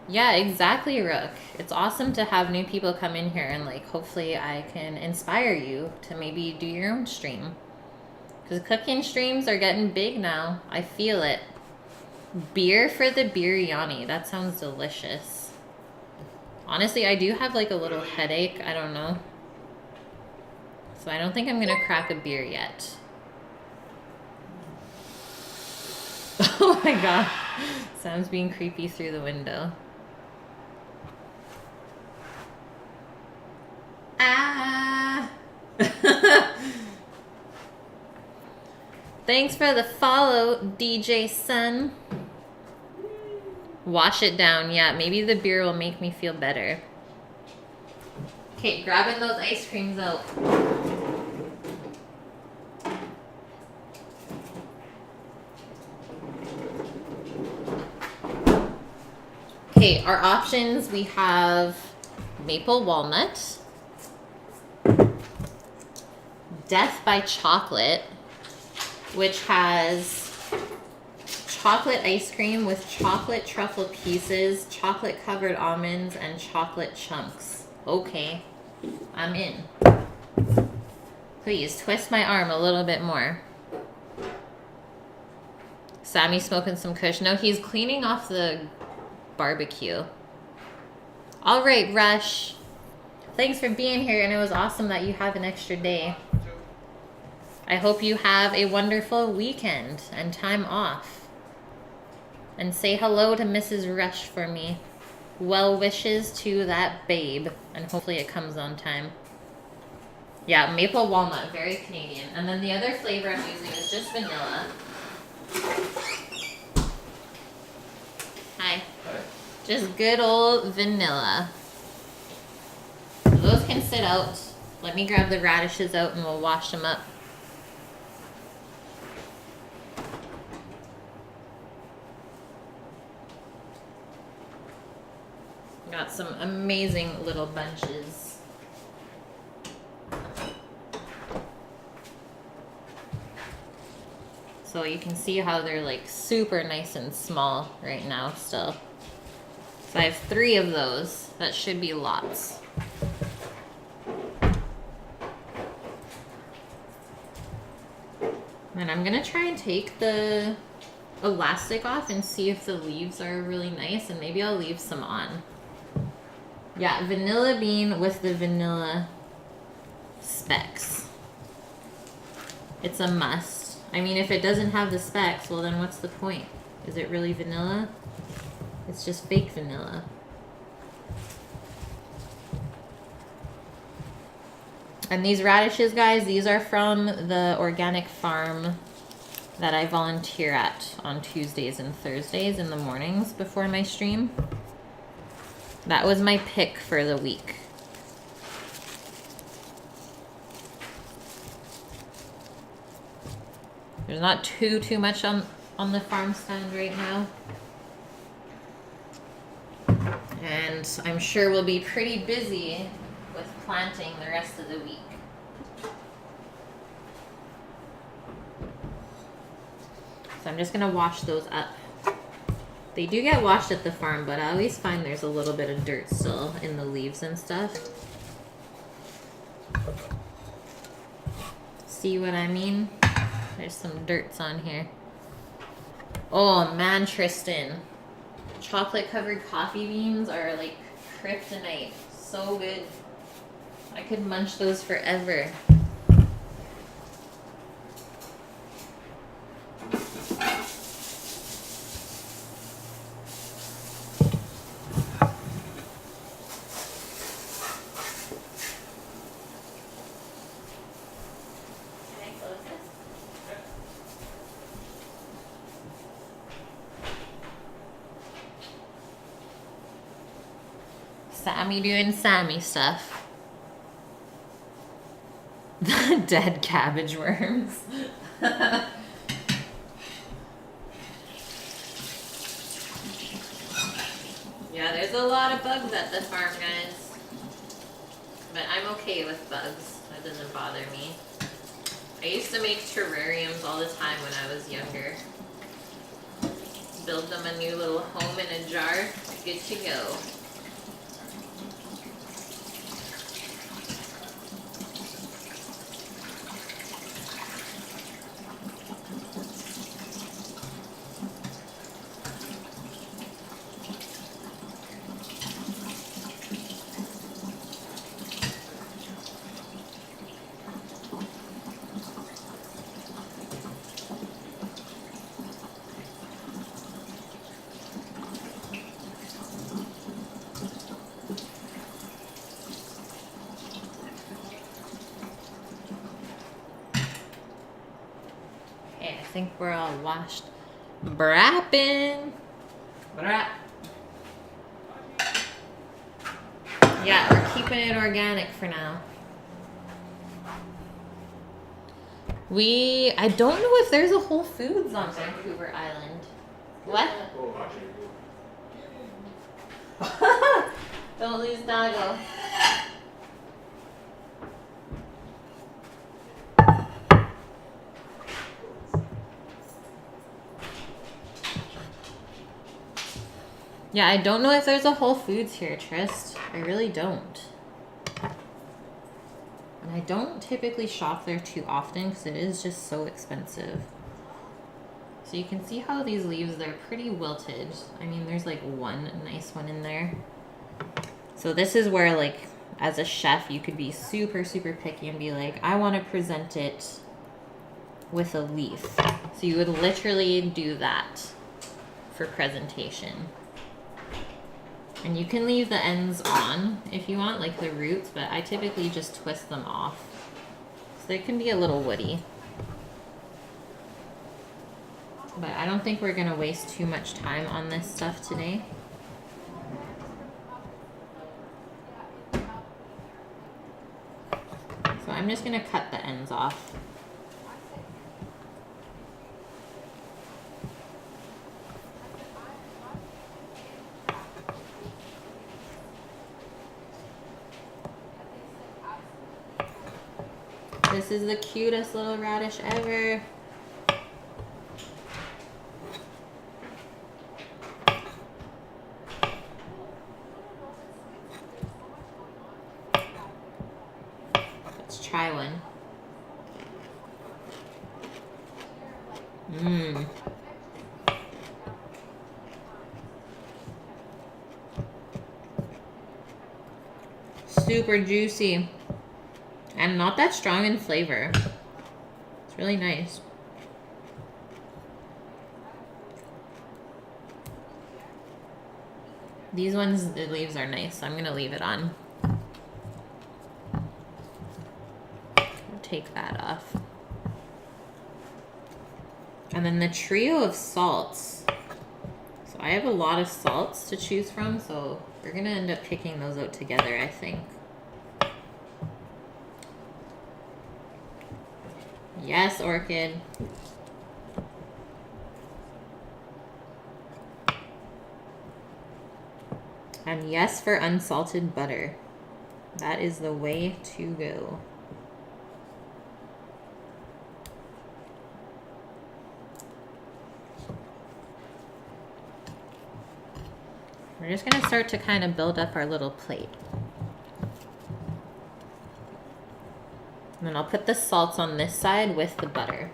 Speaker 1: Yeah, exactly, Rook. It's awesome to have new people come in here, and like hopefully I can inspire you to maybe do your own stream. Because cooking streams are getting big now. I feel it. Beer for the biryani. That sounds delicious. Honestly, I do have like a little headache. I don't know. So I don't think I'm going to crack a beer yet. Oh my god. Sam's being creepy through the window. Ah! Thanks for the follow, DJ Sun. Wash it down. Yeah, maybe the beer will make me feel better. Okay, grabbing those ice creams out. Okay, our options, we have maple walnut, Death by Chocolate, which has chocolate ice cream with chocolate truffle pieces, chocolate covered almonds, and chocolate chunks. Okay, I'm in. Please twist my arm a little bit more. Sammy's smoking some kush. No, he's cleaning off the barbecue. All right, Rush. Thanks for being here, and it was awesome that you have an extra day. I hope you have a wonderful weekend and time off. And say hello to Mrs. Rush for me. Well wishes to that babe, and hopefully it comes on time. Yeah, maple walnut, very Canadian. And then the other flavor I'm using is just vanilla. Hi.
Speaker 4: Hi.
Speaker 1: Just good old vanilla. So those can sit out. Let me grab the radishes out and we'll wash them up. Got some amazing little bunches. So you can see how they're like super nice and small right now still. So I have 3 of those. That should be lots. And I'm gonna try and take the elastic off and see if the leaves are really nice, and maybe I'll leave some on. Yeah, vanilla bean with the vanilla specks. It's a must. I mean, if it doesn't have the specks, well then what's the point? Is it really vanilla? It's just fake vanilla. And these radishes, guys, these are from the organic farm that I volunteer at on Tuesdays and Thursdays in the mornings before my stream. That was my pick for the week. There's not too much on the farm stand right now. And I'm sure we'll be pretty busy with planting the rest of the week. So I'm just gonna wash those up. They do get washed at the farm, but I always find there's a little bit of dirt still in the leaves and stuff. See what I mean? There's some dirts on here. Oh man, Tristan. Chocolate covered coffee beans are like kryptonite. So good. I could munch those forever. Sammy doing Sammy stuff. The dead cabbage worms. Yeah, there's a lot of bugs at the farm, guys. But I'm okay with bugs. That doesn't bother me. I used to make terrariums all the time when I was younger. Build them a new little home in a jar. Good to go. I think we're all washed. Brappin'. Brap. Yeah, we're keeping it organic for now. I don't know if there's a Whole Foods on Vancouver Island. What? Don't lose doggo. Yeah, I don't know if there's a Whole Foods here, Trist. I really don't. And I don't typically shop there too often because it is just so expensive. So you can see how these leaves, they're pretty wilted. I mean, there's like one nice one in there. So this is where, like, as a chef, you could be super picky and be like, I want to present it with a leaf. So you would literally do that for presentation. And you can leave the ends on if you want, like the roots, but I typically just twist them off. So they can be a little woody. But I don't think we're gonna waste too much time on this stuff today. So I'm just gonna cut the ends off. This is the cutest little radish ever. Let's try one. Mmm. Super juicy. And not that strong in flavor. It's really nice. These ones, the leaves are nice. I'm gonna leave it on. I'll take that off. And then the trio of salts. So I have a lot of salts to choose from, so we're gonna end up picking those out together, I think. Yes, Orchid. And yes for unsalted butter. That is the way to go. We're just gonna start to kind of build up our little plate. And then I'll put the salts on this side with the butter.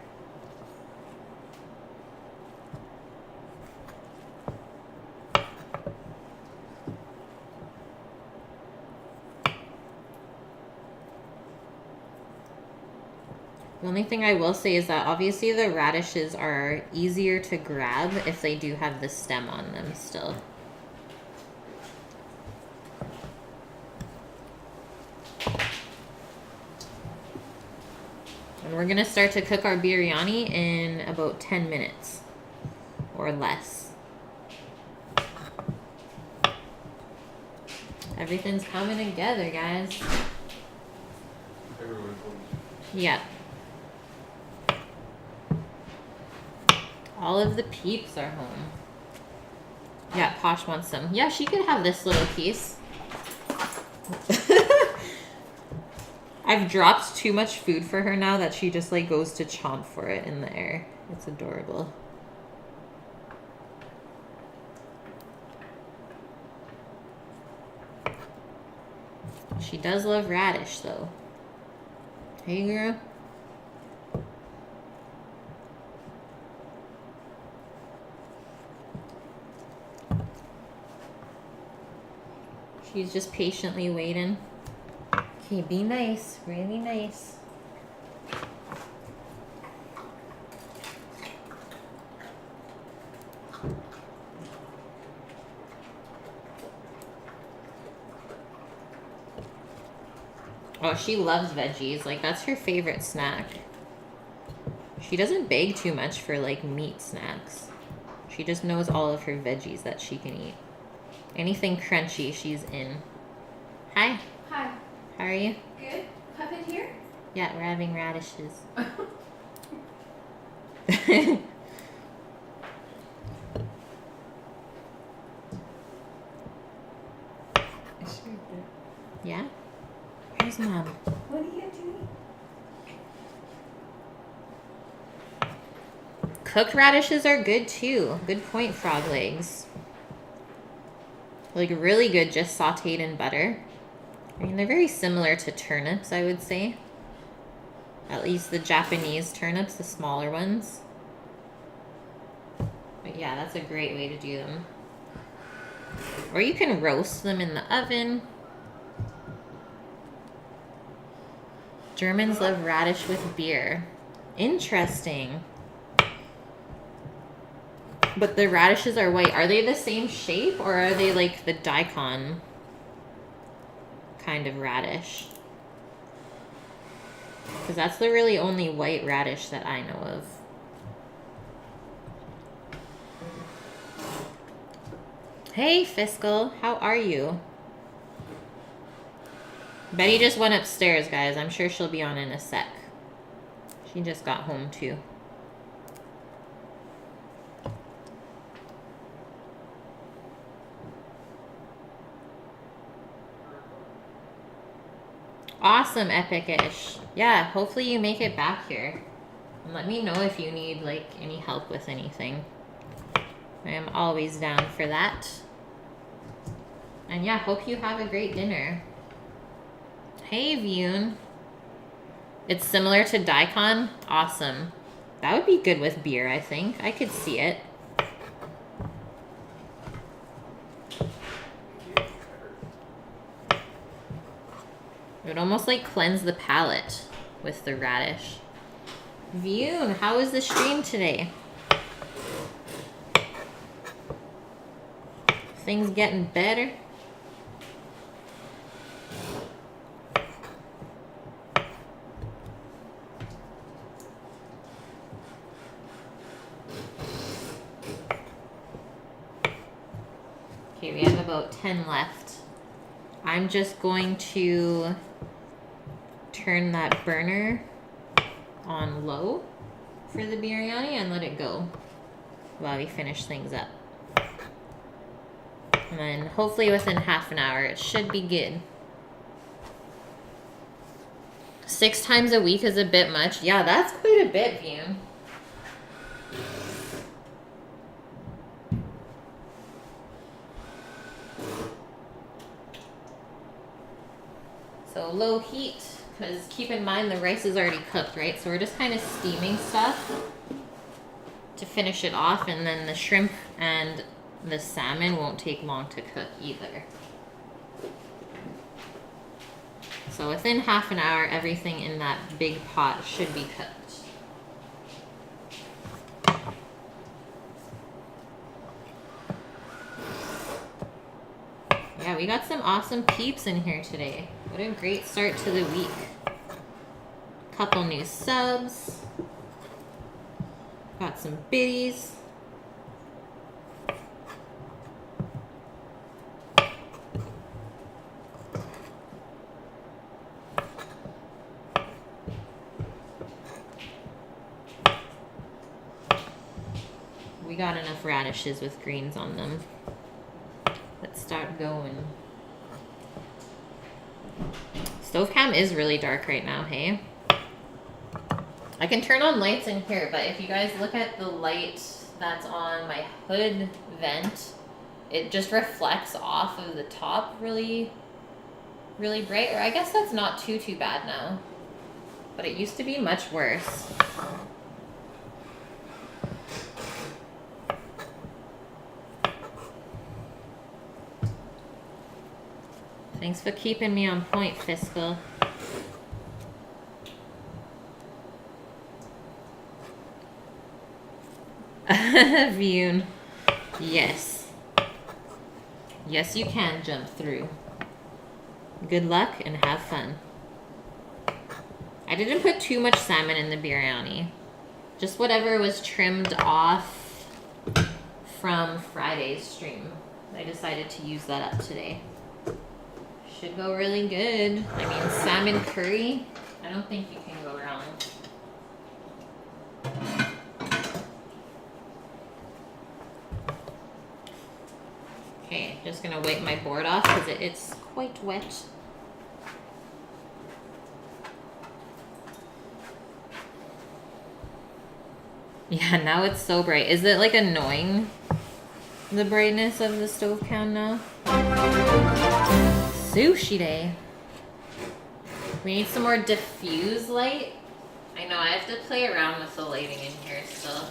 Speaker 1: The only thing I will say is that obviously the radishes are easier to grab if they do have the stem on them still. And we're gonna start to cook our biryani in about 10 minutes or less. Everything's coming together, guys.
Speaker 4: Everyone's home.
Speaker 1: Yeah. All of the peeps are home. Yeah, Posh wants some. Yeah, she could have this little piece. I've dropped too much food for her now that she just like goes to chomp for it in the air. It's adorable. She does love radish though. Hey girl. She's just patiently waiting. Okay, be nice, really nice. Oh, she loves veggies. Like, that's her favorite snack. She doesn't beg too much for, like, meat snacks. She just knows all of her veggies that she can eat. Anything crunchy, she's in. Hi.
Speaker 5: Hi.
Speaker 1: How are you?
Speaker 5: Good. Puppet here?
Speaker 1: Yeah, we're having radishes. Yeah? Where's Mom?
Speaker 5: What are you doing?
Speaker 1: Cooked radishes are good too. Good point, frog legs. Like really good just sauteed in butter. I mean, they're very similar to turnips, I would say. At least the Japanese turnips, the smaller ones. But yeah, that's a great way to do them. Or you can roast them in the oven. Germans love radish with beer. Interesting. But the radishes are white. Are they the same shape or are they like the daikon kind of radish? Because that's the really only white radish that I know of. Hey, Fiscal. How are you? Betty just went upstairs, guys. I'm sure she'll be on in a sec. She just got home, too. Awesome, Epic-ish. Yeah, hopefully you make it back here. And let me know if you need, like, any help with anything. I am always down for that. And yeah, hope you have a great dinner. Hey, Vune. It's similar to daikon? Awesome. That would be good with beer, I think. I could see it. It would almost like cleanse the palate with the radish. Vune, how was the stream today? Things getting better? about 10 left. I'm just going to turn that burner on low for the biryani and let it go while we finish things up. And then hopefully within half an hour it should be good. 6 times a week is a bit much. Yeah, that's quite a bit, Vune. So low heat, because keep in mind the rice is already cooked, right? So we're just kind of steaming stuff to finish it off, and then the shrimp and the salmon won't take long to cook either. So within half an hour, everything in that big pot should be cooked. Yeah, we got some awesome peeps in here today. What a great start to the week. Couple new subs. Got some biddies. We got enough radishes with greens on them. Let's start going. Stove cam is really dark right now, hey? I can turn on lights in here, but if you guys look at the light that's on my hood vent, it just reflects off of the top really, really bright. Or I guess that's not too bad now. But it used to be much worse. Thanks for keeping me on point, Fiscal. Vune. Yes. Yes, you can jump through. Good luck and have fun. I didn't put too much salmon in the biryani. Just whatever was trimmed off from Friday's stream. I decided to use that up today. Should go really good. I mean, salmon curry, I don't think you can go wrong. Okay, just gonna wipe my board off because it's quite wet. Yeah, now it's so bright. Is it like annoying, the brightness of the stove cam now? Sushi day. We need some more diffuse light. I know, I have to play around with the lighting in here still.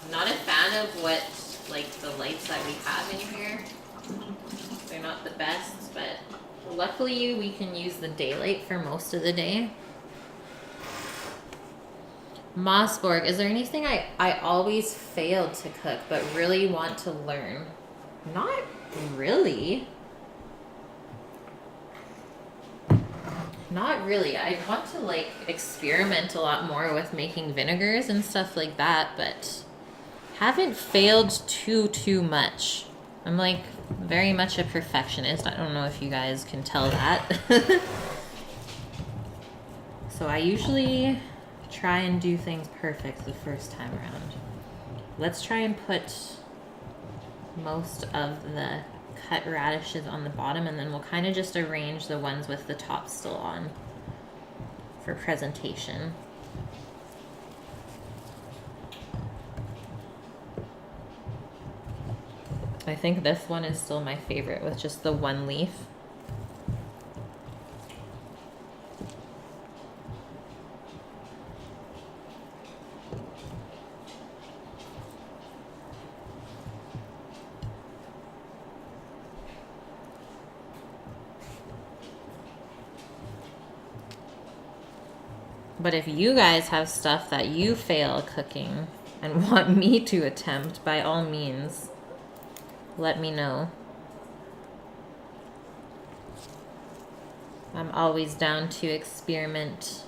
Speaker 1: I'm not a fan of what, like, the lights that we have in here. They're not the best, but luckily we can use the daylight for most of the day. Mossborg, is there anything I always fail to cook but really want to learn? Not really. Not really. I want to like experiment a lot more with making vinegars and stuff like that, but haven't failed too much. I'm like very much a perfectionist. I don't know if you guys can tell that. So I usually try and do things perfect the first time around. Let's try and put most of the cut radishes on the bottom, and then we'll kind of just arrange the ones with the top still on for presentation. I think this one is still my favorite with just the one leaf. But if you guys have stuff that you fail cooking and want me to attempt, by all means, let me know. I'm always down to experiment.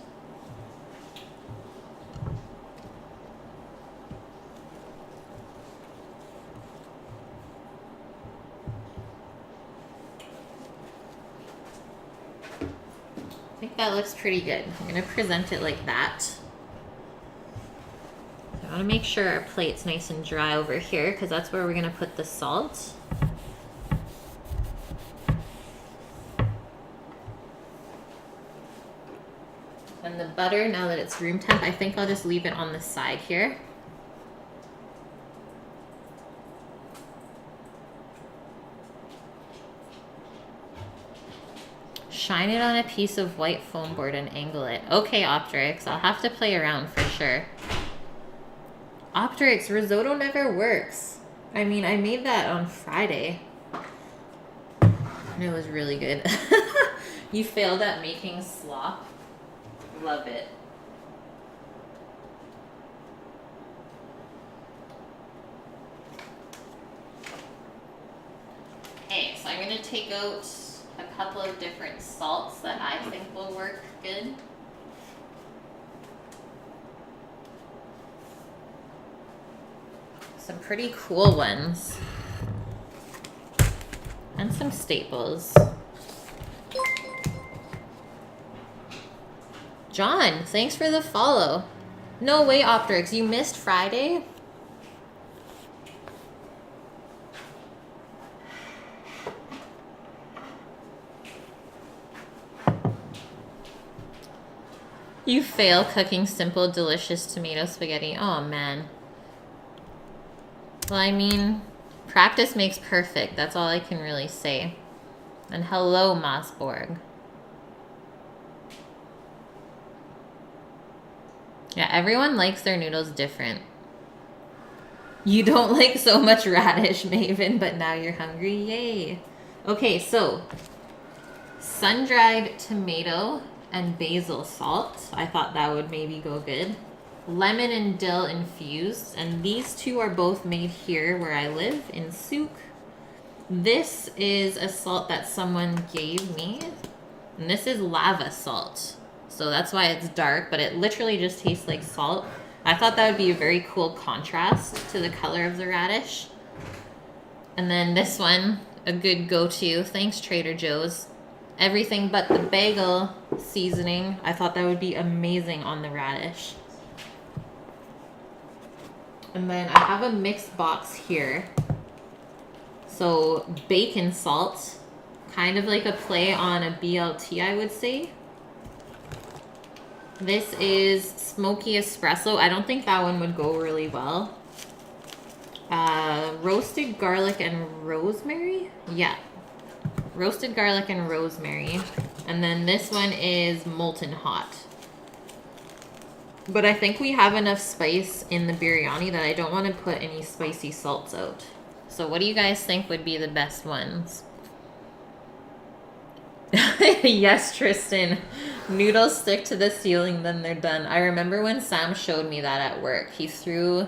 Speaker 1: think that looks pretty good. I'm gonna present it like that. I want to make sure our plate's nice and dry over here because that's where we're gonna put the salt. And the butter, now that it's room temp, I think I'll just leave it on the side here. Shine it on a piece of white foam board and angle it. Okay, Optrix, I'll have to play around for sure. Optrix, risotto never works. I mean, I made that on Friday. And it was really good. You failed at making slop. Love it. Okay, so I'm going to take out a couple of different salts that I think will work good. Some pretty cool ones. And some staples. John, thanks for the follow. No way, Optrix, you missed Friday? You fail cooking simple, delicious tomato spaghetti. Oh, man. Well, I mean, practice makes perfect. That's all I can really say. And hello, Mossborg. Yeah, everyone likes their noodles different. You don't like so much radish, Maven, but now you're hungry. Yay. Okay, so sun-dried tomato and basil salt. I thought that would maybe go good. Lemon and dill infused. And these two are both made here where I live in Souk. This is a salt that someone gave me. And this is lava salt. So that's why it's dark, but it literally just tastes like salt. I thought that would be a very cool contrast to the color of the radish. And then this one, a good go-to. Thanks, Trader Joe's. Everything but the bagel seasoning. I thought that would be amazing on the radish. And then I have a mixed box here. So bacon salt, kind of like a play on a BLT, I would say. This is smoky espresso. I don't think that one would go really well. Roasted garlic and rosemary? Yeah. Roasted garlic and rosemary. And then this one is molten hot. But I think we have enough spice in the biryani that I don't want to put any spicy salts out. So what do you guys think would be the best ones? Yes, Tristan. Noodles stick to the ceiling, then they're done. I remember when Sam showed me that at work. He threw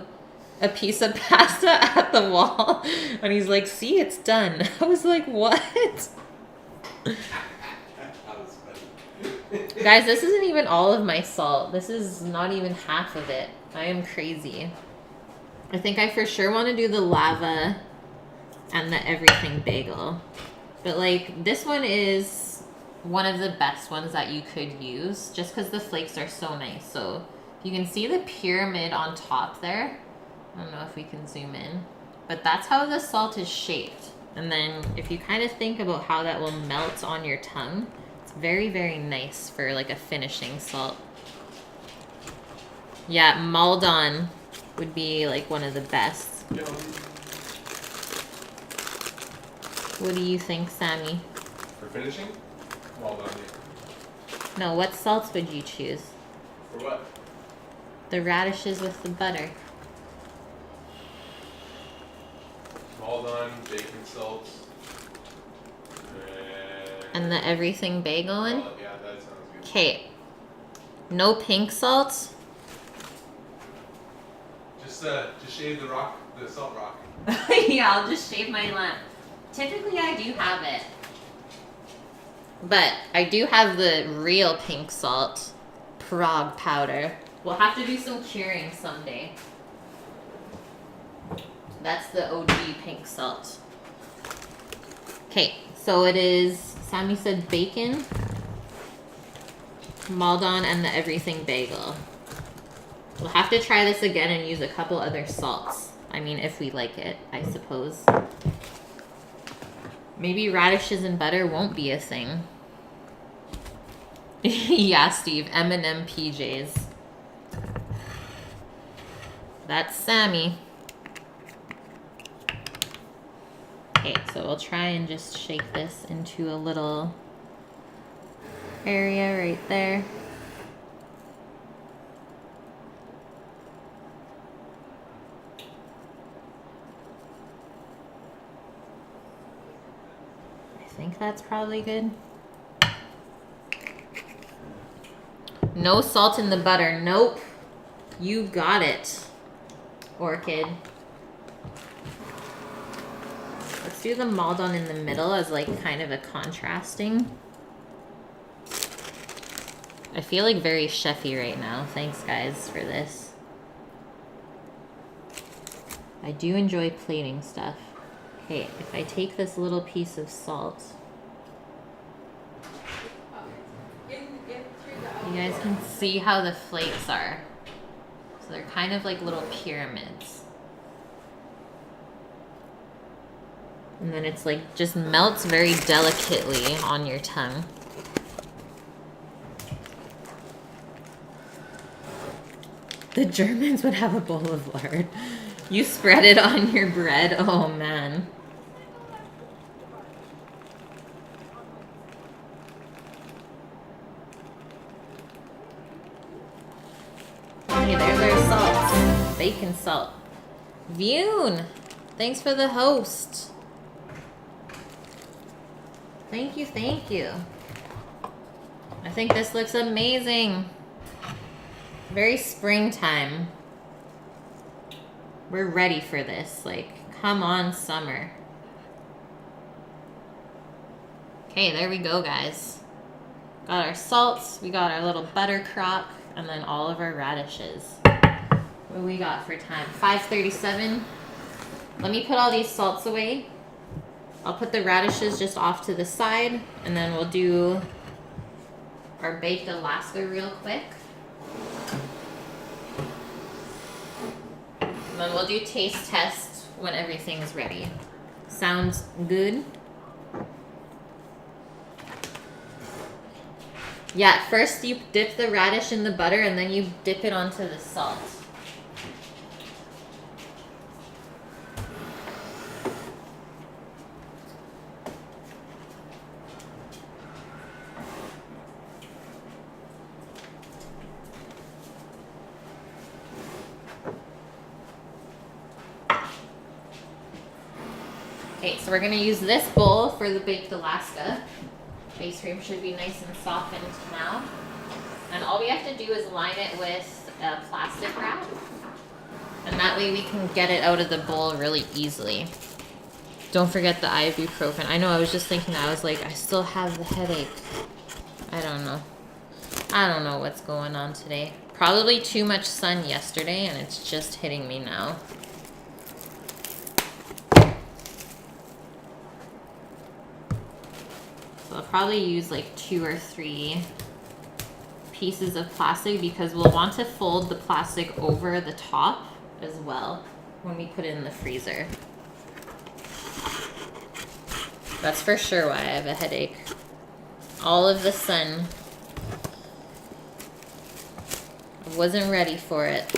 Speaker 1: a piece of pasta at the wall and he's like, see, it's done. I was like, what? Guys, this isn't even all of my salt. This is not even half of it. I am crazy. I think I for sure want to do the lava and the everything bagel. But like, this one is one of the best ones that you could use just because the flakes are so nice. So you can see the pyramid on top there. I don't know if we can zoom in, but that's how the salt is shaped. And then if you kind of think about how that will melt on your tongue, it's very, very nice for like a finishing salt. Yeah, Maldon would be like one of the best. What do you think, Sammy?
Speaker 4: For finishing? Well done, yeah.
Speaker 1: No, what salts would you choose?
Speaker 4: For what?
Speaker 1: The radishes with the butter.
Speaker 4: Well done, bacon salt.
Speaker 1: And the everything bagel one?
Speaker 4: Yeah, that sounds good.
Speaker 1: Okay. No pink salt?
Speaker 4: Just shave the rock, the salt rock.
Speaker 1: Yeah, I'll just shave my lamp. Typically I do have it. But I do have the real pink salt. Prague powder. We'll have to do some curing someday. That's the OG pink salt. Okay, so it is, Sammy said bacon. Maldon and the everything bagel. We'll have to try this again and use a couple other salts. I mean, if we like it, I suppose. Maybe radishes and butter won't be a thing. Yeah, Steve. M&M PJs. That's Sammy. Okay, so we'll try and just shake this into a little area right there. I think that's probably good. No salt in the butter. Nope. You got it, Orchid. Let's do the Maldon in the middle as like kind of a contrasting. I feel like very chefy right now. Thanks guys for this. I do enjoy plating stuff. Okay, if I take this little piece of salt, you guys can see how the flakes are. So they're kind of like little pyramids. And then it's like just melts very delicately on your tongue. The Germans would have a bowl of lard. You spread it on your bread. Oh man. Hey, there's our salts. Bacon salt. Vune, thanks for the host. Thank you, thank you. I think this looks amazing. Very springtime. We're ready for this. Like, come on, summer. Okay, there we go, guys. Got our salts, we got our little buttercrock, and then all of our radishes. What do we got for time? 5:37. Let me put all these salts away. I'll put the radishes just off to the side, and then we'll do our baked Alaska real quick. And then we'll do taste test when everything's ready. Sounds good? Yeah, first you dip the radish in the butter and then you dip it onto the salt. Okay, so we're gonna use this bowl for the baked Alaska. Base cream should be nice and softened now. And all we have to do is line it with a plastic wrap. And that way we can get it out of the bowl really easily. Don't forget the ibuprofen. I know, I was just thinking that. I was like, I still have the headache. I don't know. I don't know what's going on today. Probably too much sun yesterday and it's just hitting me now. So I'll probably use like 2 or 3 pieces of plastic because we'll want to fold the plastic over the top as well when we put it in the freezer. That's for sure why I have a headache. All of the sun. I wasn't ready for it.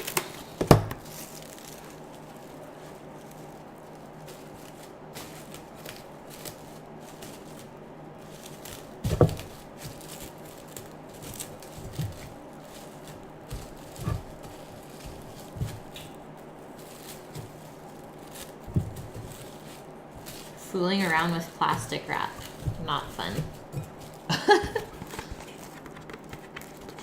Speaker 1: Fooling around with plastic wrap. Not fun.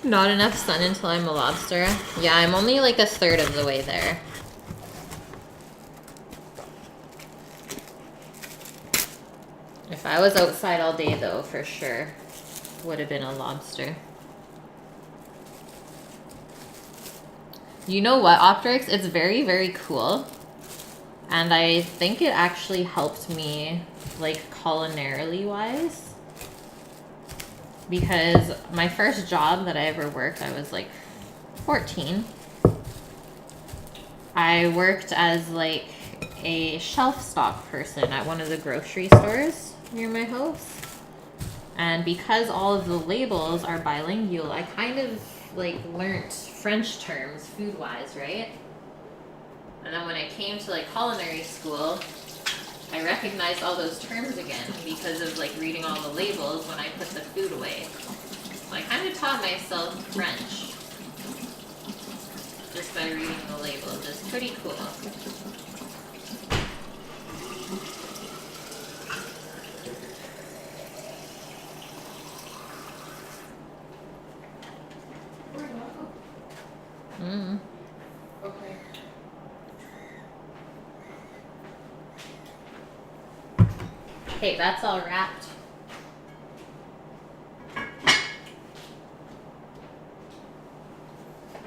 Speaker 1: Not enough sun until I'm a lobster. Yeah, I'm only like a third of the way there. If I was outside all day though, for sure, would have been a lobster. You know what, Optrix? It's very, very cool. And I think it actually helped me, like, culinarily wise. because my first job that I ever worked, I was like 14. I worked as like a shelf stock person at one of the grocery stores near my house. And because all of the labels are bilingual, I kind of like learnt French terms food-wise, right? And then when I came to like culinary school, I recognized all those terms again because of like reading all the labels when I put the food away. So I kind of taught myself French just by reading the labels. It's pretty cool. Mm.
Speaker 3: Okay.
Speaker 1: Okay, that's all wrapped.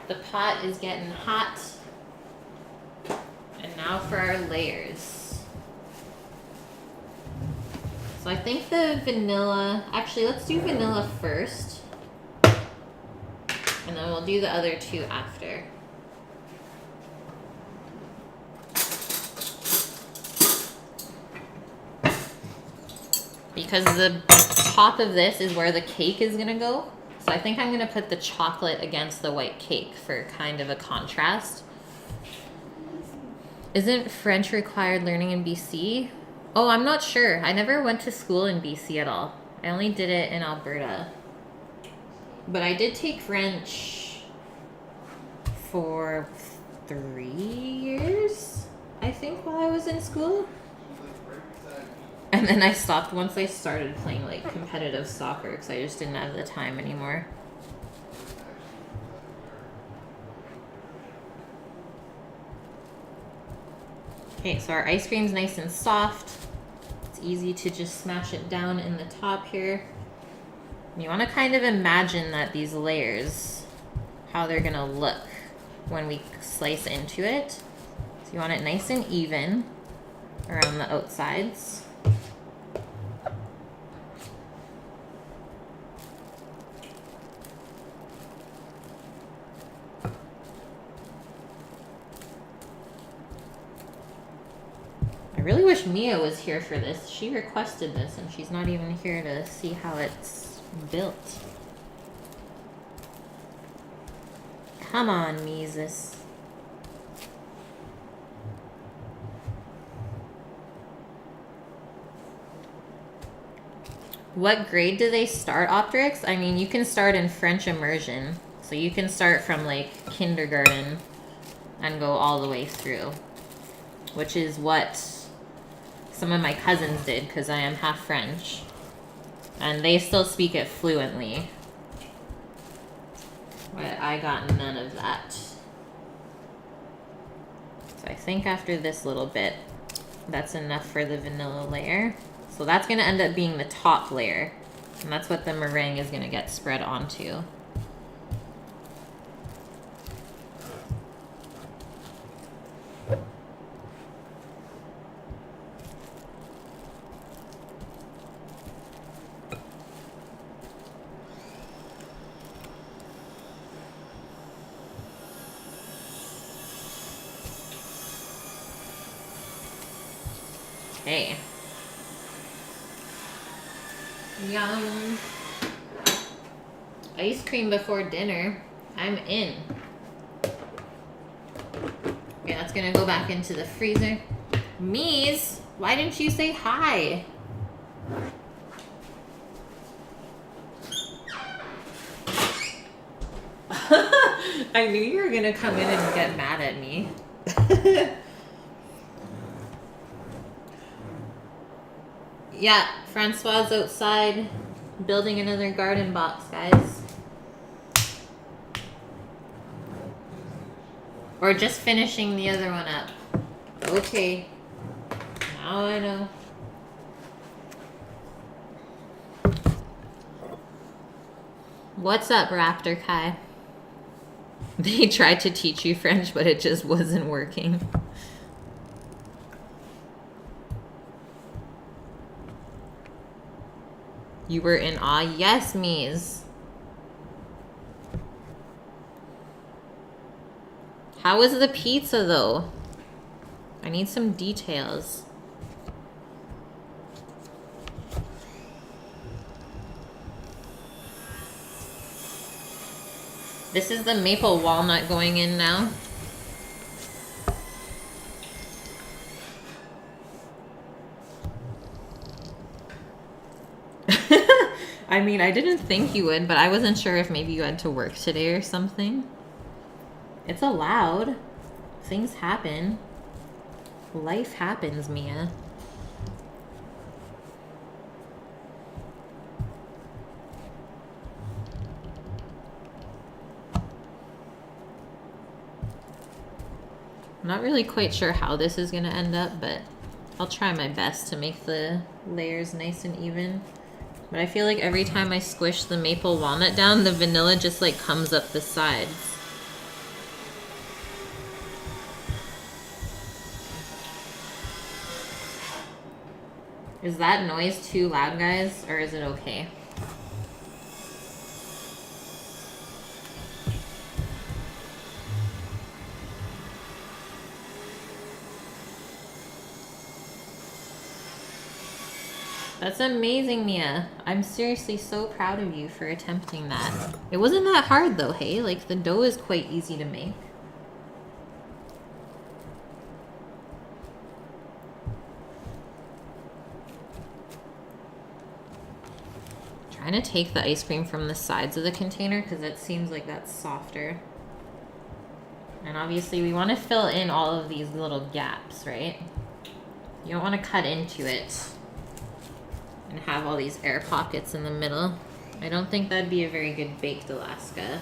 Speaker 1: The pot is getting hot. And now for our layers. So I think the vanilla, actually let's do vanilla first. And then we'll do the other two after. Because the top of this is where the cake is gonna go. So I think I'm gonna put the chocolate against the white cake for kind of a contrast. Isn't French required learning in BC? Oh, I'm not sure. I never went to school in BC at all. I only did it in Alberta. But I did take French for 3 years, I think, while I was in school. And then I stopped once I started playing like competitive soccer because I just didn't have the time anymore. Okay, so our ice cream's nice and soft. It's easy to just smash it down in the top here. You want to kind of imagine that these layers, how they're gonna look when we slice into it. So you want it nice and even around the outsides. I really wish Mia was here for this. She requested this and she's not even here to see how it's built. Come on, Mises. What grade do they start Optrix? I mean, you can start in French immersion. So you can start from like kindergarten and go all the way through, which is what some of my cousins did because I am half French. And they still speak it fluently. But I got none of that. So I think after this little bit, that's enough for the vanilla layer. So that's going to end up being the top layer. And that's what the meringue is going to get spread onto. Okay. Yum. Ice cream before dinner. I'm in. Okay, that's gonna go back into the freezer. Mies, why didn't you say hi? I knew you were gonna come in and get mad at me. Yeah, Francois outside building another garden box, guys. Or just finishing the other one up. Okay. Now I know. What's up, Raptor Kai? They tried to teach you French, but it just wasn't working. You were in awe? Yes, Mies. How was the pizza, though? I need some details. This is the maple walnut going in now. I mean, I didn't think you would, but I wasn't sure if maybe you had to work today or something. It's allowed. Things happen. Life happens, Mia. I'm not really quite sure how this is gonna end up, but I'll try my best to make the layers nice and even. But I feel like every time I squish the maple walnut down, the vanilla just like comes up the sides. Is that noise too loud, guys, or is it okay? That's amazing, Mia. I'm seriously so proud of you for attempting that. It wasn't that hard though, hey? Like, the dough is quite easy to make. Trying to take the ice cream from the sides of the container because it seems like that's softer. And obviously we want to fill in all of these little gaps, right? You don't want to cut into it and have all these air pockets in the middle. I don't think that'd be a very good baked Alaska.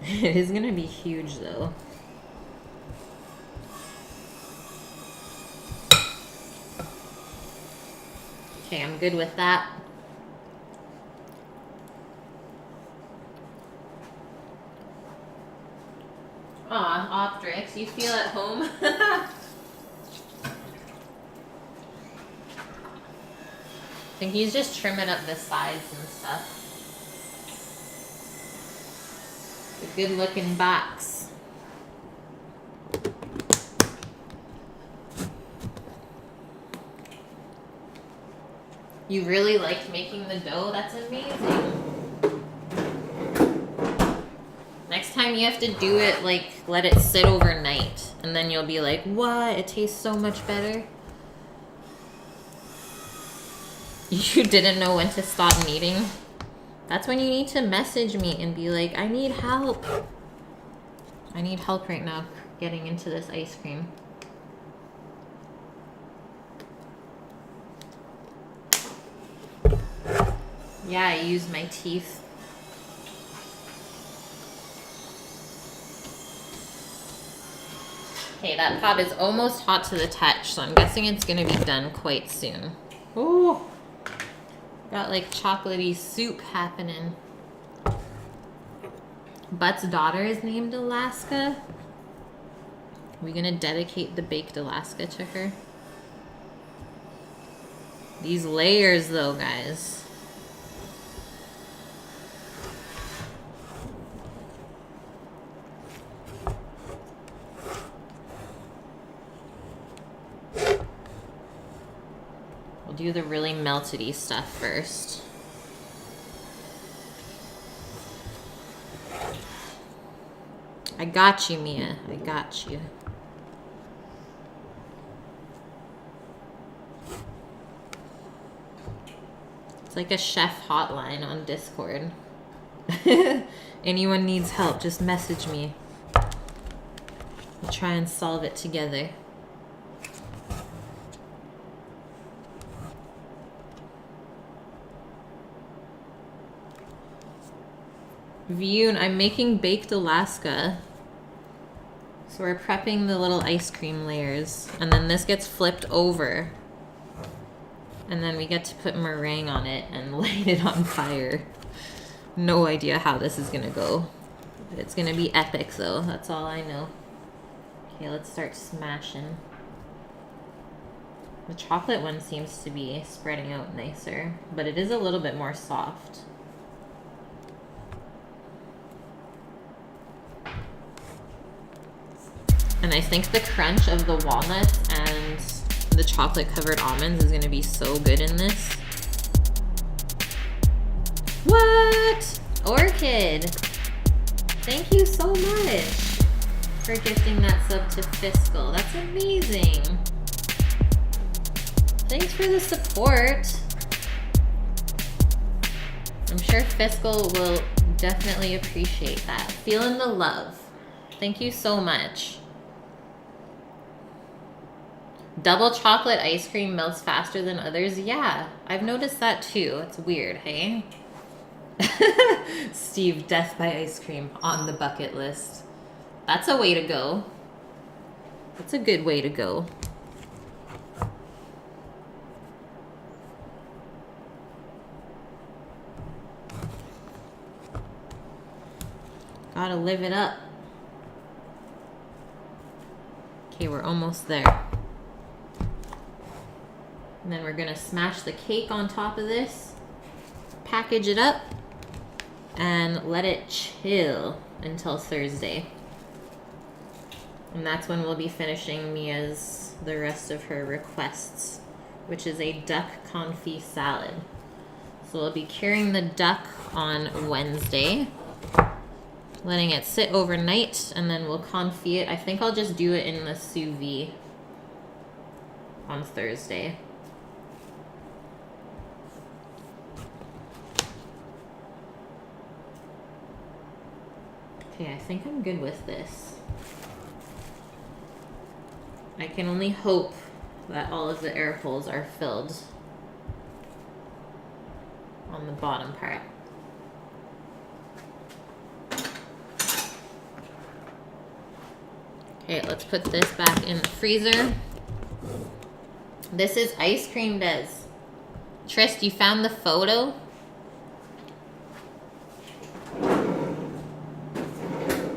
Speaker 1: It is gonna be huge though. Okay, I'm good with that. Aw, Optrix, you feel at home? I think he's just trimming up the sides and stuff. It's a good looking box. You really liked making the dough? That's amazing. Next time you have to do it, like, let it sit overnight. And then you'll be like, what? It tastes so much better. You didn't know when to stop kneading? That's when you need to message me and be like, I need help. I need help right now getting into this ice cream. Yeah, I use my teeth. Okay, that pot is almost hot to the touch, so I'm guessing it's gonna be done quite soon. Ooh, got like chocolatey soup happening. But's daughter is named Alaska. Are we gonna dedicate the baked Alaska to her? These layers though, guys. Do the really melty stuff first. I got you, Mia. I got you. It's like a chef hotline on Discord. Anyone needs help, just message me. We'll try and solve it together. Vune, I'm making baked Alaska. So we're prepping the little ice cream layers. And then this gets flipped over. And then we get to put meringue on it and light it on fire. No idea how this is gonna go. It's gonna be epic though, that's all I know. Okay, let's start smashing. The chocolate one seems to be spreading out nicer, but it is a little bit more soft. And I think the crunch of the walnuts and the chocolate covered almonds is gonna be so good in this. What? Orchid! Thank you so much for gifting that sub to Fiscal. That's amazing. Thanks for the support. I'm sure Fiscal will definitely appreciate that. Feeling the love. Thank you so much. Double chocolate ice cream melts faster than others. Yeah, I've noticed that too. It's weird, hey? Steve, death by ice cream on the bucket list. That's a way to go. That's a good way to go. Gotta live it up. Okay, we're almost there. And then we're gonna smash the cake on top of this, package it up, and let it chill until Thursday. And that's when we'll be finishing Mia's, the rest of her requests, which is a duck confit salad. So we'll be curing the duck on Wednesday, letting it sit overnight, and then we'll confit it. I think I'll just do it in the sous vide on Thursday. Okay, I think I'm good with this. I can only hope that all of the air holes are filled on the bottom part. Okay, let's put this back in the freezer. This is ice cream, Des. Trist, you found the photo?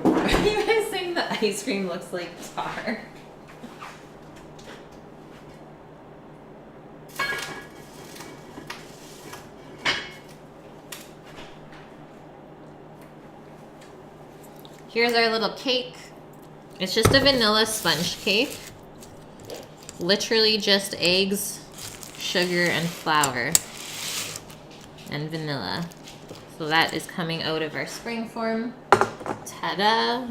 Speaker 1: Are you guys saying the ice cream looks like tar? Here's our little cake. It's just a vanilla sponge cake. Literally just eggs, sugar, and flour, and vanilla. So that is coming out of our spring form. Ta-da!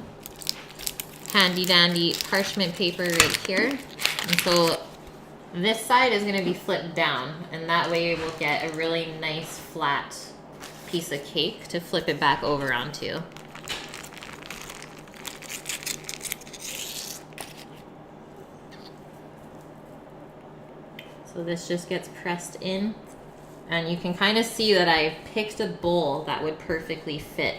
Speaker 1: Handy dandy parchment paper right here. And so this side is going to be flipped down, and that way we'll get a really nice flat piece of cake to flip it back over onto. So this just gets pressed in, and you can kind of see that I picked a bowl that would perfectly fit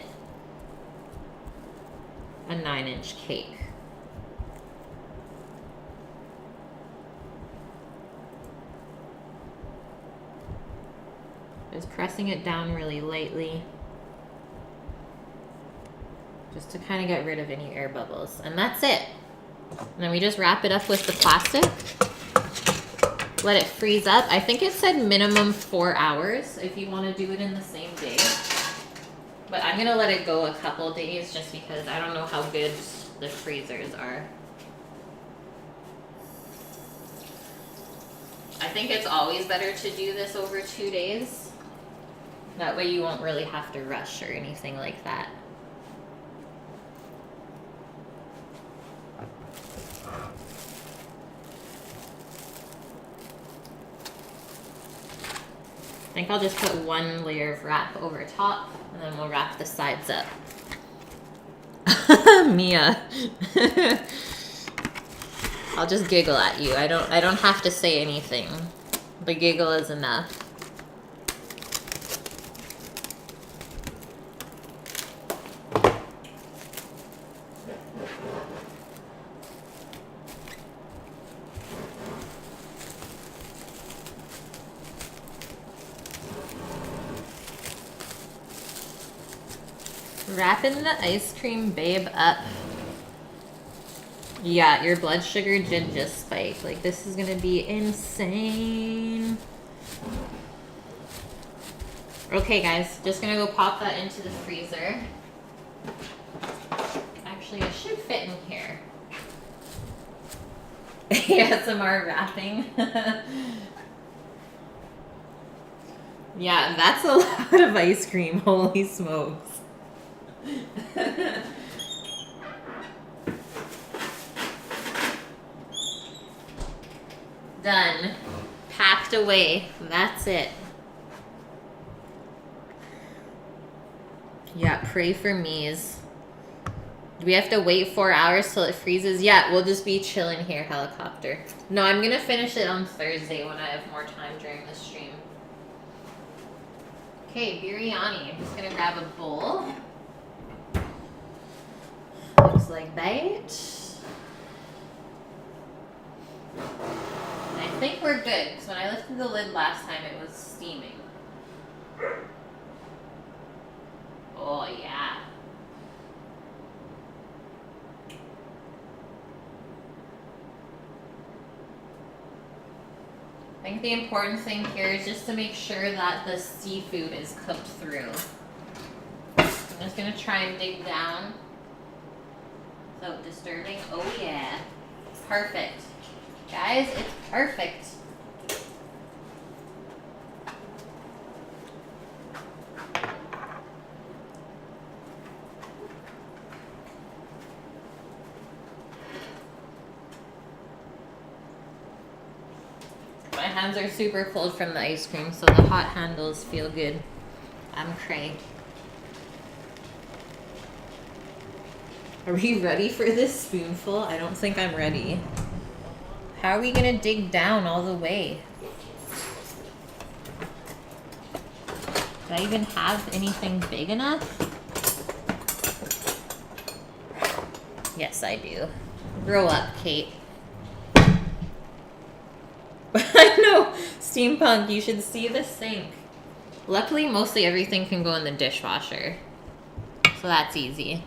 Speaker 1: a 9-inch cake. Just pressing it down really lightly, just to kind of get rid of any air bubbles. And that's it. And then we just wrap it up with the plastic. Let it freeze up. I think it said minimum 4 hours if you want to do it in the same day. But I'm going to let it go a couple days just because I don't know how good the freezers are. I think it's always better to do this over 2 days. That way you won't really have to rush or anything like that. I think I'll just put one layer of wrap over top, and then we'll wrap the sides up. Mia. I'll just giggle at you. I don't have to say anything. The giggle is enough. Wrapping the ice cream babe up. Yeah, your blood sugar did just spike. Like, this is gonna be insane. Okay, guys, just gonna go pop that into the freezer. Actually, it should fit in here. ASMR wrapping. Yeah, that's a lot of ice cream. Holy smokes. Done. Packed away. That's it. Yeah, pray for me's. Do we have to wait 4 hours till it freezes? Yeah, we'll just be chilling here, helicopter. No, I'm gonna finish it on Thursday when I have more time during the stream. Okay, biryani. I'm just gonna grab a bowl. Looks like that. I think we're good, because when I lifted the lid last time, it was steaming. Oh, yeah. I think the important thing here is just to make sure that the seafood is cooked through. I'm just going to try and dig down. So disturbing. Oh, yeah. Perfect. Guys, it's perfect. My hands are super cold from the ice cream, so the hot handles feel good. I'm cray. Are we ready for this spoonful? I don't think I'm ready. How are we gonna dig down all the way? Do I even have anything big enough? Yes, I do. Grow up, Kate. I know, steampunk, you should see the sink. Luckily, mostly everything can go in the dishwasher. So that's easy.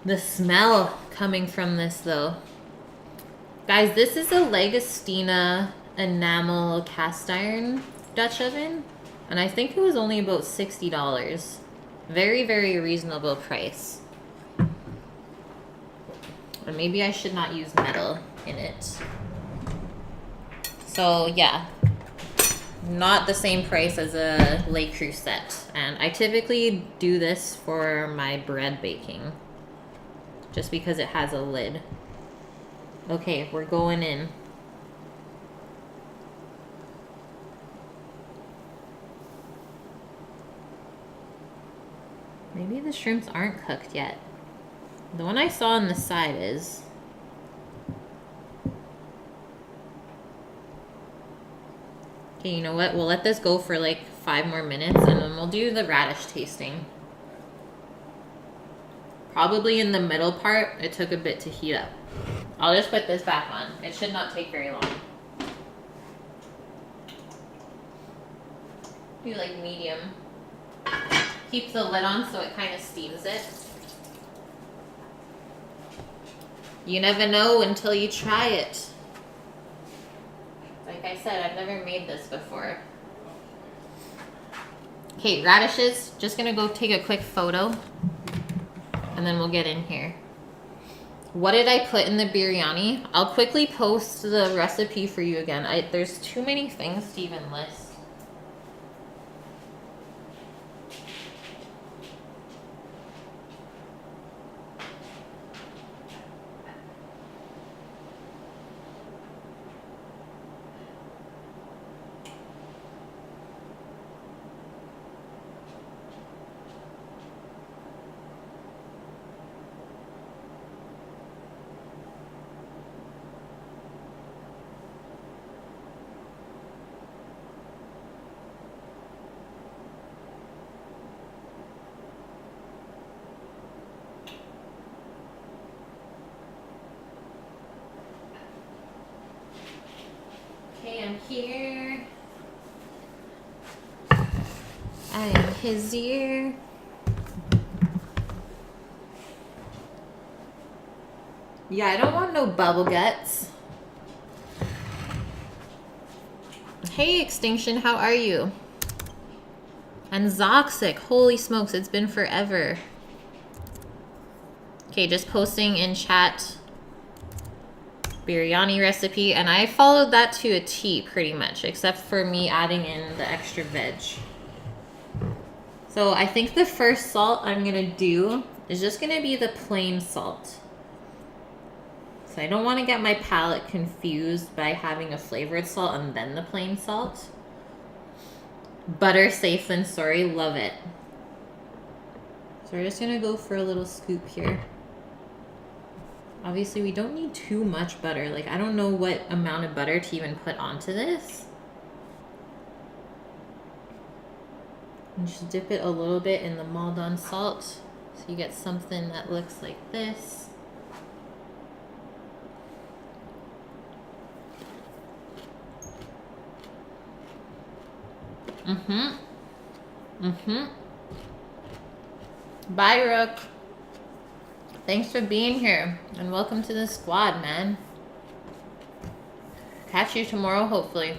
Speaker 1: The smell coming from this, though. Guys, this is a Legostina enamel cast iron Dutch oven. And I think it was only about $60. Very, very reasonable price. And maybe I should not use metal in it. So, yeah. Not the same price as a Le Creuset. And I typically do this for my bread baking. Just because it has a lid. Okay, we're going in. Maybe the shrimps aren't cooked yet. The one I saw on the side is. Okay, you know what? We'll let this go for like 5 more minutes and then we'll do the radish tasting. Probably in the middle part, it took a bit to heat up. I'll just put this back on. It should not take very long. Do like medium. Keep the lid on so it kind of steams it. You never know until you try it. Like I said, I've never made this before. Okay, radishes. Just gonna go take a quick photo. And then we'll get in here. What did I put in the biryani? I'll quickly post the recipe for you again. There's too many things to even list. Okay, I'm here. I am his ear. Yeah, I don't want no bubble guts. Hey, Extinction, how are you? And Zoxic, holy smokes, it's been forever. Okay, just posting in chat biryani recipe, and I followed that to a T pretty much, except for me adding in the extra veg. So I think the first salt I'm gonna do is just gonna be the plain salt. So I don't want to get my palate confused by having a flavored salt and then the plain salt. Butter safe than sorry, love it. So we're just gonna go for a little scoop here. Obviously we don't need too much butter. Like I don't know what amount of butter to even put onto this. And just dip it a little bit in the Maldon salt so you get something that looks like this. Bye, Rook. Thanks for being here and welcome to the squad, man. Catch you tomorrow, hopefully.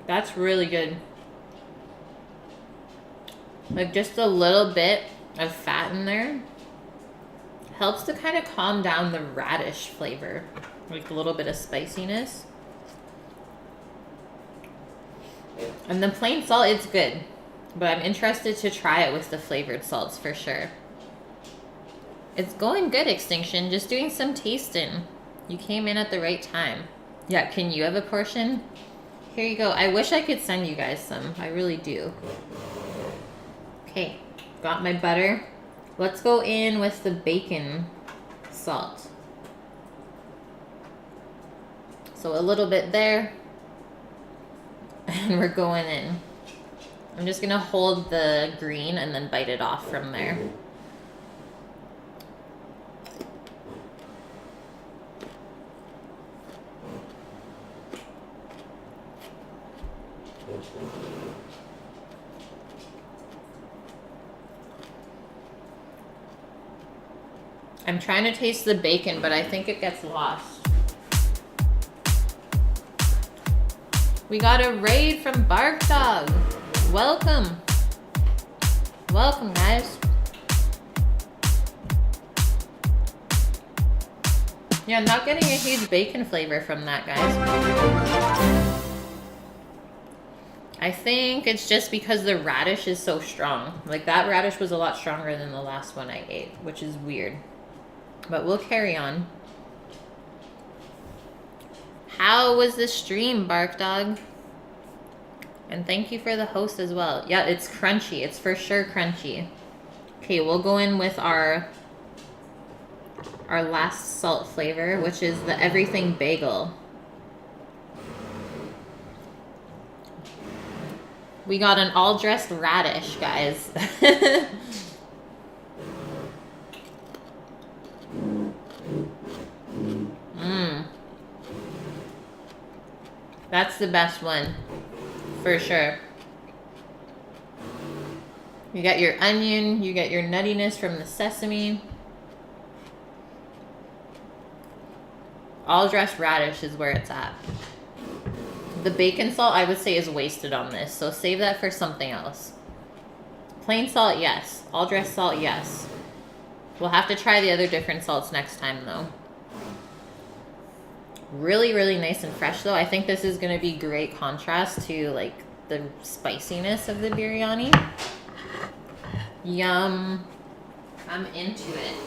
Speaker 1: That's really good. Like just a little bit of fat in there helps to kind of calm down the radish flavor. Like a little bit of spiciness. And the plain salt, it's good. But I'm interested to try it with the flavored salts for sure. It's going good, Extinction. Just doing some tasting. You came in at the right time. Yeah, can you have a portion? Here you go. I wish I could send you guys some. I really do. Okay, got my butter. Let's go in with the bacon salt. So a little bit there. And we're going in. I'm just gonna hold the green and then bite it off from there. I'm trying to taste the bacon, but I think it gets lost. We got a raid from Bark Dog. Welcome. Welcome, guys. Yeah, I'm not getting a huge bacon flavor from that, guys. I think it's just because the radish is so strong. Like, that radish was a lot stronger than the last one I ate, which is weird. But we'll carry on. How was the stream, Bark Dog? And thank you for the host as well. Yeah, it's crunchy. It's for sure crunchy. Okay, we'll go in with our last salt flavor, which is the everything bagel. We got an all-dressed radish, guys. That's the best one, for sure. You got your onion, you get your nuttiness from the sesame. All-dressed radish is where it's at. The bacon salt, I would say, is wasted on this, so save that for something else. Plain salt, yes. All-dressed salt, yes. We'll have to try the other different salts next time, though. Really, really nice and fresh, though. I think this is going to be great contrast to, like, the spiciness of the biryani. Yum. I'm into it.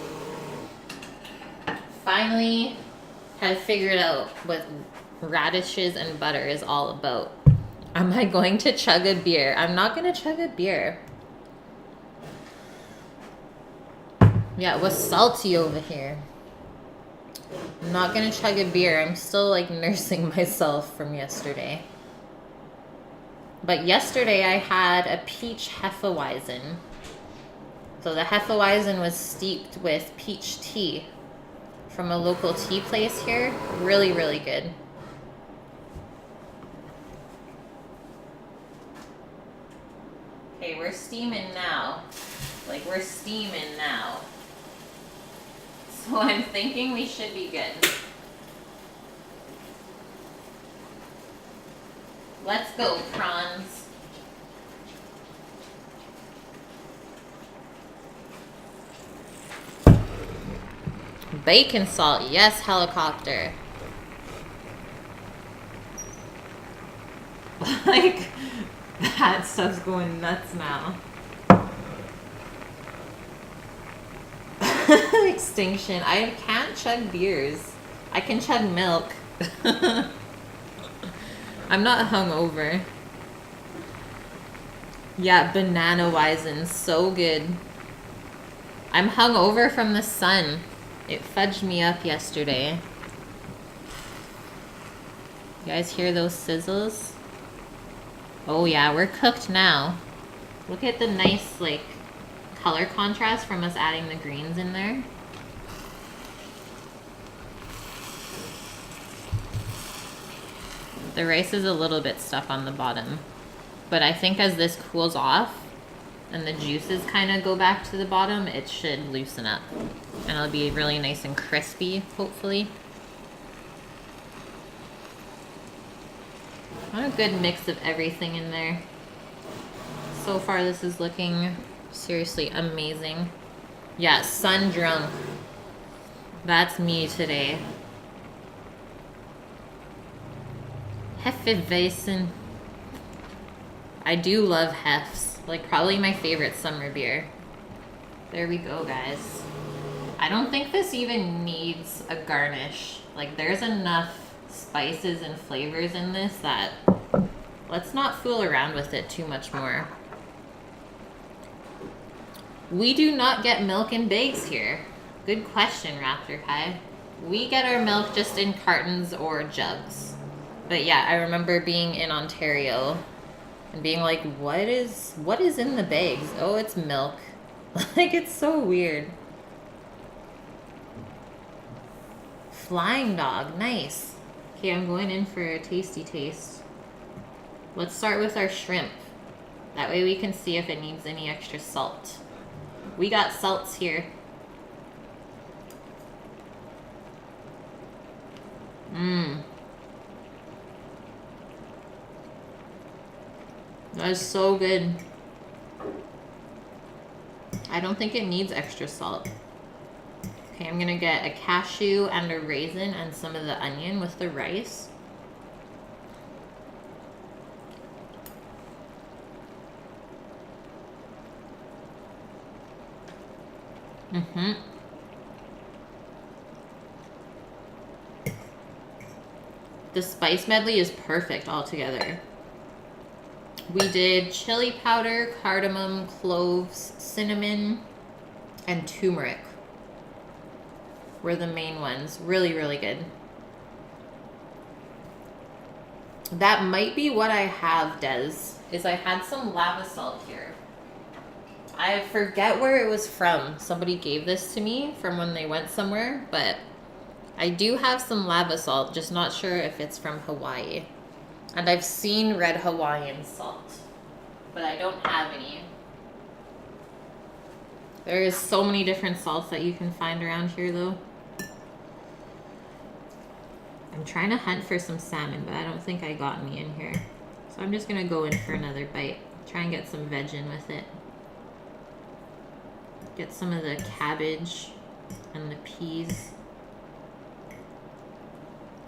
Speaker 1: Finally have figured out what radishes and butter is all about. Am I going to chug a beer? I'm not going to chug a beer. Yeah, it was salty over here. I'm not gonna chug a beer. I'm still like nursing myself from yesterday. But yesterday I had a peach Hefeweizen. So the Hefeweizen was steeped with peach tea from a local tea place here. Really, really good. Okay, we're steaming now. Like, we're steaming now. So I'm thinking we should be good. Let's go, prawns. Bacon salt, yes, helicopter. Like, that stuff's going nuts now. Extinction. I can't chug beers. I can chug milk. I'm not hungover. Yeah, banana Weizen, so good. I'm hungover from the sun. It fudged me up yesterday. You guys hear those sizzles? Oh yeah, we're cooked now. Look at the nice, like, color contrast from us adding the greens in there. The rice is a little bit stuck on the bottom, but I think as this cools off and the juices kind of go back to the bottom, it should loosen up and it'll be really nice and crispy, hopefully. What a good mix of everything in there. So far this is looking seriously amazing. Yeah, sun drunk. That's me today. Hefeweizen. I do love Hefs. Like, probably my favorite summer beer. There we go, guys. I don't think this even needs a garnish. Like, there's enough spices and flavors in this that let's not fool around with it too much more. We do not get milk in bags here. Good question, Raptor Kai. We get our milk just in cartons or jugs. But yeah, I remember being in Ontario and being like, what is in the bags? Oh, it's milk. Like, it's so weird. Flying dog, nice. Okay, I'm going in for a tasty taste. Let's start with our shrimp. That way we can see if it needs any extra salt. We got salts here. Mmm. That is so good. I don't think it needs extra salt. Okay, I'm gonna get a cashew and a raisin and some of the onion with the rice. Mm-hmm. The spice medley is perfect altogether. We did chili powder, cardamom, cloves, cinnamon, and turmeric were the main ones. Really, really good. That might be what I have, Des, is I had some lava salt here. I forget where it was from. Somebody gave this to me from when they went somewhere, but I do have some lava salt, just not sure if it's from Hawaii. And I've seen red Hawaiian salt, but I don't have any. There is so many different salts that you can find around here, though. I'm trying to hunt for some salmon, but I don't think I got any in here. So I'm just gonna go in for another bite. Try and get some veg in with it. Get some of the cabbage and the peas.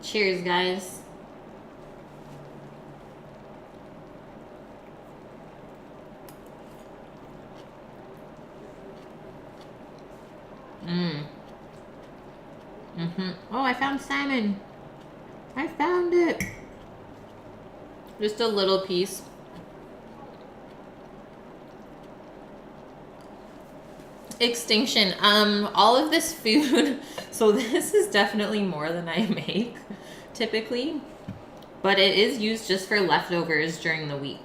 Speaker 1: Cheers, guys. Mmm. Mm-hmm. Oh, I found salmon. I found it. Just a little piece. Extinction. All of this food, so this is definitely more than I make typically, but it is used just for leftovers during the week.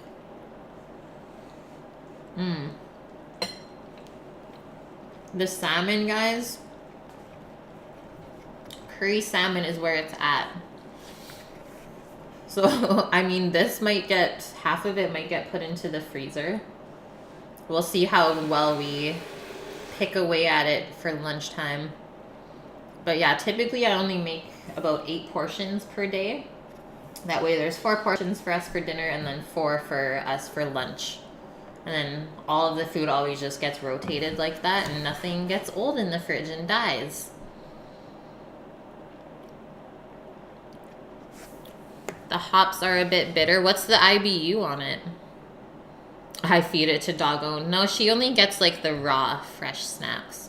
Speaker 1: The salmon, guys, curry salmon is where it's at. So, I mean, this might get, half of it might get put into the freezer. We'll see how well we pick away at it for lunchtime. But yeah, typically I only make about 8 portions per day. That way there's 4 portions for us for dinner and then 4 for us for lunch. And then all of the food always just gets rotated like that and nothing gets old in the fridge and dies. The hops are a bit bitter. What's the IBU on it? I feed it to Doggo. No, she only gets like the raw, fresh snacks.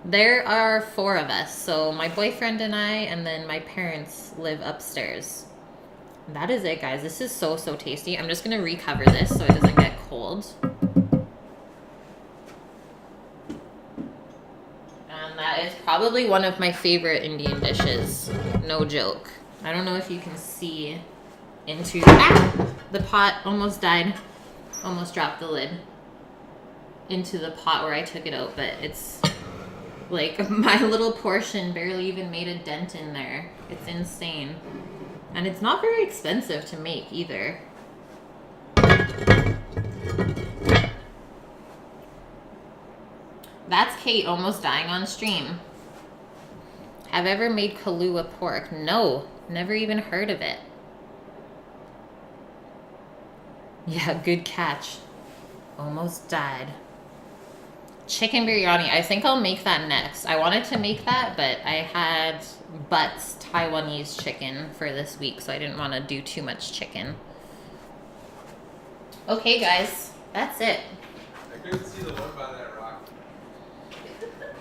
Speaker 1: There are 4 of us. So my boyfriend and I, and then my parents live upstairs. That is it, guys. This is so, so tasty. I'm just going to recover this so it doesn't get cold. And that is probably one of my favorite Indian dishes. No joke. I don't know if you can see into... Ah! The pot almost died. Almost dropped the lid into the pot where I took it out, but it's like my little portion barely even made a dent in there. It's insane. And it's not very expensive to make either. That's Kate almost dying on stream. Have ever made Kahlua pork? No, never even heard of it. Yeah, good catch. Almost died. Chicken biryani. I think I'll make that next. I wanted to make that, but I had Butts Taiwanese chicken for this week, so I didn't want to do too much chicken. Okay, guys. That's it.
Speaker 4: I couldn't see the one by that rock.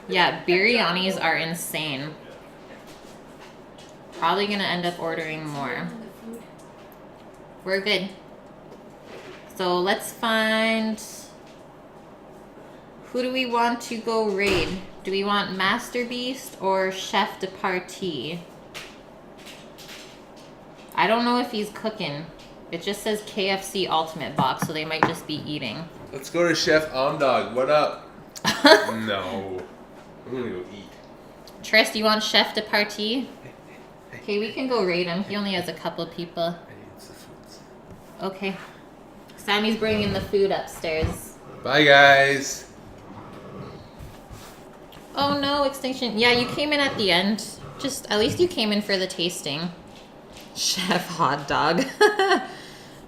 Speaker 1: Yeah, biryanis are insane. Probably gonna end up ordering more. We're good. So let's find... Who do we want to go raid? Do we want Master Beast or Chef de Partie? I don't know if he's cooking. It just says KFC Ultimate Box, so they might just be eating.
Speaker 4: Let's go to Chef Ondog. What up? No. I'm gonna go eat.
Speaker 1: Trist, you want Chef de Partie? Okay, we can go raid him. He only has a couple people.
Speaker 4: I need the foods.
Speaker 1: Okay. Sammy's bringing the food upstairs.
Speaker 4: Bye, guys.
Speaker 1: Oh no, Extinction. Yeah, you came in at the end. Just, at least you came in for the tasting. Chef Hot Dog.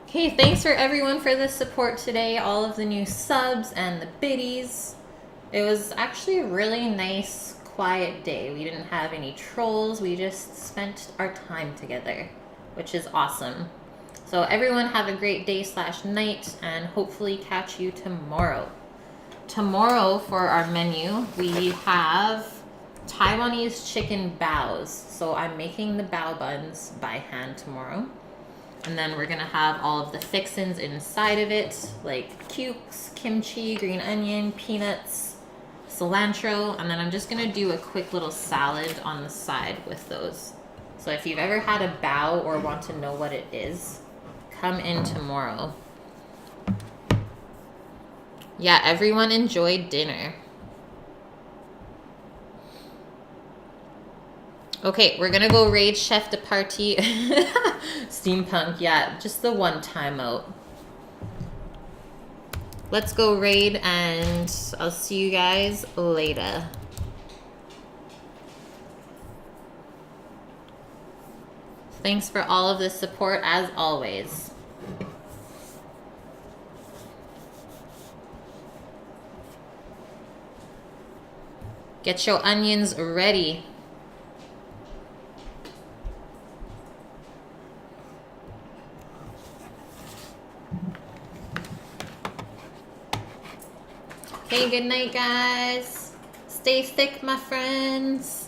Speaker 1: Okay, thanks for everyone for the support today. All of the new subs and the biddies. It was actually a really nice, quiet day. We didn't have any trolls. We just spent our time together, which is awesome. So everyone have a great day / night, and hopefully catch you tomorrow. Tomorrow for our menu, we have Taiwanese chicken baos. So I'm making the bao buns by hand tomorrow. And then we're gonna have all of the fixins inside of it, like cukes, kimchi, green onion, peanuts, cilantro, and then I'm just gonna do a quick little salad on the side with those. So if you've ever had a bao or want to know what it is, come in tomorrow. Yeah, everyone enjoyed dinner. Okay, we're gonna go raid Chef de Partie. Steampunk, yeah, just the one time out. Let's go raid, and I'll see you guys later. Thanks for all of the support as always. Get your onions ready. Okay, good night, guys. Stay thick, my friends.